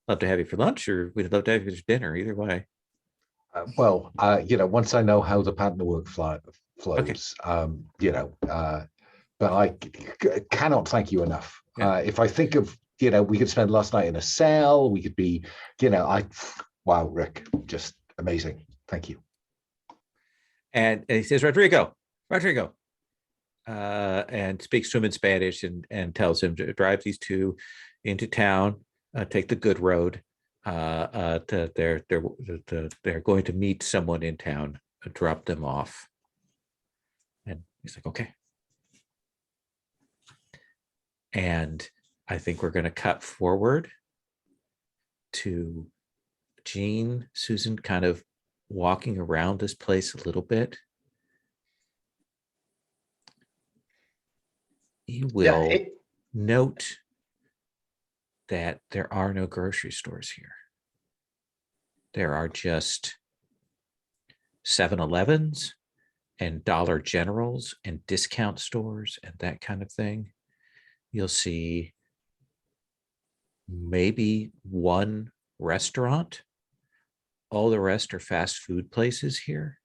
Love to have you for lunch, or we'd love to have you for dinner, either way. Well, once I know how the partner work flows, Okay. but I cannot thank you enough. Yeah. If I think of, we could spend last night in a cell, we could be, wow, Rick, just amazing. Thank you. And he says, Rodrigo, and speaks to him in Spanish and tells him to drive these two into town, take the good road. They're going to meet someone in town, drop them off. And he's like, okay. And I think we're going to cut forward to Jean, Susan kind of walking around this place a little bit. You will note that there are no grocery stores here. There are just 7-Elevens and Dollar Generals and discount stores and that kind of thing. You'll see maybe one restaurant. All the rest are fast food places here.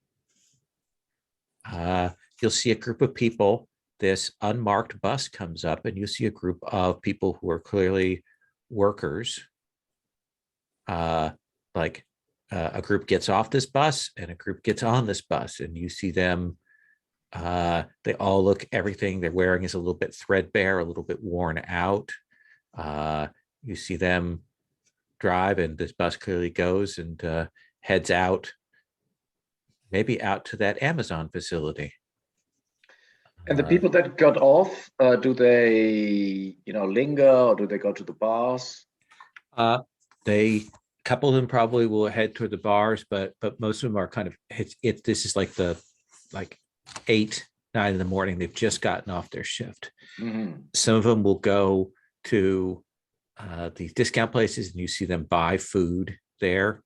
You'll see a group of people. This unmarked bus comes up, and you see a group of people who are clearly workers. A group gets off this bus and a group gets on this bus, and you see them. They all look, everything they're wearing is a little bit threadbare, a little bit worn out. You see them drive, and this bus clearly goes and heads out, maybe out to that Amazon facility. And the people that got off, do they, linger, or do they go to the bars? A couple of them probably will head toward the bars, but most of them are kind of, this is like 8, 9 in the morning. They've just gotten off their shift. Mm-hmm. Some of them will go to these discount places, and you see them buy food there.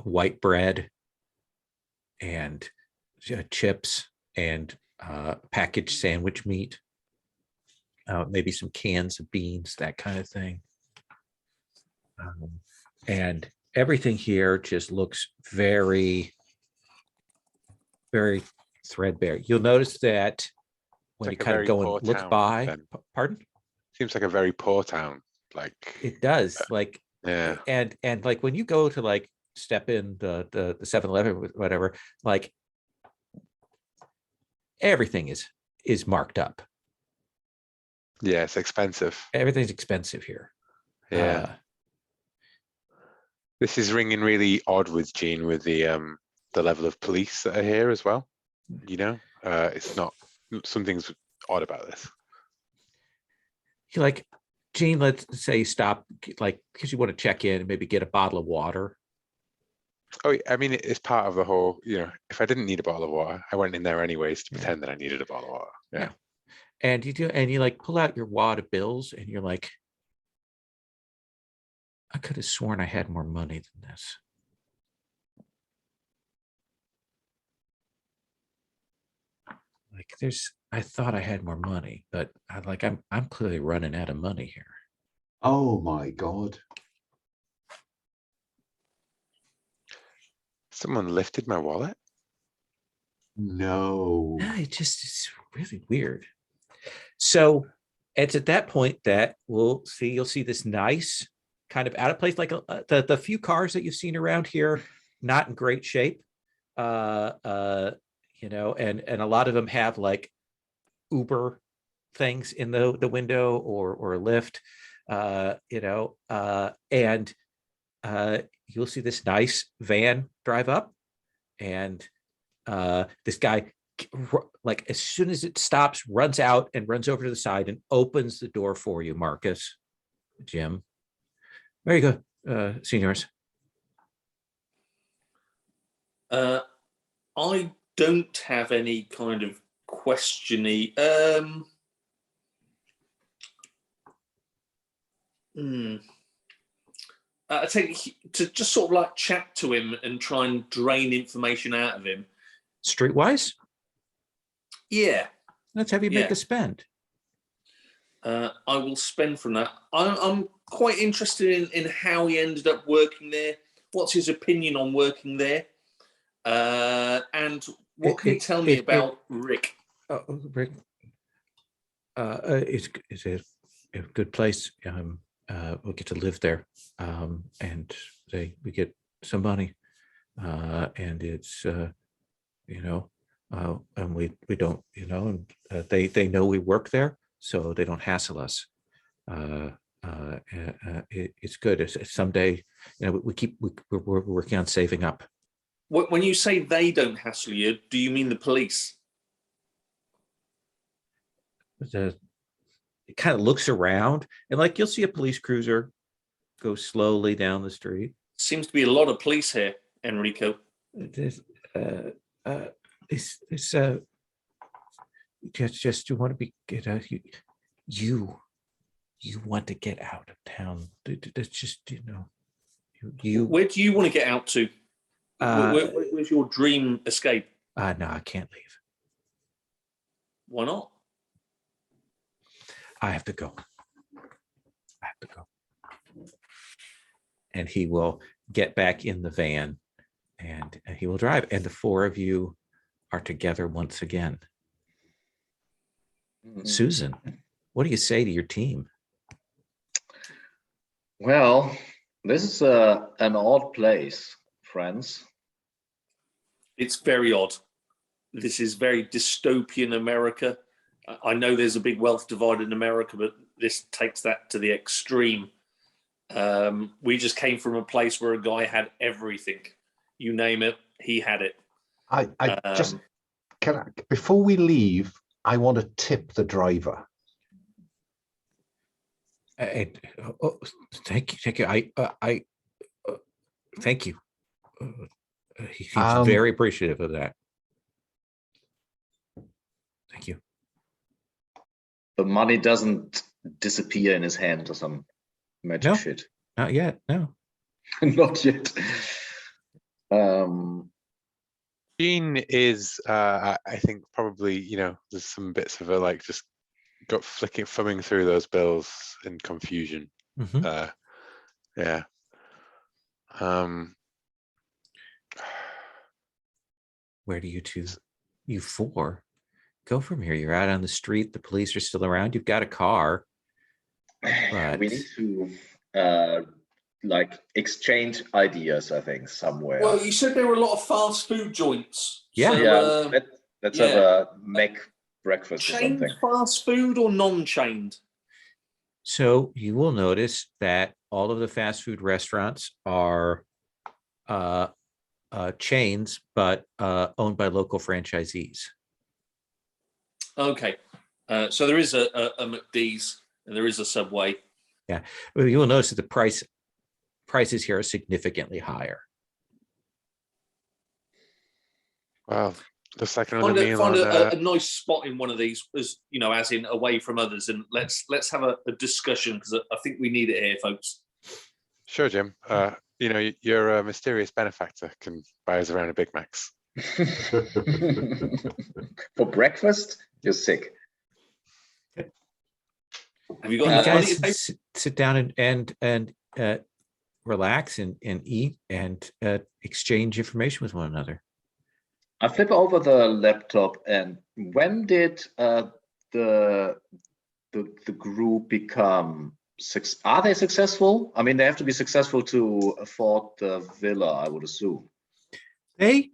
White bread and chips and packaged sandwich meat, maybe some cans of beans, that kind of thing. And everything here just looks very, very threadbare. You'll notice that when you kind of go and look by, then. Pardon? Seems like a very poor town. It does. Yeah. And like when you go to step in the 7-Eleven, whatever, everything is marked up. Yeah, it's expensive. Everything's expensive here. Yeah. This is ringing really odd with Jean, with the level of police that are here as well. It's not, something's odd about this. You're Jean, let's say you stop, because you want to check in and maybe get a bottle of water. Oh, I mean, it's part of the whole, if I didn't need a bottle of water, I went in there anyways to pretend that I needed a bottle of water. Yeah. And you do, and you pull out your wad of bills, and you're like, I could have sworn I had more money than this. I thought I had more money, but I'm clearly running out of money here. Oh my God. Someone lifted my wallet? No. It's really weird. So it's at that point that you'll see this nice kind of out of place, like the few cars that you've seen around here, not in great shape. You know, and a lot of them have like Uber things in the window or a Lyft, you know, and you'll see this nice van drive up, and this guy, like as soon as it stops, runs out and runs over to the side and opens the door for you, Marcus, Jim. There you go, seniors. I don't have any kind of questiony. I think to just sort of like chat to him and try and drain information out of him. Streetwise? Yeah. Let's have you make a spend. I will spend from that. I'm quite interested in how he ended up working there. What's his opinion on working there? And what can you tell me about Rick? Rick, it's a good place. We'll get to live there, and we get some money, and it's you know, and we don't, you know, and they know we work there, so they don't hassle us. It's good. It's someday, you know, we're working on saving up. When you say they don't hassle you, do you mean the police? It kind of looks around, and like you'll see a police cruiser go slowly down the street. Seems to be a lot of police here, Enrico. It's just you want to be get out. You want to get out of town. That's just, you know, you. Where do you want to get out to? Where's your dream escape? No, I can't leave. Why not? I have to go. And he will get back in the van, and he will drive. And the four of you are together once again. Susan, what do you say to your team? Well, this is an odd place, friends. It's very odd. This is very dystopian America. I know there's a big wealth divide in America, but this takes that to the extreme. We just came from a place where a guy had everything. You name it, he had it. Before we leave, I want to tip the driver. Thank you. Thank you. He's very appreciative of that. Thank you. The money doesn't disappear in his hand or some magic shit. Not yet. No. Not yet. Gene is, I think, probably, you know, there's some bits of her like just got thumbing through those bills in confusion. Mm-hmm. Yeah. Where do you four go from here? You're out on the street. The police are still around. You've got a car. But... we need to like exchange ideas, I think, somewhere. Well, you said there were a lot of fast food joints. Yeah. So, let's have a Mac breakfast or chained something. fast food or non-chained? So you will notice that all of the fast food restaurants are chains, but owned by local franchisees. Okay. So there is a McD's and there is a Subway. Yeah. Well, you will notice that the prices here are significantly higher. Well, looks like another Find meal on a nice spot in one of these, as you know, as in away from others, and let's have a discussion, because I think we need it here, folks. Sure, Jim. You know, your mysterious benefactor can buy us around a Big Mac's. For breakfast, you're sick. Have you You got guys sit down and relax and eat and exchange information with one another. I flip over the laptop, and when did the group become are they successful? I mean, they have to be successful to afford the villa, I would assume. They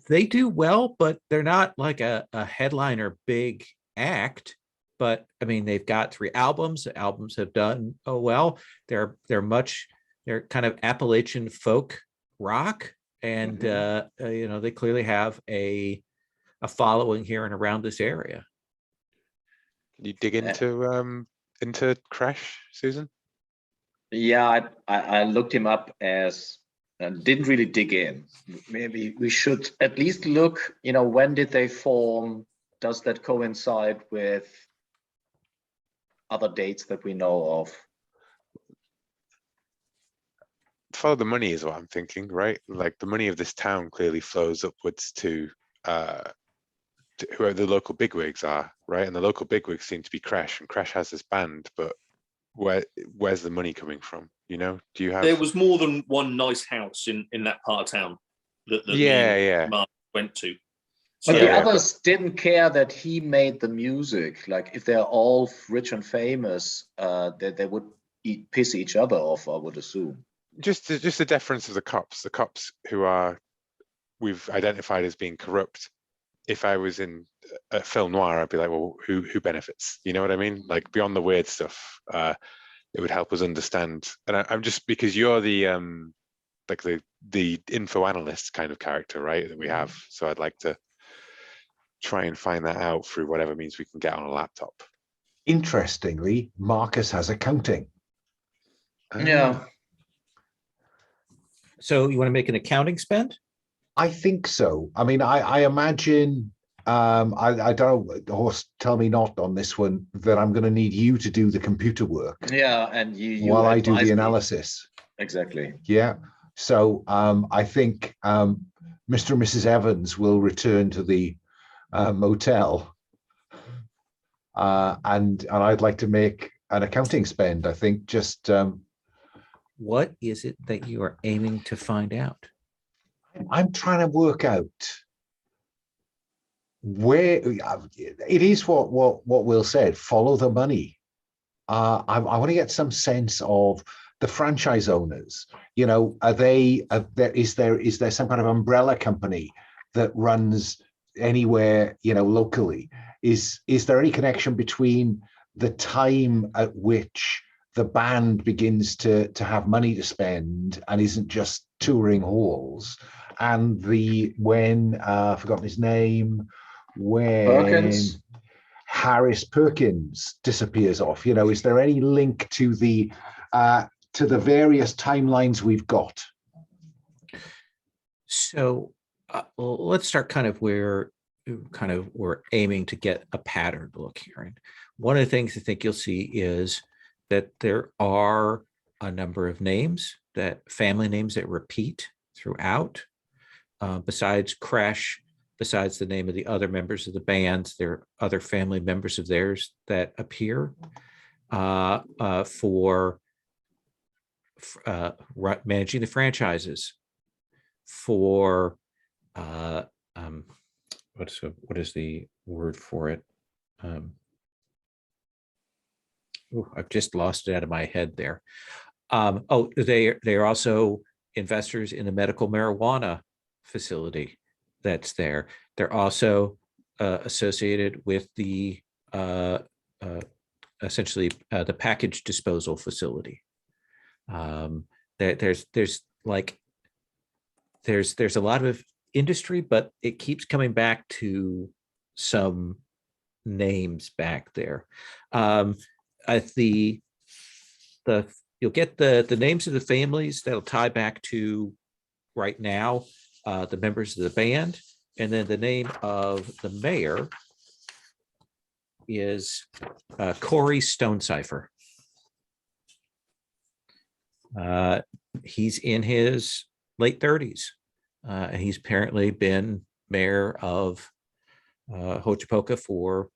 do well, but they're not like a headliner big act. But I mean, they've got 3 albums. The albums have done well. They're kind of Appalachian folk rock, and you know, they clearly have a following here and around this area. Can you dig into Crash, Susan? Yeah, I looked him up as and didn't really dig in. Maybe we should at least look, you know, when did they form? Does that coincide with other dates that we know of? Follow the money is what I'm thinking, right? Like the money of this town clearly flows upwards to whoever the local bigwigs are, right? And the local bigwigs seem to be Crash, and Crash has this band, but where's the money coming from? You know, do you have? There was more than one nice house in that part of town that Yeah. Mark went to. But So the Yeah. others didn't care that he made the music. Like if they're all rich and famous, they would piss each other off, I would assume. Just the deference of the cops who we've identified as being corrupt. If I was in a film noir, I'd be like, well, who benefits? You know what I mean? Like beyond the weird stuff, it would help us understand. And I'm just, because you're the like the info analyst kind of character, right? That we have. So I'd like to try and find that out through whatever means we can get on a laptop. Interestingly, Marcus has accounting. Yeah. So you want to make an accounting spend? I think so. I mean, I imagine, I don't know, Horst, tell me not on this one, that I'm going to need you to do the computer work Yeah, and you while I do advise the me. analysis. Exactly. Yeah. So I think Mr. and Mrs. Evans will return to the motel, and I'd like to make an accounting spend. I think just What is it that you are aiming to find out? I'm trying to work out where it is. What Will said. Follow the money. I want to get some sense of the franchise owners. You know, are they? Is there some kind of umbrella company that runs anywhere? You know, locally. Is there any connection between the time at which the band begins to have money to spend and isn't just touring halls, and when I've forgotten his name, when Perkins? Harris Perkins disappears off? You know, is there any link to the various timelines we've got? So well, let's start kind of where we're aiming to get a pattern look here. And one of the things I think you'll see is that there are a number of names, family names that repeat throughout. Besides Crash, besides the name of the other members of the band, there are other family members of theirs that appear for managing the franchises, for what is the word for it? I've just lost it out of my head there. They are also investors in the medical marijuana facility that's there. They're also associated with the essentially the package disposal facility. There's a lot of industry, but it keeps coming back to some names back there. You'll get the names of the families that'll tie back to right now, the members of the band, and then the name of the mayor is Corey Stonecipher. He's in his late 30s. He's apparently been mayor of Hochipoka for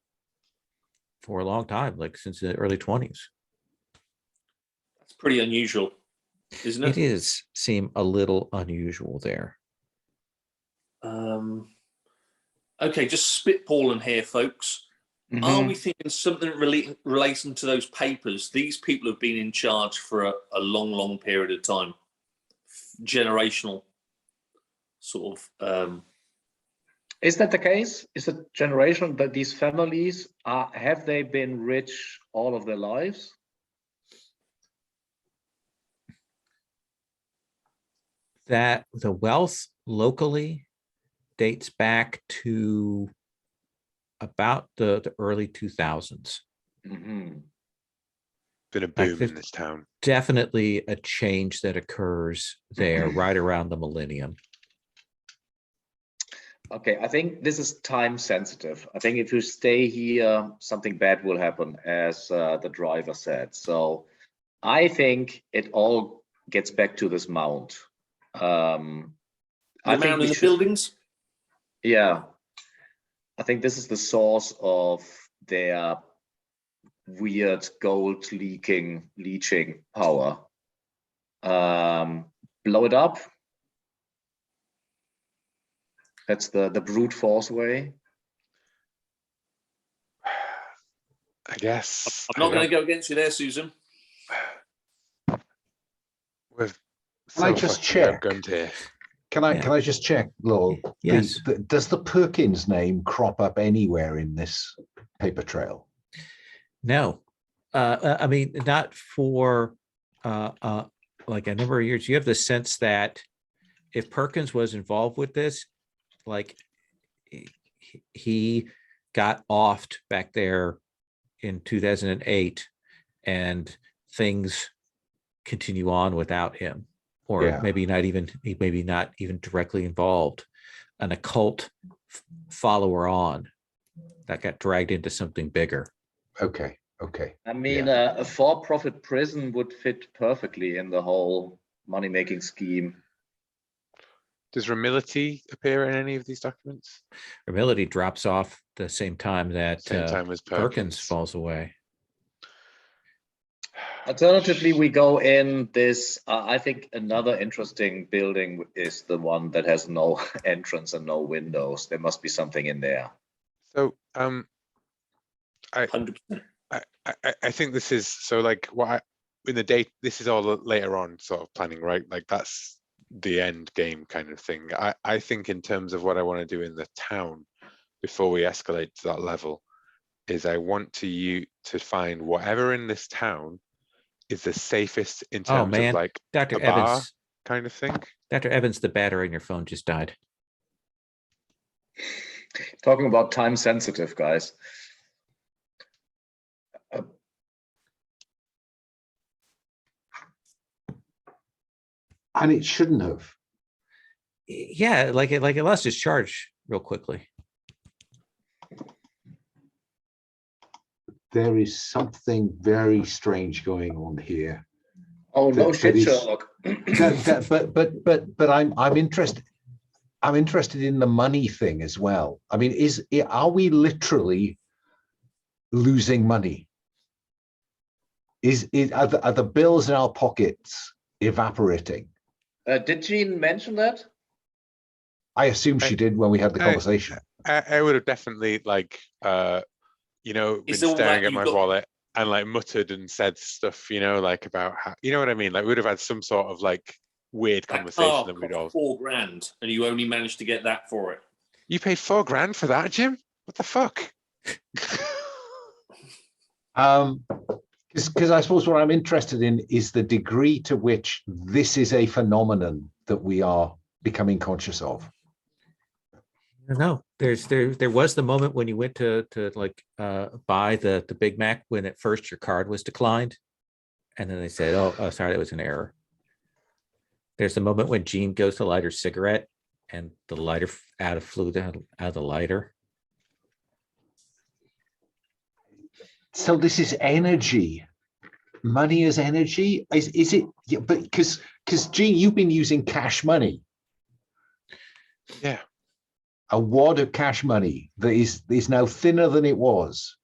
a long time, like since the early 20s. that's pretty unusual, isn't it? It seem a little unusual there. Okay, just spitballing here, folks. Are Mhm. we thinking something relating to those papers? These people have been in charge for a long, long period of time. Generational sort of. Is that the case? Is it generational that these families have they been rich all of their lives? That the wealth locally dates back to about the early 2000s. Mhm. Been a Like boom this- in this town. Definitely a change that occurs there right around the millennium. Okay, I think this is time sensitive. I think if you stay here, something bad will happen, as the driver said. So I think it all gets back to this mount. The I think mound we in the should, buildings? yeah. I think this is the source of their weird gold leaching power. Blow it up. That's the brute force way. I guess. I'm not going to go against you there, Susan. We're Can I so just fucking check? outgunned here. Can I Yeah. can I just check, Lowell? Yes. Does the Perkins name crop up anywhere in this paper trail? No, I mean, not for like a number of years. You have the sense that if Perkins was involved with this, like he got offed back there in 2008, and things continue on without him, or Yeah. maybe not even directly involved. An occult follower on that got dragged into something bigger. Okay. I mean, a for-profit prison would fit perfectly in the whole money-making scheme. Does Remility appear in any of these documents? Ability drops off the same time that Same time as Perkins Perkins. falls away. Alternatively, we go in this. I think another interesting building is the one that has no entrance and no windows. There must be something in there. So, 100%. I think this is so like in the date. This is all later on sort of planning, right? Like that's the end game kind of thing. I think in terms of what I want to do in the town before we escalate to that level is I want to find whatever in this town is the safest in Oh terms of man, like Dr. a bar Evans, kind of thing. Dr. Evans, the battery in your phone just died. Talking about time sensitive, guys. And it shouldn't have. Yeah, like it lost its charge real quickly. There is something very strange going on here. Oh no That shit, is- Sherlock. But I'm interested. I'm interested in the money thing as well. I mean, are we literally losing money? Are the bills in our pockets evaporating? Did Jean mention that? I assume she did when we had the conversation. I would have definitely like been It's all staring that at my you've got- wallet and like muttered and said stuff, like about how, you know what I mean? Like we'd have had some sort of like weird That conversation car that we'd cost all. $4,000, and you only managed to get that for it. You paid $4,000 for that, Jim? What the fuck? Because I suppose what I'm interested in is the degree to which this is a phenomenon that we are becoming conscious of. No, there was the moment when you went to like buy the Big Mac when at first your card was declined, and then they said, "Oh, sorry, that was an error." There's the moment when Jean goes to light her cigarette, and the lighter flew out of the lighter. So this is energy. Money is energy. Is it? Yeah, but because Gene, you've been using cash money. Yeah. A wad of cash money that is now thinner than it was.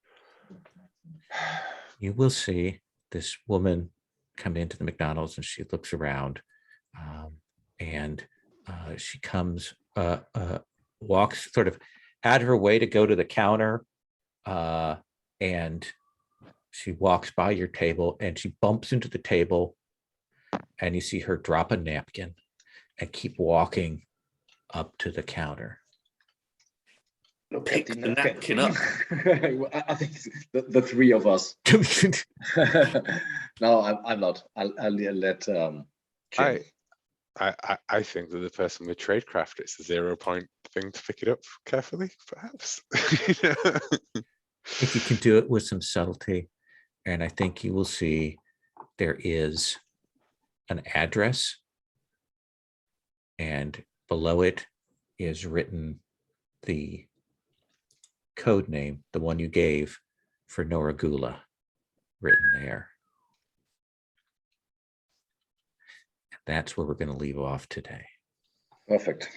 You will see this woman come into the McDonald's, and she looks around, and she comes walks sort of at her way to go to the counter, and she walks by your table and she bumps into the table, and you see her drop a napkin and keep walking up to the counter. Look Pick at the napkin up. I think the three of us. No, I'm not. I'll let Jim. I think that the person with tradecraft, it's a 0 point thing to pick it up carefully, perhaps. I think you can do it with some subtlety, and I think you will see there is an address, and below it is written the code name, the one you gave for Noragula, written there. That's where we're going to leave off today. Perfect.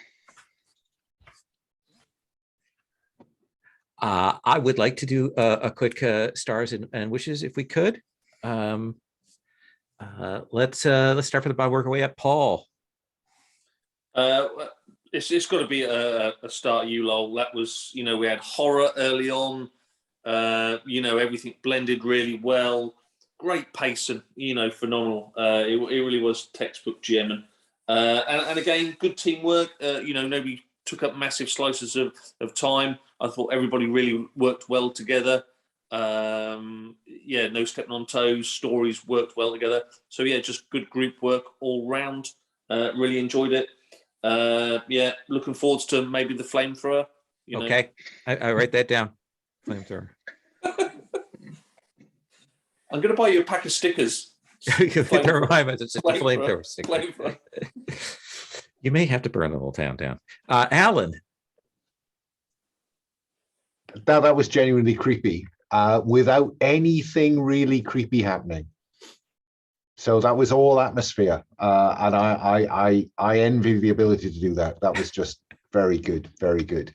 I would like to do a quick stars and wishes if we could. Let's start from the bottom, work our way up. Paul. It's got to be a start, you lol. That was, we had horror early on. Everything blended really well. Great pacing, phenomenal. It really was textbook gem. And again, good teamwork. Nobody took up massive slices of time. I thought everybody really worked well together. No stepping on toes. Stories worked well together. So yeah, just good group work all round. Really enjoyed it. Looking forward to maybe the flamethrower. Okay, I write that down. Flamethrower. I'm going to buy you a pack of stickers. It's just a flamethrower sticker. You may have to burn the whole town down. Alan. That was genuinely creepy, without anything really creepy happening. So that was all atmosphere, and I envy the ability to do that. That was just very good, very good.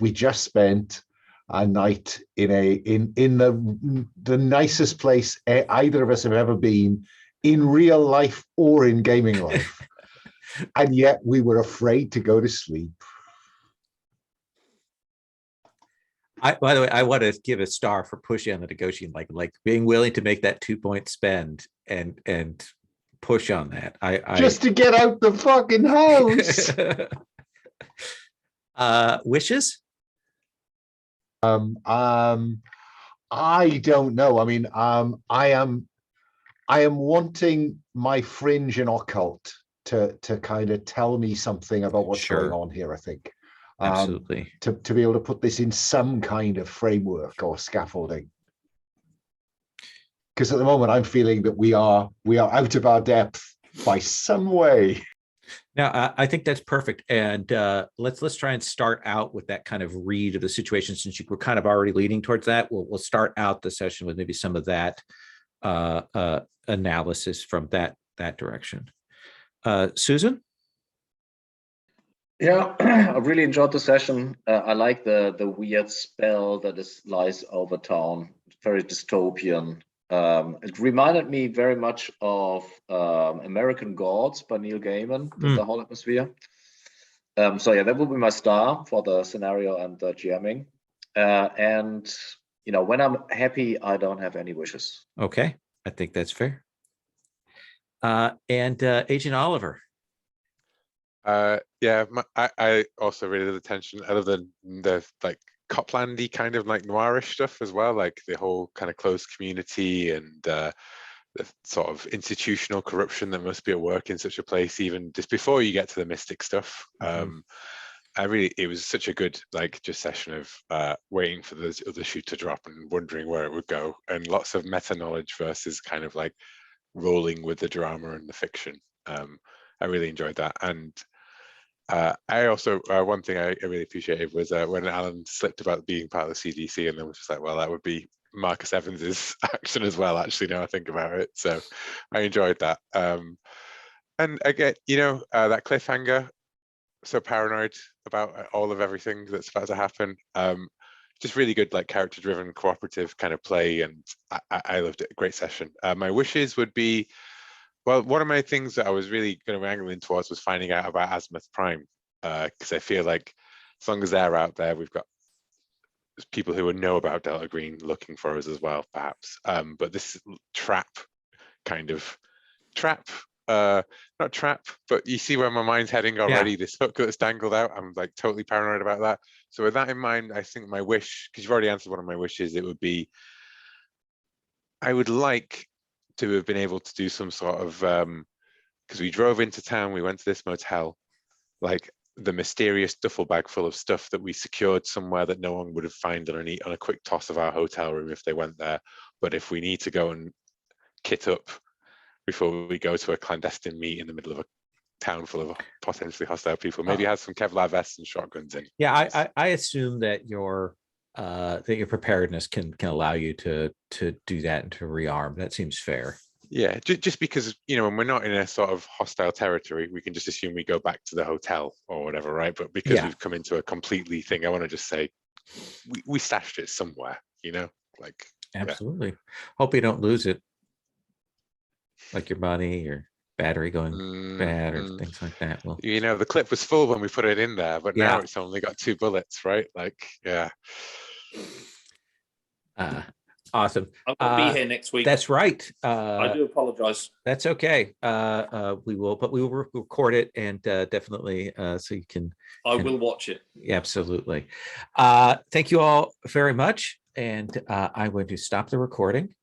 We just spent a night in the nicest place either of us have ever been in real life or in gaming life, and yet we were afraid to go to sleep. By the way, I want to give a star for pushing on the negotiating, like being willing to make that 2 point spend and push on that. Just to get out the fucking house. Wishes? I don't know. I mean, I am wanting my fringe and occult to kind of tell me something about what's going on here, I think. Absolutely. To be able to put this in some kind of framework or scaffolding. Because at the moment I'm feeling that we are out of our depth by some way. Now, I think that's perfect. And let's try and start out with that kind of read of the situation, since you were kind of already leading towards that. We'll start out the session with maybe some of that analysis from that direction. Susan? Yeah, I really enjoyed the session. I like the weird spell that lies over town. Very dystopian. It reminded me very much of American Gods by Neil Gaiman, the whole atmosphere. So yeah, that would be my star for the scenario and the GMing. And when I'm happy, I don't have any wishes. Okay, I think that's fair. And Agent Oliver. I also really did the tension, other than the like Coplandy kind of like noirish stuff as well, like the whole kind of closed community and the sort of institutional corruption that must be at work in such a place, even just before you get to the mystic stuff. It was such a good just session of waiting for the other shoe to drop and wondering where it would go, and lots of meta knowledge versus kind of like rolling with the drama and the fiction. I really enjoyed that. And I also, one thing I really appreciated was when Alan slipped about being part of the CDC, and then was just like, well, that would be Marcus Evans's action as well, actually, now I think about it. So I enjoyed that. And again, that cliffhanger, so paranoid about all of everything that's about to happen. Just really good, character driven, cooperative kind of play. And I loved it. Great session. My wishes would be, well, one of my things that I was really going to be angling towards was finding out about Azimuth Prime, because I feel like as long as they're out there, we've got people who would know about Delta Green looking for us as well, perhaps. But this trap, not trap, but you see where my mind's heading already. This hook that's dangled out, I'm like totally paranoid about that. So with that in mind, I think my wish, because you've already answered one of my wishes, it would be, I would like to have been able to do some sort of, because we drove into town, we went to this motel, like the mysterious duffel bag full of stuff that we secured somewhere that no one would have found on a quick toss of our hotel room if they went there. But if we need to go and kit up before we go to a clandestine meet in the middle of a town full of potentially hostile people, maybe have some Kevlar vests and shotguns in. Yeah, I assume that your preparedness can allow you to do that and to rearm. That seems fair. Yeah, just because, when we're not in a sort of hostile territory, we can just assume we go back to the hotel or whatever, right? But because we've come into a completely thing, I want to just say we stashed it somewhere, like. Absolutely. Hope you don't lose it, like your money or battery going bad or things like that. Well, the clip was full when we put it in there, but now it's only got 2 bullets, right? Like, yeah. Awesome. I'm going to be here next week. That's right. I do apologize. That's okay. We will record it and definitely so you can. I will watch it. Absolutely. Thank you all very much. And I'm going to stop the recording